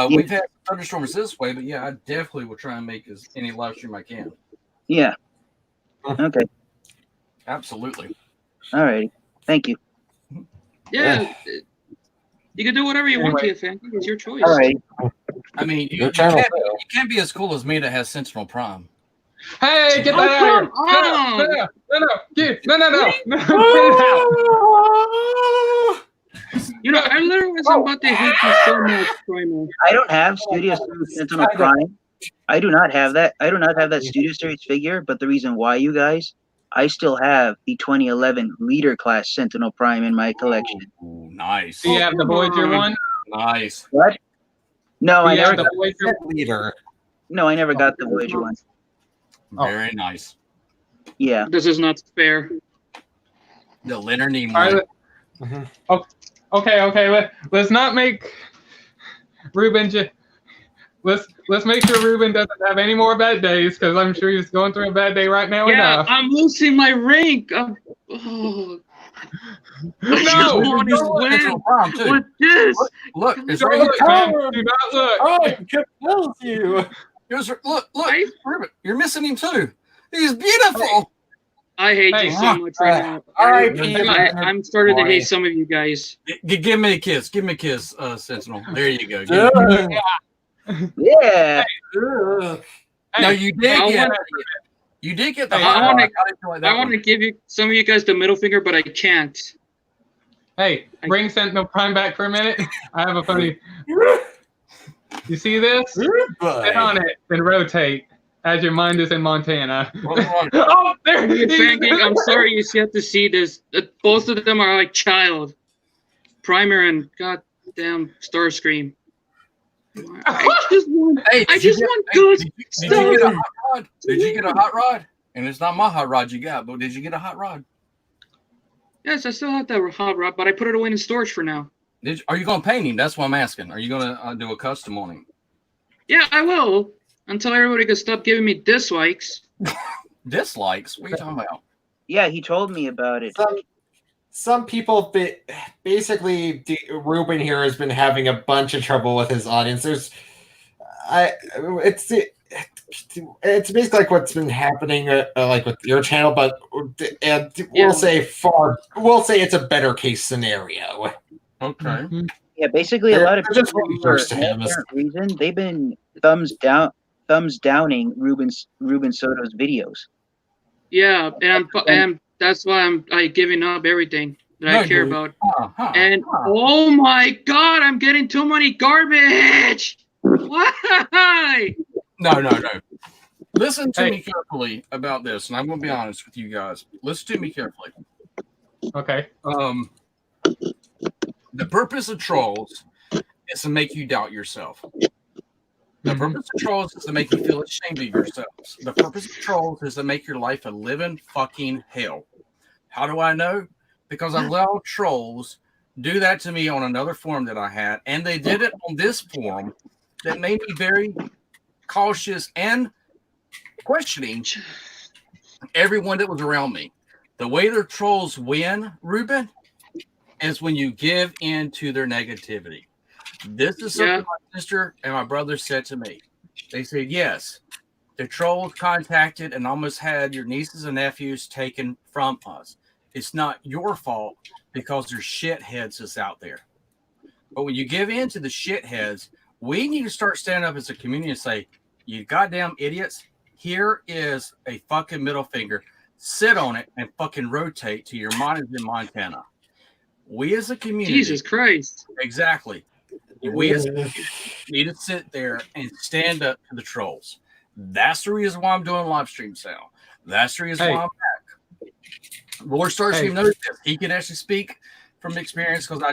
We've had thunderstorms this way, but yeah, I definitely will try and make as any live stream I can. Yeah. Okay. Absolutely. All right. Thank you. Yeah. You can do whatever you want, TFN. It's your choice. All right. I mean, you Your channel. can't be as cool as me that has Sentinel Prime. Hey, get that out of here! on! No. You know, I literally was about to hate you so much, Primal. I don't have Studio Series Sentinel Prime. I do not have that. I do not have that Studio Series figure, but the reason why, you guys, I still have the 2011 Leader Class Sentinel Prime in my collection. Ooh, nice. Do you have the Voyager one? Nice. What? No, Do I you never have the got, Voyager? Leader. no, I never got the Voyager one. Very nice. Yeah. This is not fair. The Leonard Nimoy. All right. Okay. Let's not make Ruben. Let's make sure Ruben doesn't have any more bad days, because I'm sure he's going through a bad day right now. Yeah, Enough. I'm losing my rank. Oh. I just want to win. Sentinel Prime too. With this. Look, it's Don't right look, here. man. Do not look. Oh, it kills you. Look, I- Ruben, you're missing him too. He's beautiful. I hate Hey, you so much right now. R.I.P. I'm starting to hate some of you guys. Give me a kiss. Give me a kiss, Sentinel. There you go. Yeah. No, you did I get. wanna- You did get the. I hot wanna- rod. I didn't like that I want to one. give you some of you guys the middle finger, but I can't. Hey, bring Sentinel Prime back for a minute. I have a funny. You see this? Sit on it and rotate as your mind is in Montana. Oh, there he Pancake, I'm is. sorry you have to see this. Both of them are like child. Primer and goddamn Starscream. I just want, Hey, I did you just get- want hey, good Did you stuff. get a hot rod? Did you get a hot rod? And it's not my hot rod you got, but did you get a hot rod? Yes, I still have that hot rod, but I put it away in storage for now. Are you going to paint him? That's what I'm asking. Are you going to do a custom on him? Yeah, I will. Until everybody can stop giving me dislikes. Dislikes? What are you talking about? Yeah, he told me about it. Some people basically Ruben here has been having a bunch of trouble with his audience. It's basically like what's been happening like with your channel, but we'll say it's a better case scenario. Okay. Yeah, basically a lot of They're just people, really for first to no him. apparent reason, they've been thumbs downing Ruben Soto's videos. Yeah, and that's why I'm giving up everything. that I care about. Uh-huh. And oh my god, I'm getting too many garbage. Why? No. Listen to me carefully about this, and I'm going to be honest with you guys. Listen to me carefully. Okay. The purpose of trolls is to make you doubt yourself. The purpose of trolls is to make you feel ashamed of yourselves. The purpose of trolls is to make your life a living fucking hell. How do I know? Because I allowed trolls do that to me on another forum that I had, and they did it on this forum that made me very cautious and questioning everyone that was around me. The way their trolls win, Ruben, is when you give in to their negativity. This is something my sister and my brother said to me. They said, yes, the trolls contacted and almost had your nieces and nephews taken from us. It's not your fault because there's shitheads that's out there. But when you give in to the shitheads, we need to start standing up as a community and say, you goddamn idiots, here is a fucking middle finger. Sit on it and fucking rotate to your monitors in Montana. We as a community. Jesus Christ. Exactly. We as a community need to sit there and stand up to the trolls. That's the reason why I'm doing live streams now. That's the reason why I'm back. Lord Starscream knows this. He can actually speak from experience because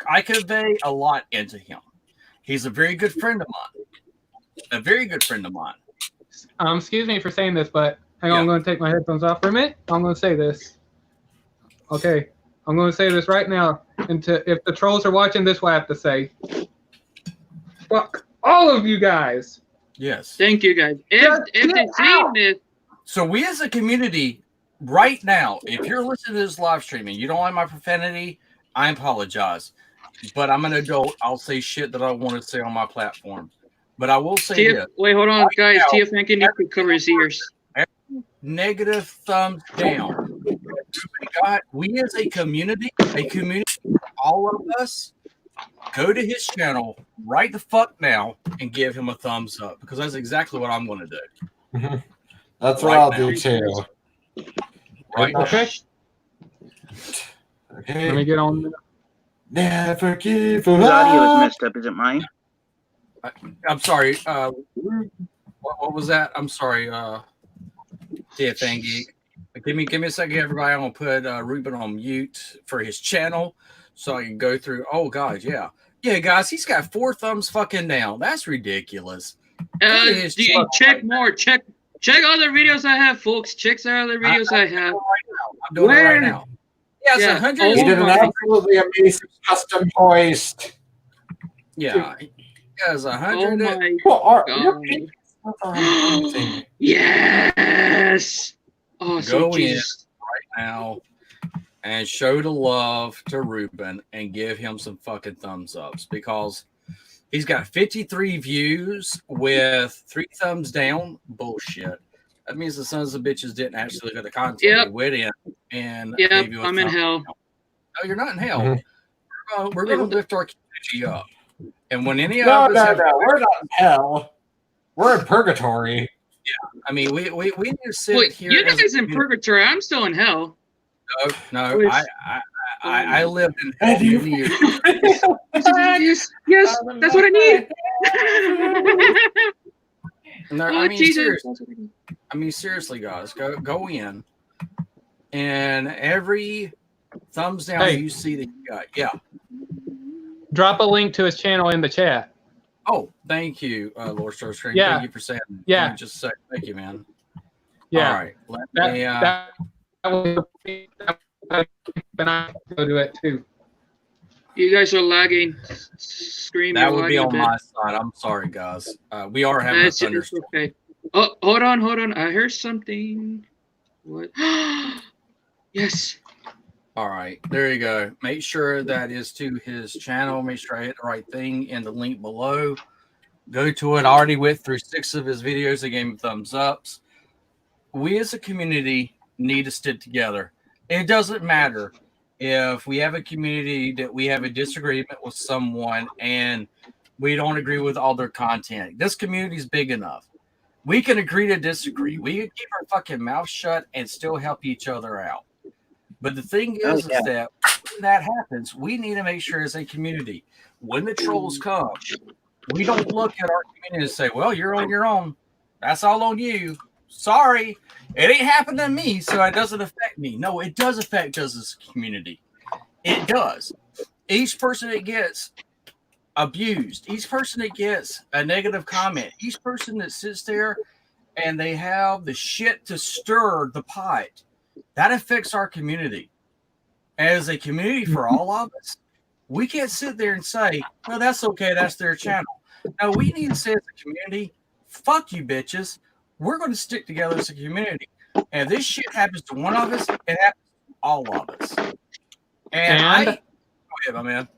I convey a lot into him. He's a very good friend of mine. A very good friend of mine. Excuse me for saying this, but hang on, I'm going to take my headphones off for a minute. I'm going to say this. Okay, I'm going to say this right now. And if the trolls are watching, this is what I have to say. Fuck all of you guys. Yes. Thank you, guys. If they've seen this. So we as a community, right now, if you're listening to this live stream and you don't like my profanity, I apologize. But I'm an adult. I'll say shit that I want to say on my platform. But I will say this. Wait, hold on, guys. TF can cover his ears. Negative thumbs down. We as a community, all of us, go to his channel right the fuck now and give him a thumbs up because that's exactly what I'm going to do. That's what I'll do too. Right. Okay. Okay. Let me get on. Never give His audio is up. messed up. Is it mine? I'm sorry. What was that? I'm sorry. TFN Geek. Give me a second, everybody. I'm gonna put Ruben on mute for his channel so I can go through. Oh, guys, yeah, guys. He's got 4 thumbs fucking down. That's ridiculous. Check more. Check other videos I have, folks. Check other videos I have. I'm doing it right now. Yeah, it's 100. He did an absolutely amazing custom hoist. Yeah, he has 100. Yes. Oh, go in right now and show the love to Ruben and give him some fucking thumbs ups because he's got 53 views with 3 thumbs down. Bullshit. That means the sons of bitches didn't actually look at the content they went in and gave you a I'm in hell. No, you're not in hell. We're going to lift our community up. And when any of us we're not in hell. We're in purgatory. Yeah, I mean, we need to sit here. You guys in purgatory. I'm still in hell. No, I lived in hell many years. Yes, that's what I need. No, Oh, Jesus. Seriously, guys, go in, and every thumbs down you see that you got, Drop a link to his channel in the chat. Oh, thank you, Lord Starscream. Yeah. Thank you for saying that. Yeah. Let me just say thank you, man. Yeah. All right. But I go do it too. You guys are lagging. Screaming. That would be on my side. I'm sorry, guys. We are having a thunderstorm. Okay. Oh, hold on. I heard something. What? Yes. All right, there you go. Make sure that is to his channel. Make sure I hit the right thing in the link below. Go to it. I already went through 6 of his videos. I gave him thumbs ups. We as a community need to stick together. It doesn't matter if we have a community that we have a disagreement with someone and we don't agree with all their content. This community is big enough. We can agree to disagree. We can keep our fucking mouth shut and still help each other out. But the thing is that we that happens, we need to make sure as a community, when the trolls come, we don't look at our community and say, well, you're on your own. That's all on you. Sorry. It ain't happened to me, so it doesn't affect me. No, it does affect us as a community. It does. Each person that gets abused, each person that gets a negative comment, each person that sits there and they have the shit to stir the pot, that affects our community. As a community, for all of us, we can't sit there and say, well, that's okay, that's their channel. No, we need to say as a community, fuck you bitches. We're going to stick together as a community. And if this shit happens to one of us, it happens to all of us. And go ahead, my man.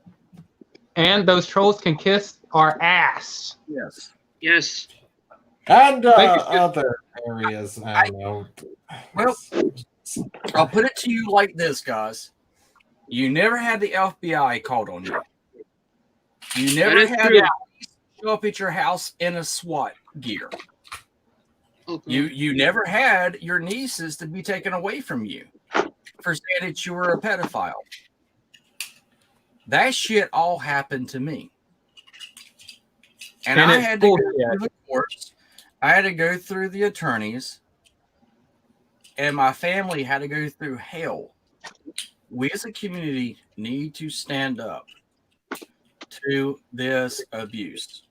And those trolls can kiss our ass. Yes. Yes. And other areas, I don't know. Well, I'll put it to you like this, guys. You never had the FBI called on you. You never had police show up at your house in a SWAT gear. Okay. You never had your nieces to be taken away from you for saying that you were a pedophile. That shit all happened to me. And I had to go through the courts. I had to go through the attorneys. And my family had to go through hell. We as a community need to stand up to this abuse.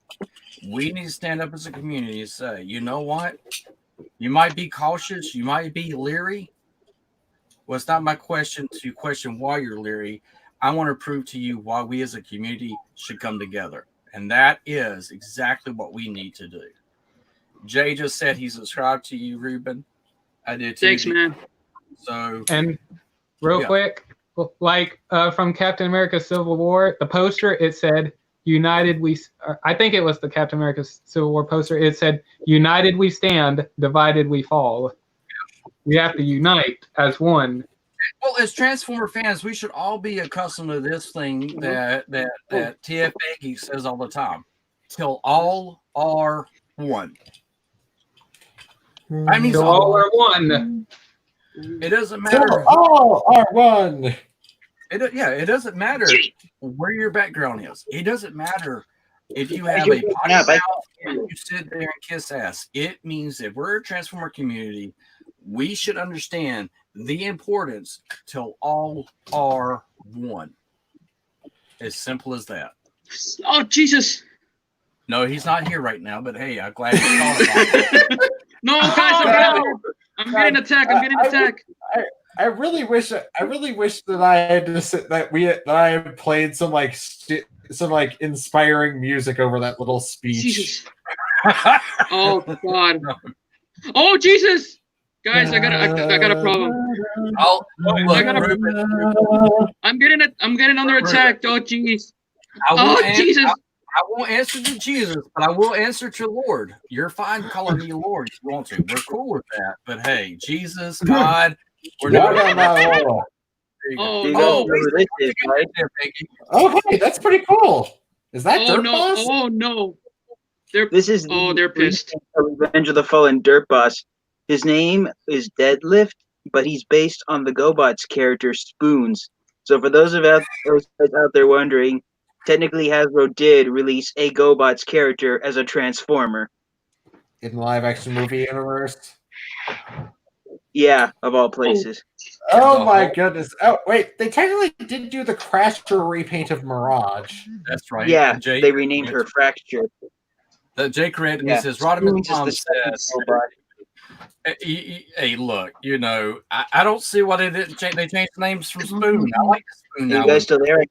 We need to stand up as a community and say, you know what? You might be cautious. You might be leery. Well, it's not my question to question why you're leery. I want to prove to you why we as a community should come together. And that is exactly what we need to do. Jay just said he subscribed to you, Ruben. I did too. Thanks, man. So, and real quick, like from Captain America Civil War, the poster, it said, United we, I think it was the Captain America Civil War poster. It said, United we stand, divided we fall. We have to unite as one. Well, as Transformer fans, we should all be accustomed to this thing that TFA Geek says all the time. Till all are one. I mean, Till all are one. It doesn't matter. Till all are one. It doesn't matter where your background is. It doesn't matter if you have a potty mouth and you sit there and kiss ass. It means that we're a Transformer community. We should understand the importance till all are one. As simple as that. Oh, Jesus. No, he's not here right now, but hey, I'm glad you thought about it. No, guys, I'm getting attacked. I really wish that I had to sit that I had played some inspiring music over that little speech. Jesus. Oh God. Oh Jesus. Guys, I got a problem. I'm getting under attack. Oh jeez. Jesus. I won't answer to Jesus, but I will answer to Lord. You're fine calling me Lord if you want to. We're cool with that. But hey, Jesus, God, we're not. Okay, that's pretty cool. Is that Dirt Boss? Oh no. They're pissed. Revenge of the Fallen Dirt Boss. His name is Deadlift, but he's based on the GoBots character Spoons. So for those out there wondering, technically Hasbro did release a GoBots character as a Transformer. In the live action movie universe? Yeah, of all places. Oh my goodness. Oh, wait, they technically did do the Crasher repaint of Mirage. That's right. Yeah, they renamed her Fracture. Jay Corrett says, Rodimus Mom says, hey, look, I don't see why they didn't change. They changed the names from Spoon. I like the Spoon now. You guys still there?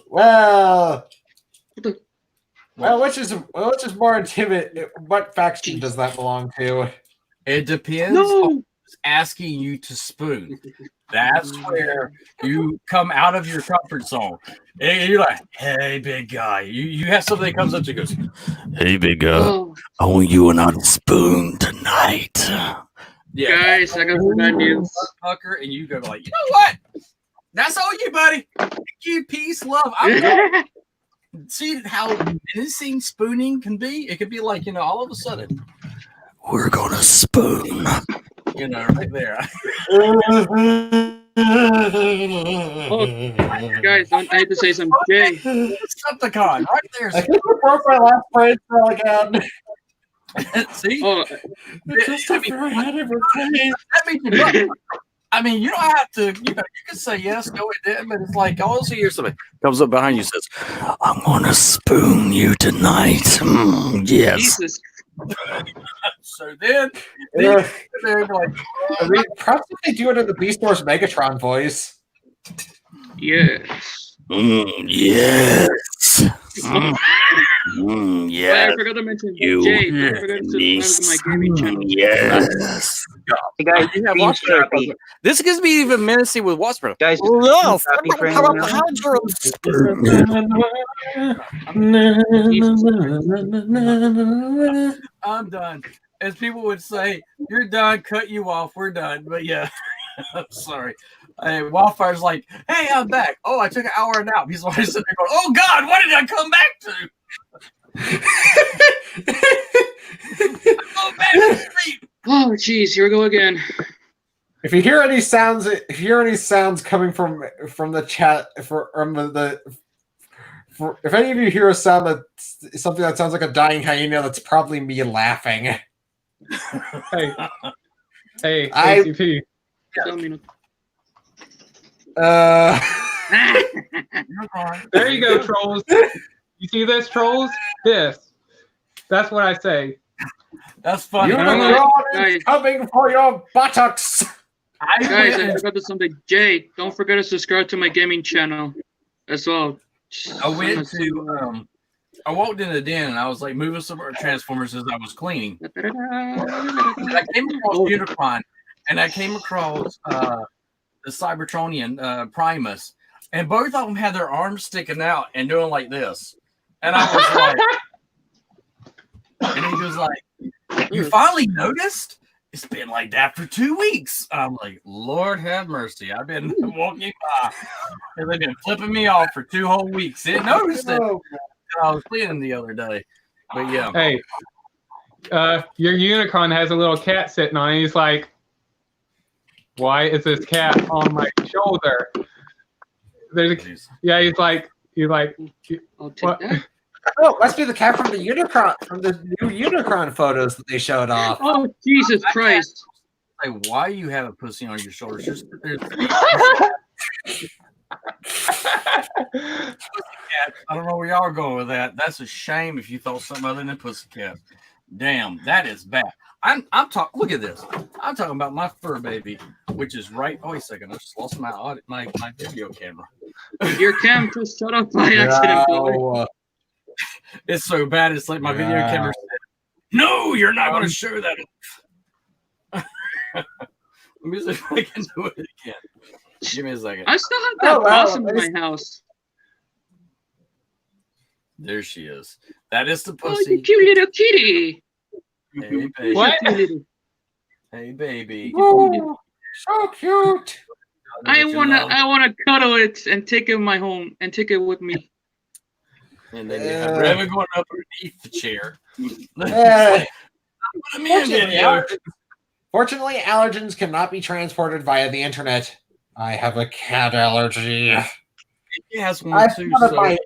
Well, which is more intimidating? What faction does that belong to? It depends on who's asking you to spoon. That's where you come out of your comfort zone. And you're like, hey, big guy. You have somebody that comes up to you and goes, hey, big guy, I want you and I to spoon tonight. Yeah, guys, I got some bad news. Pucker, and you go like, you know what? That's all you, buddy. Thank you, peace, love. I'm going. See how menacing spooning can be? It could be like, all of a sudden, we're gonna spoon. You know, right there. Guys, I have to say something. Jay, Decepticon, right there. I think I broke my last brain cell again. See? oh, Just a very adequate case. That means you're done. I mean, you don't have to, you know, you can say yes, no, it didn't, but it's like, all you hear somebody comes up behind you and says, I'm gonna spoon you tonight. Yes. Jesus. so then, Yeah. they're like, I mean, perhaps if they do it in the Beast Wars Megatron voice. Yes. Yes. But Yes. I forgot to mention, You Jay, don't forget to subscribe to my gaming channel. Yes. Hey guys, you have Bean watched it. Sharpie. This gives me even menacing with Watchbro. Guys, No, Bean Sharpie for anyone else? I'm done. As people would say, you're done, cut you off, we're done. But yeah, I'm sorry. Wildfire's like, hey, I'm back. Oh, I took an hour nap. He's always sitting there going, oh God, what did I come back to? Go back to sleep. Oh, jeez, here we go again. If you hear any sounds, coming from the chat, if any of you hear a sound that's something that sounds like a dying hyena, that's probably me laughing. Hey, I- ACP. Tell me. There you go, trolls. You see this, trolls? That's what I say. That's funny. Unicron Guys. is coming for your buttocks. Guys, I forgot to something. Jay, don't forget to subscribe to my gaming channel as well. I went to I walked in the den and I was like moving some Transformers as I was cleaning. And I came across Unicron and I came across the Cybertronian Primus, and both of them had their arms sticking out and doing like this. And I was like, and he was like, you finally noticed? It's been like that for 2 weeks. I'm like, Lord have mercy. I've been walking by and they've been flipping me off for 2 whole weeks. Didn't notice it. I was cleaning the other day. But yeah. Hey, your Unicron has a little cat sitting on it. He's like, why is this cat on my shoulder? He's like, I'll take what? that. Oh, must be the cat from the Unicron, from the new Unicron photos that they showed off. Oh, Jesus Christ. Like, why you have a pussy on your shoulders? Just Pussycat. I don't know where y'all are going with that. That's a shame if you thought something other than Pussycat. Damn, that is bad. I'm talking. Look at this. I'm talking about my fur baby, which is right. Oh, wait a second. I just lost my video camera. Your cam just shut off by accident. Boy. It's so bad. It's like my video camera said, "No, you're not going to show that." Let me see if I can do it again. Give me a second. I still have that possum in my house. There she is. That is the Oh, pussy. you cute little kitty. Hey, baby. What? Hey, baby. Oh, so cute. I wanna cuddle it and take it in my home and take it with me. And then you have Revan going up underneath the chair. Fortunately, allergens cannot be transported via the internet. I have a cat allergy. He has one too. So.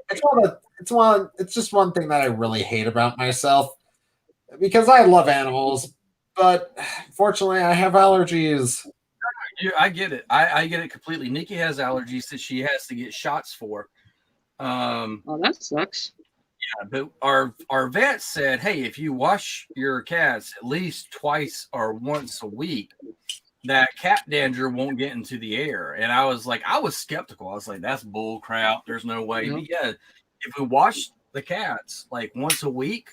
It's just one thing that I really hate about myself, because I love animals, but fortunately, I have allergies. I get it. I get it completely. Nikki has allergies that she has to get shots for. Oh, that sucks. Yeah, but our vet said, hey, if you wash your cats at least twice or once a week, that cat dander won't get into the air. And I was skeptical. I was like, that's bull crap. There's no way. But yeah, if we wash the cats like once a week,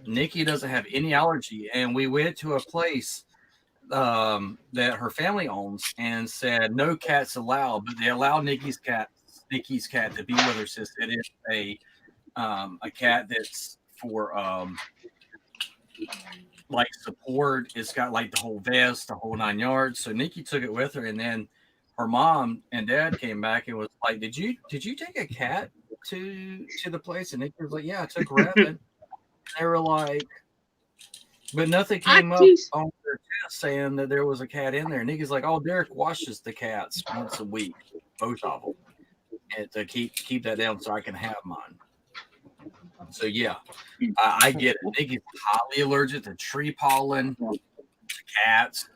Nikki doesn't have any allergy. And we went to a place that her family owns and said no cats allowed, but they allow Nikki's cat to be with her since it is a cat that's for like support. It's got like the whole vest, the whole 9 yards. So Nikki took it with her, and then her mom and dad came back and was like, Did you take a cat to the place? And Nikki was like, yeah, I took Revan. They were like, but nothing came up on their chat saying that there was a cat in there. Nikki's like, "Oh, Derek washes the cats once a week, both of them, and to keep that down so I can have mine." So yeah, I get it. Nikki's highly allergic to tree pollen, to cats,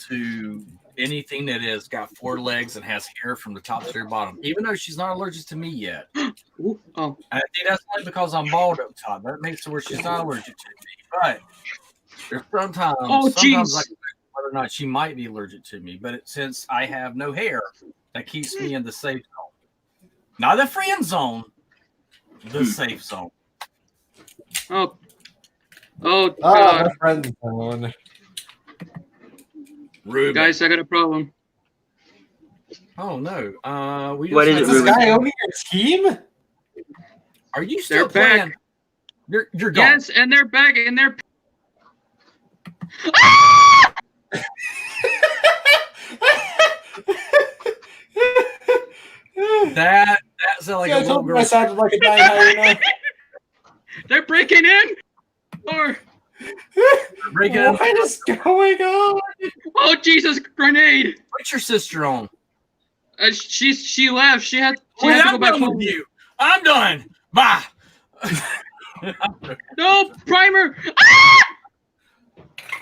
to anything that has got 4 legs and has hair from the top to their bottom. Even though she's not allergic to me yet. Oh, I think that's only because I'm bald up top. That makes it where she's not allergic to me. But there's sometimes I can whether or not she might be allergic to me. But since I have no hair, that keeps me in the safe zone. Not the friend zone, the safe zone. oh, Oh, God. the friend zone. Ruben. Guys, I got a problem. Oh no. What is it, Is this Ruben? guy over your team? Are you still They're back. playing? You're gone. Yes, and they're back, and they're. That sounded like Yeah, a I little told you girl. I sounded like a dying hyena. They're breaking in. Or Break it up. What is going on? oh Jesus, grenade! What's your sister on? She left. She had Well, to go I'm back done home. with you. I'm done. Bye. No primer.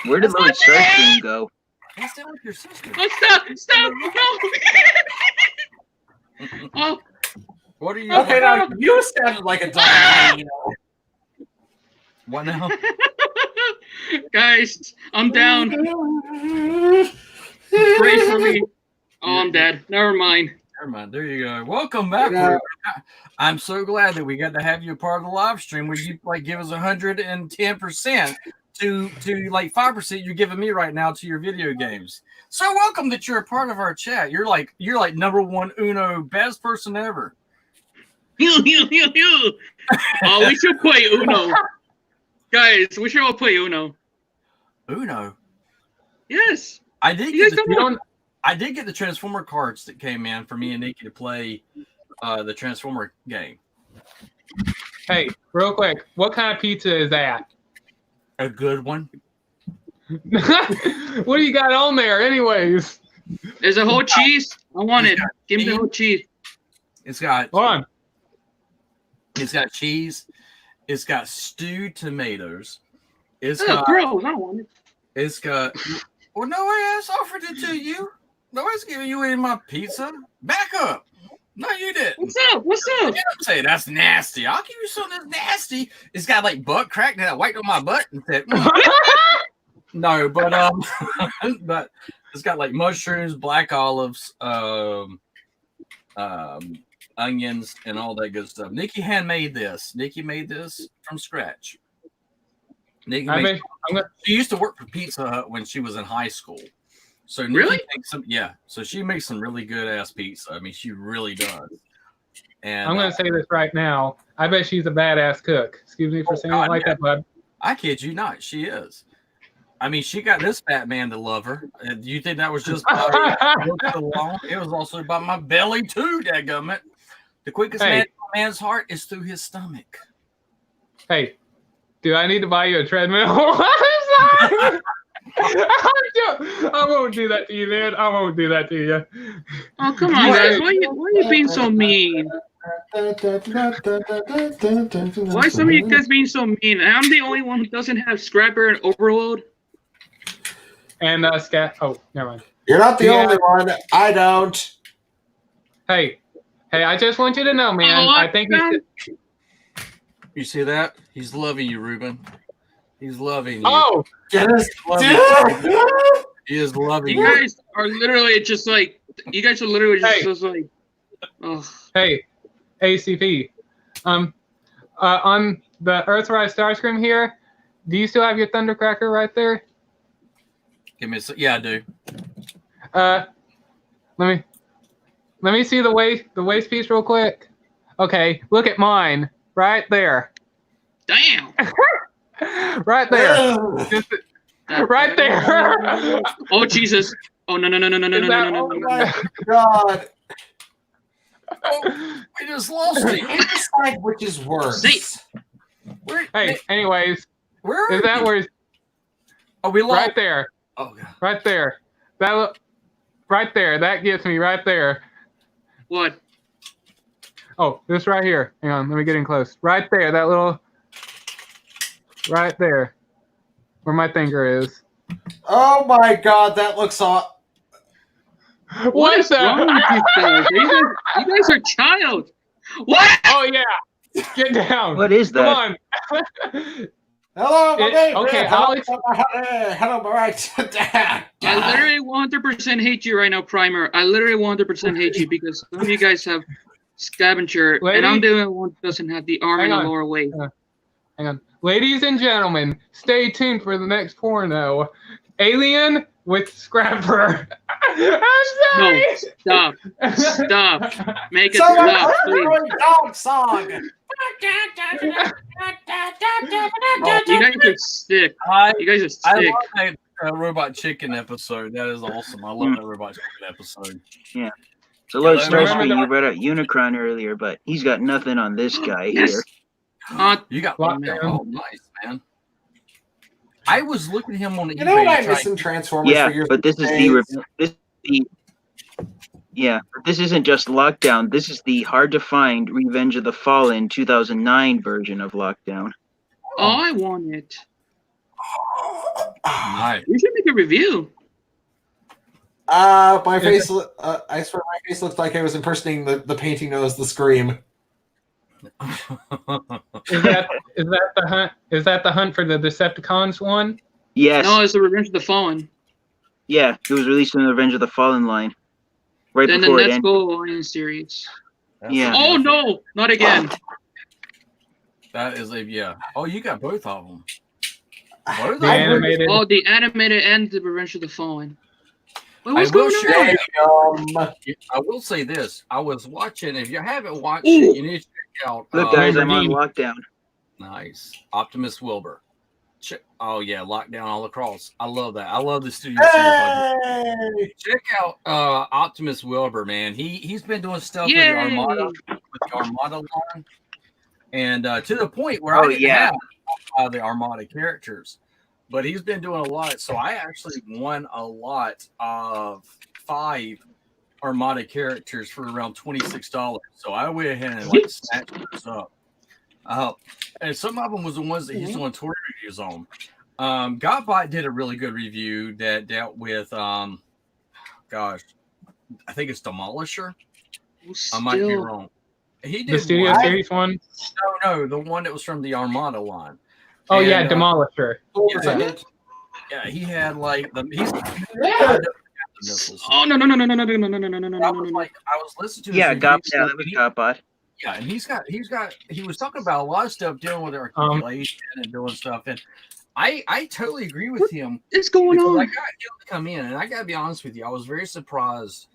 Where did Lord Starscream go? What's that with your sister? Oh, stop! No! Oh, What are you? Okay, now you sounded like a dying hyena. What now? guys, I'm down. Pray for me. Oh, I'm dead. Never mind. Never mind. There you go. Welcome back. Yeah. Ruben. I'm so glad that we got to have you a part of the live stream where you like give us 110% to like 5% you're giving me right now to your video games. So welcome that you're a part of our chat. You're like number one Uno best person ever. Oh, we should play Uno. Guys, we should all play Uno. Uno. Yes. I did You get guys don't I did get the Transformer cards that came in for me and Nikki to play the Transformer game. Hey, real quick, what kind of pizza is that? A good one. What do you got on there, anyways? There's a whole cheese. I want it. Give me the whole cheese. It's got Hold on. It's got cheese. It's got stewed tomatoes. It's Oh, got. gross. I don't want it. It's got. Well, no one else offered it to you. Nobody's giving you any of my pizza. Back up. No, you didn't. What's up? What's up? You don't say that's nasty. I'll give you something that's nasty. It's got like butt crack. And I wiped on my butt and said, no, but but it's got like mushrooms, black olives, onions, and all that good stuff. Nikki handmade this. Nikki made this from scratch. Nikki she used to work for Pizza Hut when she was in high school. So Nikki Really? makes so she makes some really good ass pizza. I mean, she really does. And I'm going to say this right now. I bet she's a badass cook. Excuse me for saying it like that, bud. I kid you not, she is. I mean, she got this fat man to love her. And you think that was just by alone? It was also by my belly too, dadgummit. The quickest man to a man's heart is through his stomach. Hey, do I need to buy you a treadmill? I won't do that to you, man. I won't do that to you. Oh, come on, guys. Why are you being so mean? Why are some of you guys being so mean? I'm the only one who doesn't have Scrapper and Overload. And Scat. Oh, never mind. You're not the only one. I don't. Hey, I just want you to know, man. I think you see that? He's loving you, Ruben. He's loving you. Oh, yes. He is loving You you. guys are literally just like, you guys are literally just like, oh. Hey, ACP. On the Earthrise Starscream here, do you still have your Thundercracker right there? Give me yeah, I do. Let me see the waist piece real quick. Okay, look at mine right there. Damn. Right there. Right there. Oh Jesus. Oh no. Oh my God. Oh, we just lost it. Decide which is worse. Hey, anyways, where is that where? Oh, we lost. Right there. Oh, God. Right there. Right there. That gets me right there. What? Oh, this right here. Hang on, let me get in close. Right there, that little. Right there, where my finger is. Oh my God, that looks off. What is wrong with you guys? You guys are child. What? Oh yeah, get down. What is that? Come on. Hello, my baby. Okay, Hello, Alex. hello, my right. I literally 100% hate you right now, Primer. I literally 100% hate you because some of you guys have scavenger, and I'm the only one who doesn't have the arm in the lower weight. Hang on. Ladies and gentlemen, stay tuned for the next porno. Alien with Scrapper. No, stop. Stop. Make it Someone stop, play please. the dog song. Oh, you guys are sick. You guys are I sick. love that Robot Chicken episode. That is awesome. I love that Robot Chicken episode. Yeah. So, Lord Yeah, remember Starscream, that- you brought up Unicron earlier, but he's got nothing on this guy Yes. here. You got Lockdown. Oh, nice, man. I was looking at him on the You know what I miss in Transformers Yeah, figures? but this is but this isn't just Lockdown. This is the hard to find Revenge of the Fallen 2009 version of Lockdown. Oh, I want it. Nice. We should make a review. My face. I swear, my face looks like I was impersonating the painting nose, the Scream. Is that the hunt? Is that the hunt for the Decepticons one? Yes. No, it's the Revenge of the Fallen. Yeah, it was released in the Revenge of the Fallen line. Right Then the before it Let's ended. Go Alien series. Yeah. Oh no, not again. That is yeah. Oh, you got both of them. What are The they? animated. Oh, the animated and the Revenge of the Fallen. Wait, I what's will going share. on? I will say this. I was watching. If you haven't watched Ooh. it, you need to check out. Look, guys, I'm on Redeemed. lockdown. Nice. Optimus Wilbur. Oh yeah, Lockdown All Across. I love that. I love the studio series. Hey! Check out Optimus Wilbur, man. He's been doing stuff Yay! with the Armada line, and to the point where Oh, I didn't yeah. have the Armada characters, but he's been doing a lot. So I actually won a lot of 5 Armada characters for around $26. So I went ahead and like snatched those up. And some of them was the ones that he's doing tour reviews on. Godbot did a really good review that dealt with gosh, I think it's Demolisher. I might be Still- wrong. He did The studio one. series one. No, the one that was from the Armada line. Oh And, yeah, Demolisher. Yeah, he had like he's Yeah. missiles. Oh no. I was like, I was listening to his Yeah, review yeah, stuff, that was and Godbot. yeah, and he was talking about a lot of stuff dealing with articulation and doing stuff, and I totally agree with him. What's going Because on? I got him to come in, and I gotta be honest with you, I was very surprised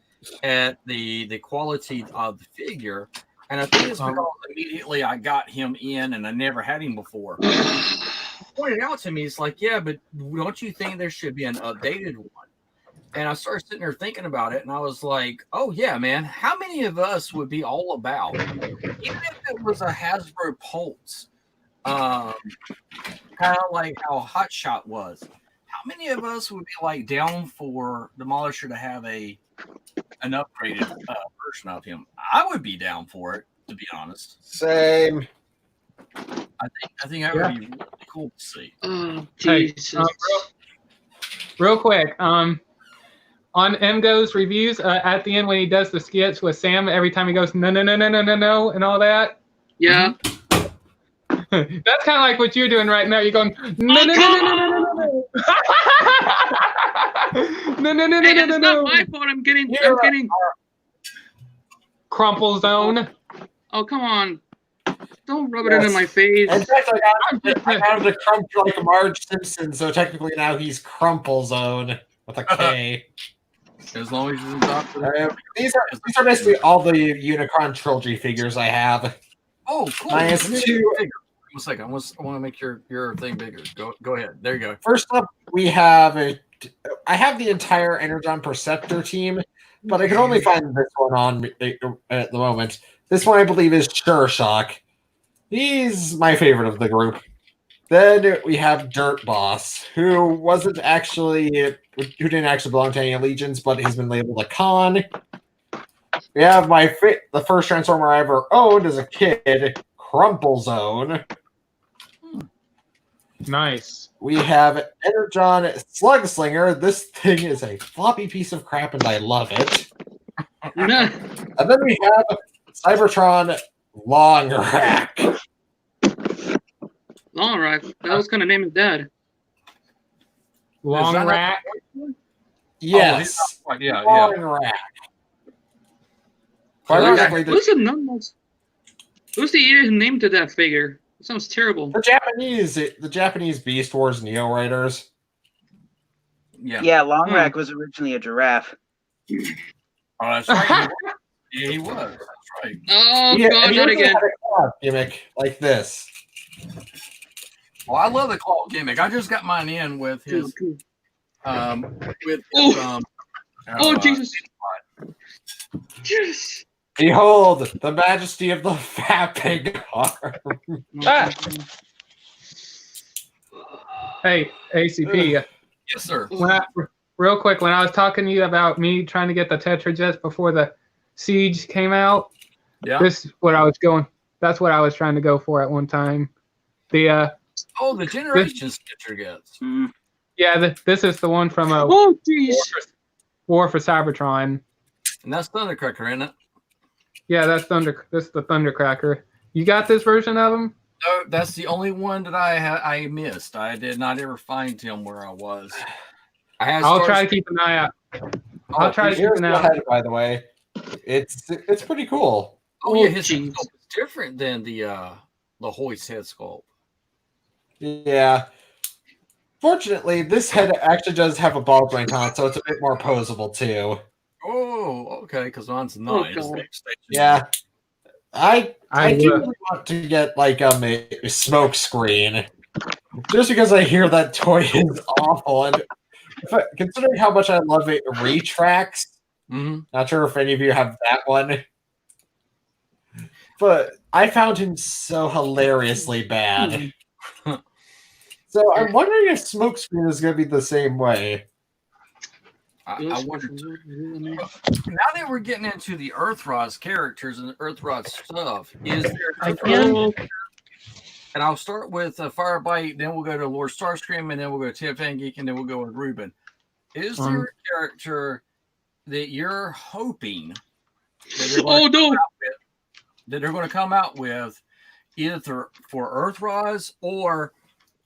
at the quality of the figure, and I think it's because immediately I got him in, and I never had him before. He pointed out to me, it's like, yeah, but don't you think there should be an updated one? And I started sitting there thinking about it, and I was like, oh, yeah, man, how many of us would be all about, even if it was a Hasbro Pulse, kind of like how Hot Shot was, how many of us would be like down for Demolisher to have an upgraded version of him? I would be down for it, to be honest. Same. I think that would be really cool to see. Oh Hey, Jesus! real quick, on MGo's reviews, at the end when he does the skits with Sam, every time he goes no, and all that. Yeah. That's kind of like what you're doing right now. You're going no. Hey, it's not my fault. I'm getting. Crumple Zone. Oh come on! Don't rub it into my face. In fact, I got him to crump like Marge Simpson, so technically now he's Crumple Zone with a K. As long as he's in top of the These are basically all the Unicron trilogy figures I have. Oh, cool. Minus Let me make 2. it bigger. One second. I want to make your thing bigger. Go ahead. There you go. First up, we have I have the entire Energon Perceptor team, but I can only find this one on at the moment. This one, I believe, is Sure Shock. He's my favorite of the group. Then we have Dirt Boss, who didn't actually belong to any legions, but he's been labeled a con. We have the first Transformer I ever owned as a kid, Crumple Zone. Nice. We have Energon Slugslinger. This thing is a floppy piece of crap, and I love it. And then we have Cybertron Long Rack. Long Rack. That was kind of name his dad. Long Rack. Yes. Yeah, Long Rack. Who's the name to that figure? It sounds terrible. The Japanese Beast Wars Neo Riders. Yeah, Long Rack was originally a giraffe. Oh, that's right. Yeah, he was. That's right. Oh, Yeah, God, and he not also again. had a claw gimmick like this. Well, I love the claw gimmick. I just got mine in with his Jesus. Yes. Behold, the majesty of the fat pig arm. Hey, ACP. Yes, sir. Real quick, when I was talking to you about me trying to get the Tetrajets before the Siege came out, this is what I was going. That's what I was trying to go for at one time. The Generations Tetrajets. Yeah, this is the one from War for Cybertron. And that's Thundercracker, isn't it? Yeah, this is the Thundercracker. You got this version of him? No, that's the only one that I missed. I did not ever find him where I was. I'll try to keep an eye out. I'll try to keep an eye out. By the way, it's pretty cool. Oh yeah, his head sculpt is different than the Hoist head sculpt. Yeah. Fortunately, this head actually does have a ball joint on it, so it's a bit more posable too. Oh, okay, because mine's nice. Yeah. I do really want to get like a smoke screen, just because I hear that toy is awful, and considering how much I love it, Retrax. Not sure if any of you have that one, but I found him so hilariously bad. So I'm wondering if Smokescreen is going to be the same way. I wonder too. Now that we're getting into the Earthrod's characters and Earthrod stuff, is there and I'll start with Firebite, then we'll go to Lord Starscream, and then we'll go to Ted Van Geek, and then we'll go with Ruben. Is there a character that you're hoping that they're going to come out with, either for Earthrod's or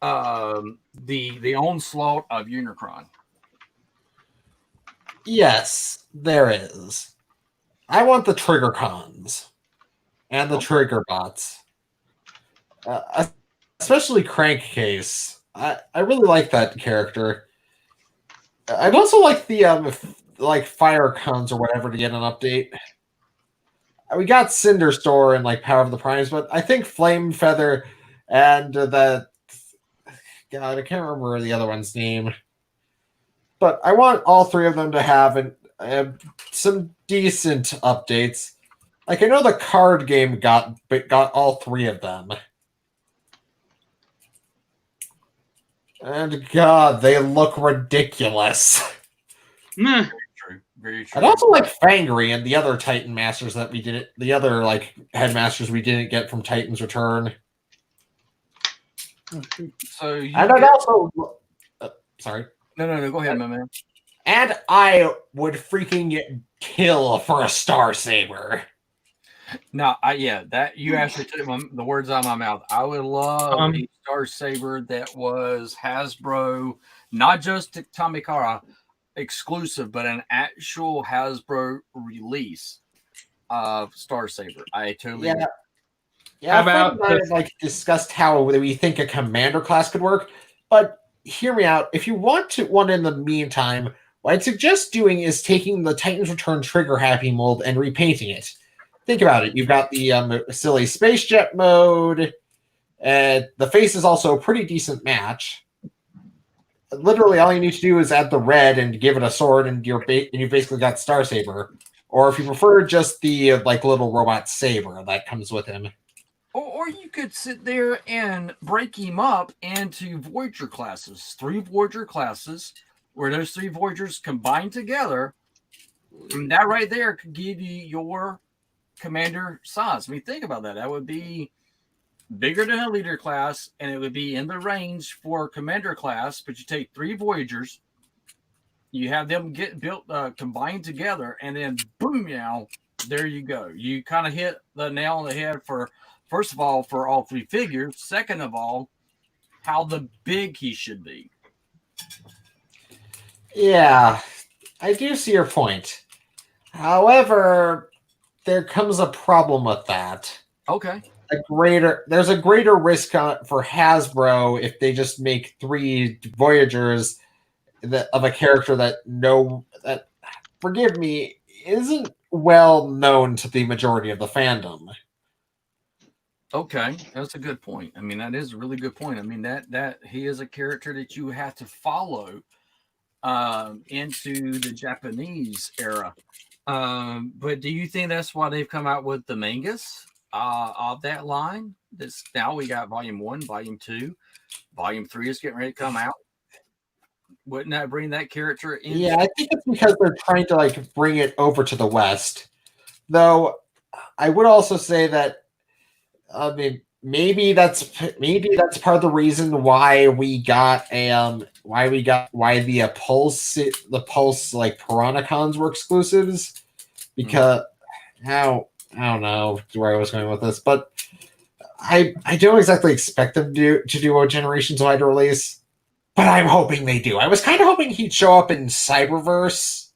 the onslaught of Unicron? Yes, there is. I want the Trigger Cons and the Trigger Bots, especially Crankcase. I really like that character. I'd also like the Fire Cons or whatever to get an update. We got Cinderstorm and like Power of the Primes, but I think Flame Feather and God, I can't remember the other one's name. But I want all three of them to have some decent updates. Like I know the card game got all three of them, and God, they look ridiculous. Very true. Very true. I'd also like Fangry and the other Titan Masters that we didn't, the other like headmasters we didn't get from Titan's Return. So and I'd also sorry. No, go ahead, my man. And I would freaking kill for a Star Saber. No, that you actually took the words out of my mouth. I would love a Star Saber that was Hasbro, not just Tamikara exclusive, but an actual Hasbro release of Star Saber. I totally agree. Yeah, I've discussed how we think a commander class could work, but hear me out. If you want one in the meantime, what I'd suggest doing is taking the Titan's Return Trigger Happy mold and repainting it. Think about it. You've got the silly space jet mode. The face is also a pretty decent match. Literally, all you need to do is add the red and give it a sword, and you've basically got Star Saber. Or if you prefer, just the little robot saber that comes with him. Or you could sit there and break him up into Voyager classes, 3 Voyager classes, where those 3 Voyagers combine together. And that right there could give you your commander size. I mean, think about that. That would be bigger than a leader class, and it would be in the range for commander class. But you take 3 Voyagers, you have them get built, combined together, and then boom, there you go. You kind of hit the nail on the head for, first of all, for all 3 figures. Second of all, how the big he should be. Yeah, I do see your point. However, there comes a problem with that. Okay. There's a greater risk for Hasbro if they just make 3 Voyagers of a character that forgive me, isn't well known to the majority of the fandom. Okay, that's a good point. I mean, that is a really good point. I mean, that he is a character that you have to follow into the Japanese era. But do you think that's why they've come out with the mangas of that line? This now we got volume 1, volume 2, volume 3 is getting ready to come out. Wouldn't that bring that character in? Yeah, I think it's because they're trying to bring it over to the West. Though I would also say that maybe that's part of the reason why the Pulse like Piranhacons were exclusives, because I don't know where I was going with this, but I don't exactly expect them to do a Generations wide release, but I'm hoping they do. I was kind of hoping he'd show up in Cyberverse.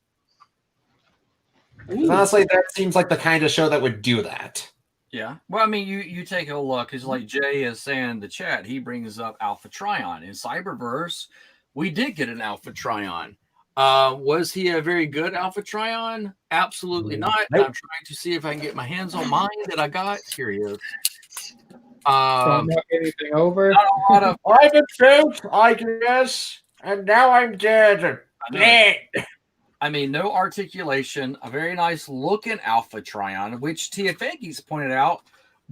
Honestly, that seems like the kind of show that would do that. Yeah. Well, I mean, you take a look, because like Jay is saying in the chat, he brings up Alpha Trion. In Cyberverse, we did get an Alpha Trion. Was he a very good Alpha Trion? Absolutely not. Nope. I'm trying to see if I can get my hands on mine that I got. Here he is. Don't knock anything over. Not a lot of. I'm the truth, I guess, and now I'm dead. I mean, no articulation, a very nice looking Alpha Trion, which TFAG's pointed out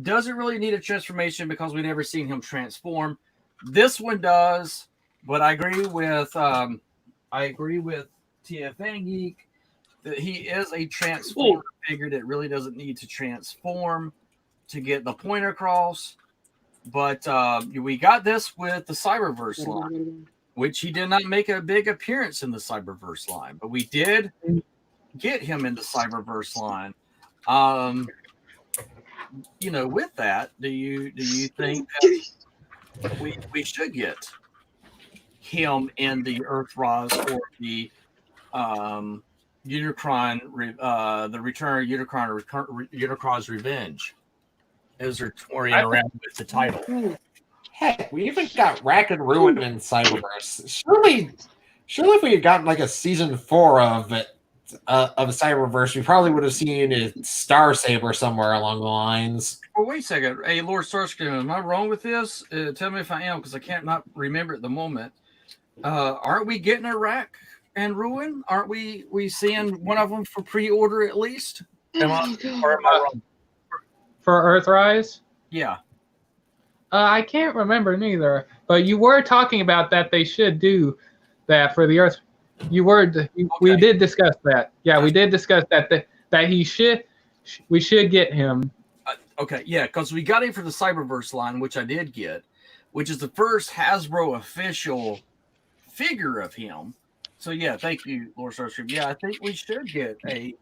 doesn't really need a transformation because we've never seen him transform. This one does, but I agree with TFA that he is a transformer figure that really doesn't need to transform to get the point across. But we got this with the Cyberverse line, which he did not make a big appearance in the Cyberverse line, but we did get him in the Cyberverse line. With that, do you think that we should get him in the Earthrise or the Unicron, the Return of Unicron's Revenge, as they're touring around with the title? Heck, we even got Rack and Ruin in Cyberverse. Surely if we had gotten like a season 4 of Cyberverse, we probably would have seen a Star Saber somewhere along the lines. Well, wait a second. Hey, Lord Starscream, am I wrong with this? Tell me if I am, because I can't not remember at the moment. Aren't we getting a Rack and Ruin? Aren't we seeing one of them for pre-order at least? Am I wrong? For Earthrise? Yeah. I can't remember neither, but you were talking about that they should do that for the Earth. We did discuss that. Yeah, we did discuss that we should get him. Okay, yeah, because we got him for the Cyberverse line, which I did get, which is the first Hasbro official figure of him. So yeah, thank you, Lord Starscream. Yeah, I think we should get a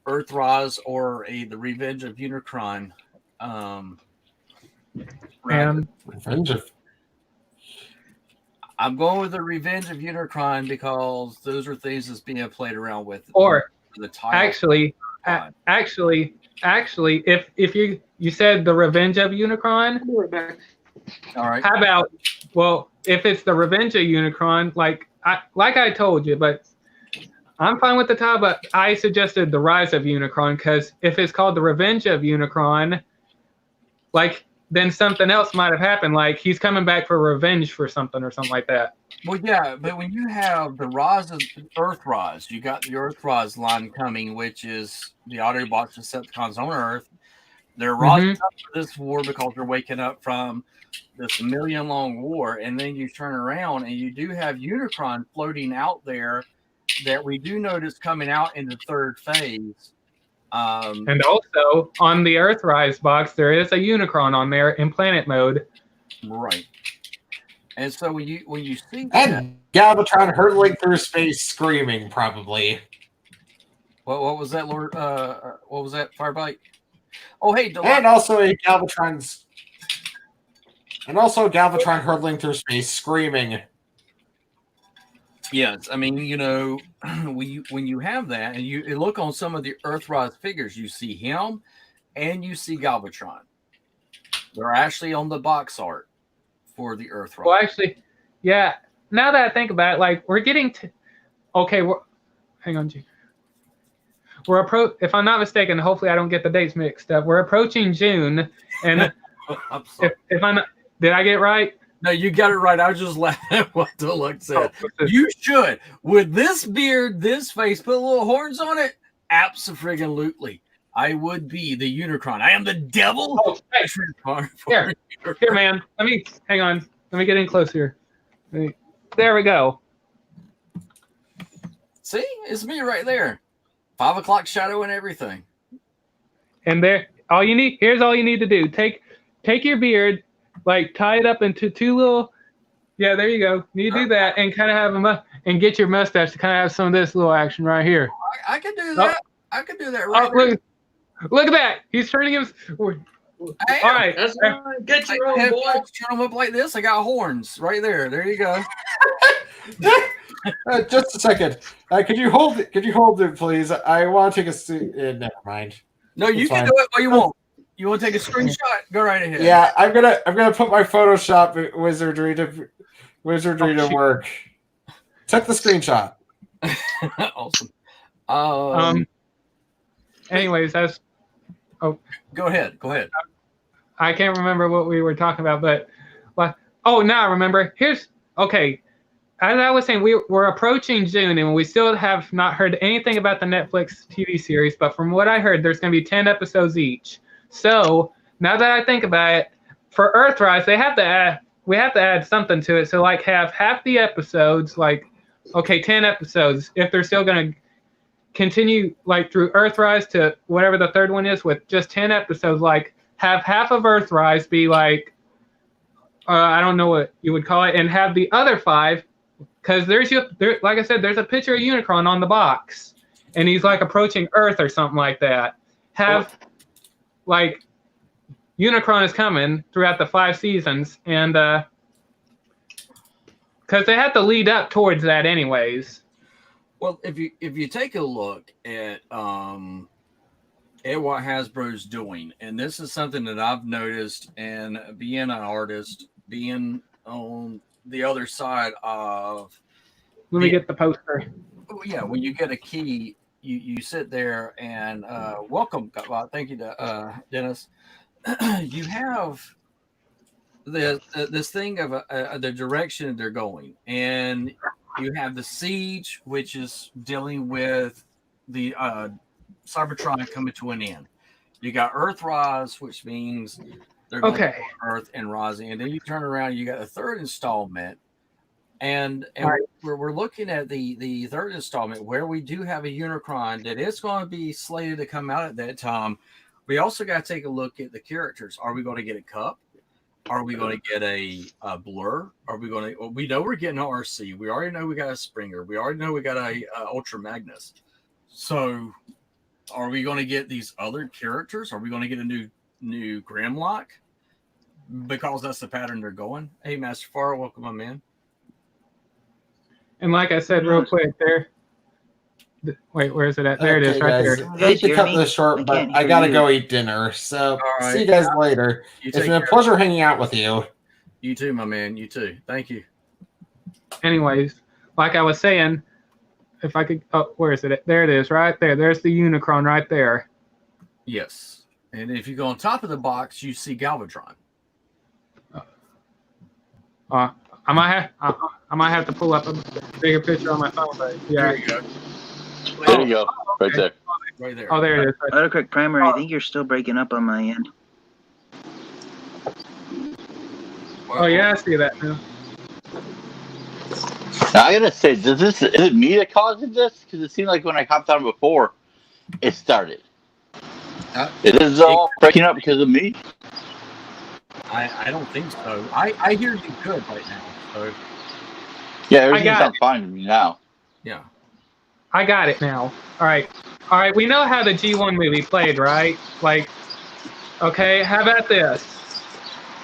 Earthrise or the Revenge of Unicron. Revenge of. I'm going with the Revenge of Unicron because those are things that's being played around with. Or the title. Actually, if you said the Revenge of Unicron, all right. How about, well, if it's the Revenge of Unicron, like I told you, but I'm fine with the title, but I suggested the Rise of Unicron because if it's called the Revenge of Unicron, like then something else might have happened, like he's coming back for revenge for something or something like that. Well, yeah, but when you have the Rise of Earthrise, you got the Earthrise line coming, which is the Autobots, Decepticons on Earth, They're rising up for this war because they're waking up from this million-long war, and then you turn around and you do have Unicron floating out there that we do notice coming out in the third phase. And also on the Earthrise box, there is a Unicron on there in planet mode. Right. And so when you see and Galvatron hurtling through space, screaming, probably. What was that, Lord? What was that, Firebite? Oh, hey, and also Galvatron hurtling through space, screaming. Yes, I mean, you know, when you have that, and you look on some of the Earthrise figures, you see him, and you see Galvatron. They're actually on the box art for the Earthrise. Well, actually, yeah. Now that I think about it, like we're getting to. Okay, hang on, G. If I'm not mistaken, hopefully I don't get the dates mixed up. We're approaching June, and if I'm not, did I get it right? No, you got it right. I was just laughing at what Deluxe said. You should. With this beard, this face, put little horns on it, abso-friggin-lutely. I would be the Unicron. I am the devil. Oh, hey. Here, man. Hang on. Let me get in close here. There we go. See? It's me right there. 5 o'clock shadow and everything. And here's all you need to do. Take your beard, like tie it up into two little, yeah, there you go. You do that and kind of have and get your mustache to kind of have some of this little action right here. I can do that. I can do that right now. Look at that. He's turning him. All right. That's right. Get your own boy. Turn them up like this. I got horns right there. There you go. Just a second. Could you hold it, please? I want to take a seat. Never mind. No, you can do it while you want. You want to take a screenshot? Go right ahead. Yeah, I'm gonna put my Photoshop wizardry to work. Took the screenshot. Awesome. Anyways, that's. Oh, go ahead. I can't remember what we were talking about, but now I remember. Okay. As I was saying, we're approaching June, and we still have not heard anything about the Netflix TV series. But from what I heard, there's going to be 10 episodes each. So now that I think about it, for Earthrise, we have to add something to it. So like have half the episodes, 10 episodes. If they're still going to continue like through Earthrise to whatever the third one is, with just 10 episodes, like have half of Earthrise be like, I don't know what you would call it, and have the other 5. Because like I said, there's a picture of Unicron on the box, and he's like approaching Earth or something like that. Like Unicron is coming throughout the 5 seasons, and because they have to lead up towards that anyways. Well, if you take a look at what Hasbro's doing, and this is something that I've noticed, and being an artist, being on the other side of. Let me get the poster. Yeah, when you get a key, you sit there and welcome. Thank you, Dennis. You have this thing of the direction they're going, and you have the siege, which is dealing with the Cybertron coming to an end. You got Earthrise, which means they're going to Earth and rising, and then you turn around, you got a third installment, and we're looking at the third installment where we do have a Unicron that is going to be slated to come out at that time. We also got to take a look at the characters. Are we going to get a Cup? Are we going to get a Blur? Are we going to? We know we're getting an RC. We already know we got a Springer. We already know we got a Ultra Magnus. So, are we going to get these other characters? Are we going to get a new Grimlock? Because that's the pattern they're going. Hey, Master Farr, welcome, my man. And like I said, real quick, wait, where is it at? There it is, right guys. there. I hate to cut this short, but I gotta go eat dinner. So see you guys later. It's been a pleasure hanging out with you. You too, my man. You too. Thank you. Anyways, like I was saying, if I could, where is it? There it is, right there. There's the Unicron right there. Yes, and if you go on top of the box, you see Galvatron. I might have to pull up a bigger picture on my phone, but yeah. There you go. There you go, right there. right there. Oh, there it is. Autocorrect Primer, I think you're still breaking up on my end. Oh yeah, I see that now. Now, I gotta say, is it me that caused this? Because it seemed like when I hopped on before, it started. Is this all breaking up because of me? I don't think so. I hear you good right now. So yeah, everything sounds fine to me now. Yeah. I got it now. All right. We know how the G1 movie played, right? Like, okay, how about this?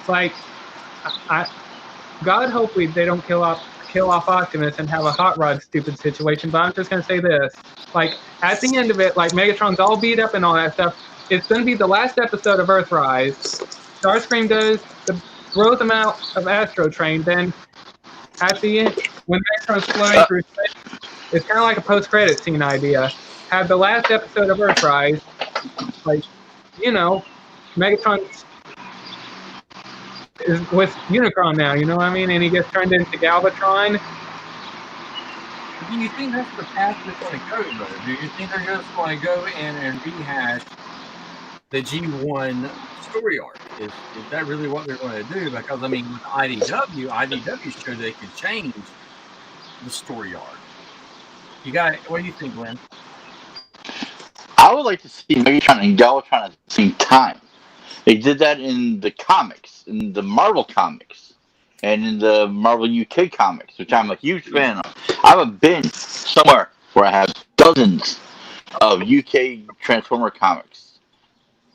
Like, God, hopefully they don't kill off Optimus and have a hot rod stupid situation. But I'm just gonna say this: like, at the end of it, like Megatron's all beat up and all that stuff. It's gonna be the last episode of Earthrise. Starscream throws him out of Astro Train. Then at the end, when Megatron's flying through space, it's kind of like a post-credit scene idea. Have the last episode of Earthrise, like, you know, Megatron is with Unicron now, you know what I mean? And he gets turned into Galvatron. Do you think that's the path they're going to go, though? Do you think they're just going to go in and rehash the G1 story arc? Is that really what they're going to do? Because, I mean, with IDW showed they could change the story arc. What do you think, Glenn? I would like to see Megatron and Galvatron at the same time. They did that in the comics, in the Marvel comics, and in the Marvel UK comics, which I'm a huge fan of. I haven't been somewhere where I have dozens of UK Transformer comics.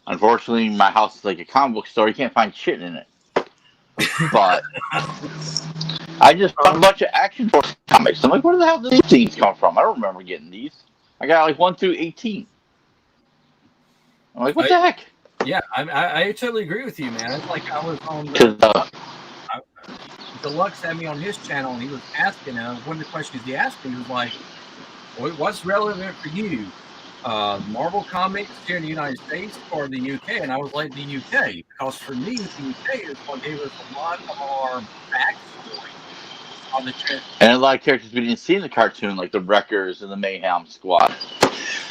Unfortunately, my house is like a comic book store. You can't find shit in it. But I just found a bunch of Action Force comics. I'm like, where the hell did these things come from? I don't remember getting these. I got like 1 through 18. I'm like, what the heck? Yeah, I totally agree with you, man. It's like I was on Deluxe had me on his channel, and he was asking, one of the questions he asked me was like, what's relevant for you? Marvel Comics here in the United States or the UK? And I was like, the UK, because for me, the UK is what gave us a lot of our backstory on the trip. And a lot of characters we didn't see in the cartoon, like the Wreckers and the Mayhem Squad.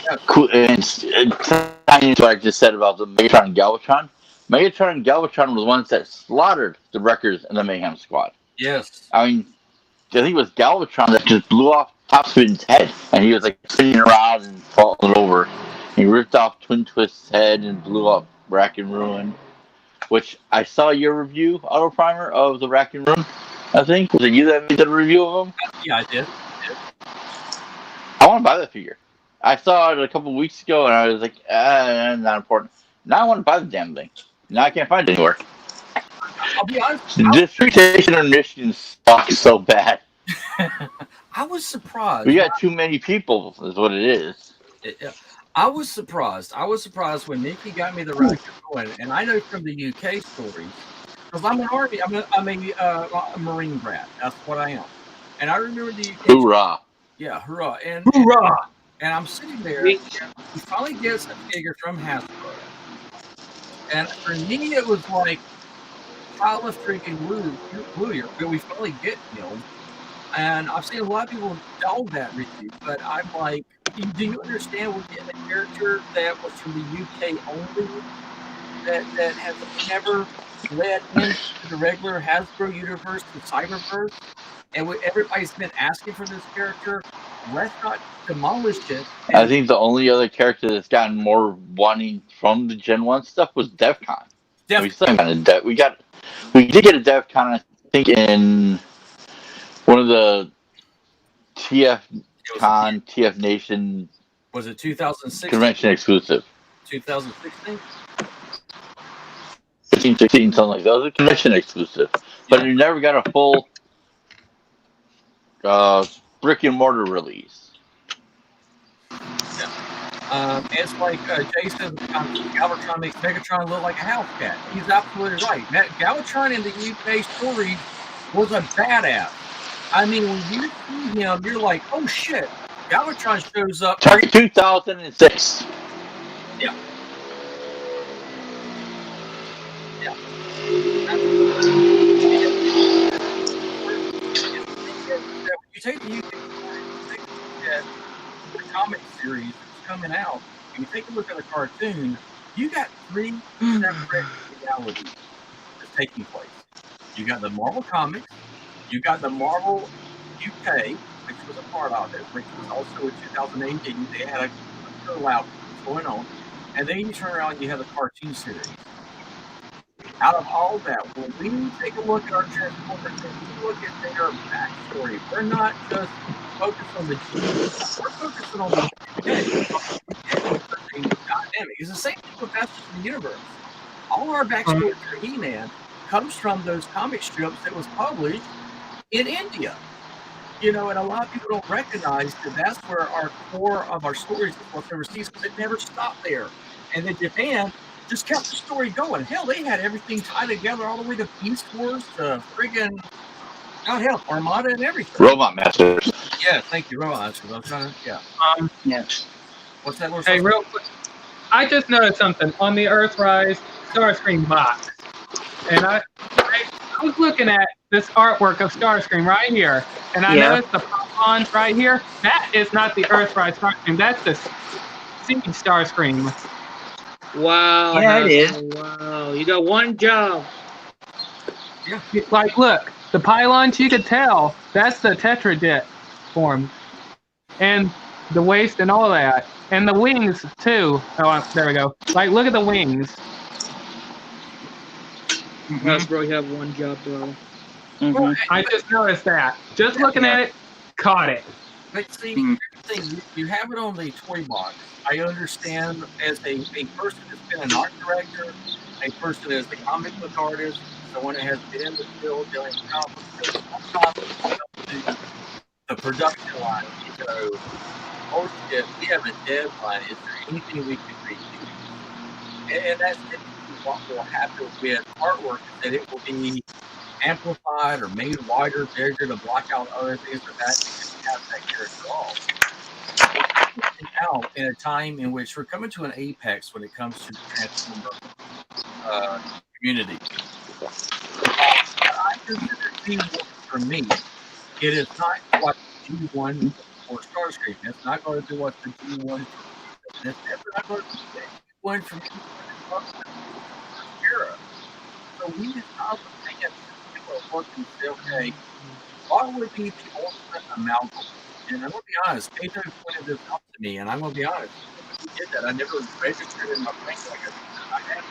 Yeah. Cool. And tying into what I just said about the Megatron and Galvatron, Megatron and Galvatron were the ones that slaughtered the Wreckers and the Mayhem Squad. Yes. I mean, I think it was Galvatron that just blew off Topspin's head, and he was like spinning around and falling over. He ripped off Twin Twist's head and blew up Rack and Ruin, which I saw your review, Auto Primer, of the Rack and Ruin, I think. Was it you that made the review of them? Yeah, I did. I want to buy the figure. I saw it a couple of weeks ago, and I was like, not important. Now I want to buy the damn thing. Now I can't find it anywhere. I'll be honest. Distribution and Michigan sucks so bad. I was surprised. We got too many people, is what it is. I was surprised. I was surprised when Nikki got me the Rack and Ruin, and I know from the UK stories, because I'm an Army, I'm a Marine brat. That's what I am. And I remember the UK. Hoorah! Yeah, hoorah! And hoorah! And I'm sitting there. He finally gets a figure from Hasbro, and for me, it was like Tyler freaking Luyer, but we finally get him. And I've seen a lot of people dog that review, but I'm like, do you understand we're getting a character that was from the UK only, that has never led into the regular Hasbro universe, the Cyberverse, and everybody's been asking for this character. Let's not demolish it. I think the only other character that's gotten more wanting from the Gen 1 stuff was DevCon. We still haven't got a we did get a DevCon, I think, in one of the TF Nation. Was it 2016? Convention exclusive. 2016? 15, 16, something like that. It was a convention exclusive. But you never got a full brick and mortar release. Yeah. It's like Jason, Galvatron makes Megatron look like a house cat. He's absolutely right. Galvatron in the UK story was a badass. I mean, when you see him, you're like, oh shit. Galvatron shows up. Target 2006. Yeah. Yeah. You take the UK, the comic series that's coming out, if you take a look at the cartoon, you got three separate realities that's taking place. You got the Marvel Comics, you got the Marvel UK, which was a part of it, which was also in 2018. They had a collab going on. And then you turn around and you have the cartoon series. Out of all that, when we take a look at our Transformers and we look at their backstory, we're not just focused on the G, we're focusing on the dynamic. It's the same thing with Masters of the Universe. All our backstory for He-Man comes from those comic strips that was published in India. You know, and a lot of people don't recognize that that's where our core of our stories was overseas, because it never stopped there. And then Japan just kept the story going. Hell, they had everything tied together all the way to Beast Wars to friggin' Armada and everything. Robot Masters. Yeah, thank you, Robot Masters. I'm trying to, Yeah. What's that? Hey, real quick, I just noticed something on the Earthrise Starscream box, and I was looking at this artwork of Starscream right here, and I noticed the pylons right here. That is not the Earthrise Starscream. That's the Sea Starscream. Wow. Yeah, it is. Wow, you got one job. Yeah. Like, look, the pylons, you could tell that's the Tetradit form, and the waist and all that, and the wings too. Oh, there we go. Like, look at the wings. Bro, you have one job, bro. I just noticed that. Just looking at it, caught it. But see, here's the thing, you have it on the toy box. I understand as a person that's been an art director, a person that's a comic book artist, someone that has been in the field doing comics, the production line, you know, oh shit, we have a deadline. Is there anything we can redo? And that's typically what will happen with artwork, is that it will be amplified or made wider, bigger to block out other things or that because you have that character off. Now, in a time in which we're coming to an apex when it comes to the Transformer community, I consider G1 for me, it is not what G1 for Starscream. It's not going to do what the G1 for it's never not going to do the G1 from era. So we just have to think at look and say, okay, what would be the ultimate amalgam? And I'm going to be honest, Pedro pointed this out to me, and I'm going to be honest, when he did that, I never registered in my brain like I had.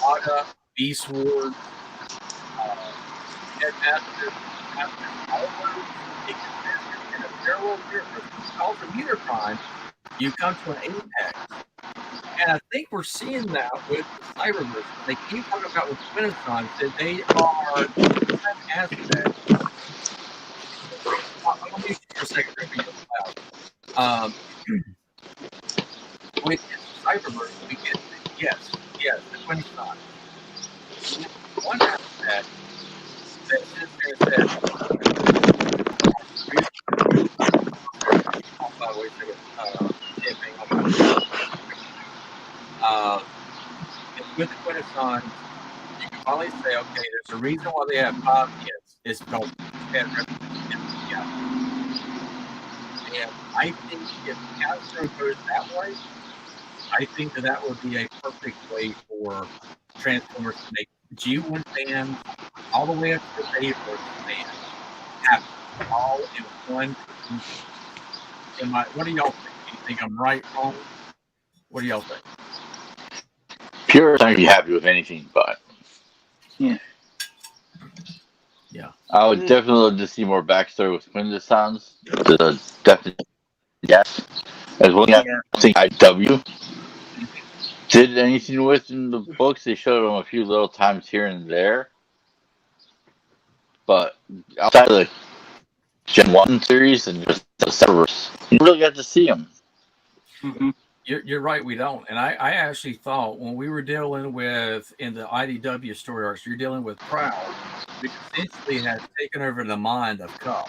Armada, Beast Wars, Headmaster, all of those, it consists in a parallel universe. Called the Unicron, you come to an apex. And I think we're seeing that with the Cyberverse. They keep talking about with Renaissance that they are different aspects. I'm going to use for a second to loud. With Cyberverse, we get yes, the Renaissance. One aspect that sits there and says, by the way, with the Quintessons, you can finally say, okay, there's a reason why they have 5 kids. It's called and I think if Hasbro goes that way, I think that would be a perfect way for Transformers to make G1 fans all the way up to the Bayverse fans happy, all in one. What do y'all think? Do you think I'm right, wrong? What do y'all think? Pure aren't you happy with anything, but yeah. I would definitely love to see more backstory with Quintessons. Definitely, yes. As well as I think IW did anything with in the books. They showed them a few little times here and there, but outside of the Gen 1 series and just the Cyberverse, you really got to see them. You're right, we don't. And I actually thought when we were dealing with, in the IDW story arcs, you're dealing with Prowl, which essentially has taken over the mind of Cup.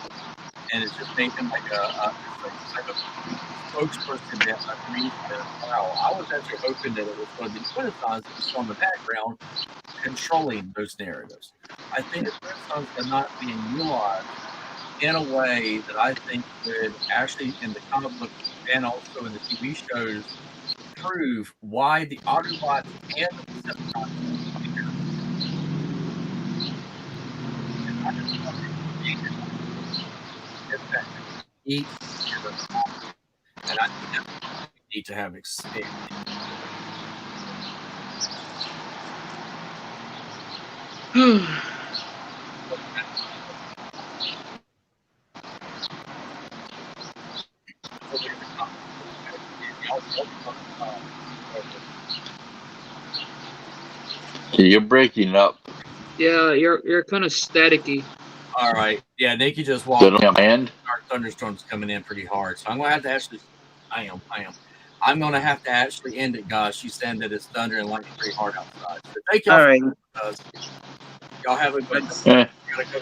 And it's just made him like a spokesperson that agrees with Prowl. I was actually hoping that it was going to be Quintessons that was on the background controlling those narratives. I think the Quintessons are not being utilized in a way that I think could actually, in the comic book and also in the TV shows, prove why the Autobots and the Decepticons each and I think that's what we need to have expanded. You're breaking up. Yeah, you're kind of staticky. All right. Yeah, Nikki just walked Is it on my end? Our thunderstorm's coming in pretty hard. So I'm gonna have to actually I'm gonna have to actually end it, guys. She's saying that it's thunder and lightning pretty hard outside. So thank y'all. All right. Y'all have a good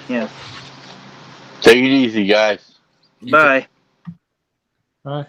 Yeah. Take it easy, guys. Bye. Bye.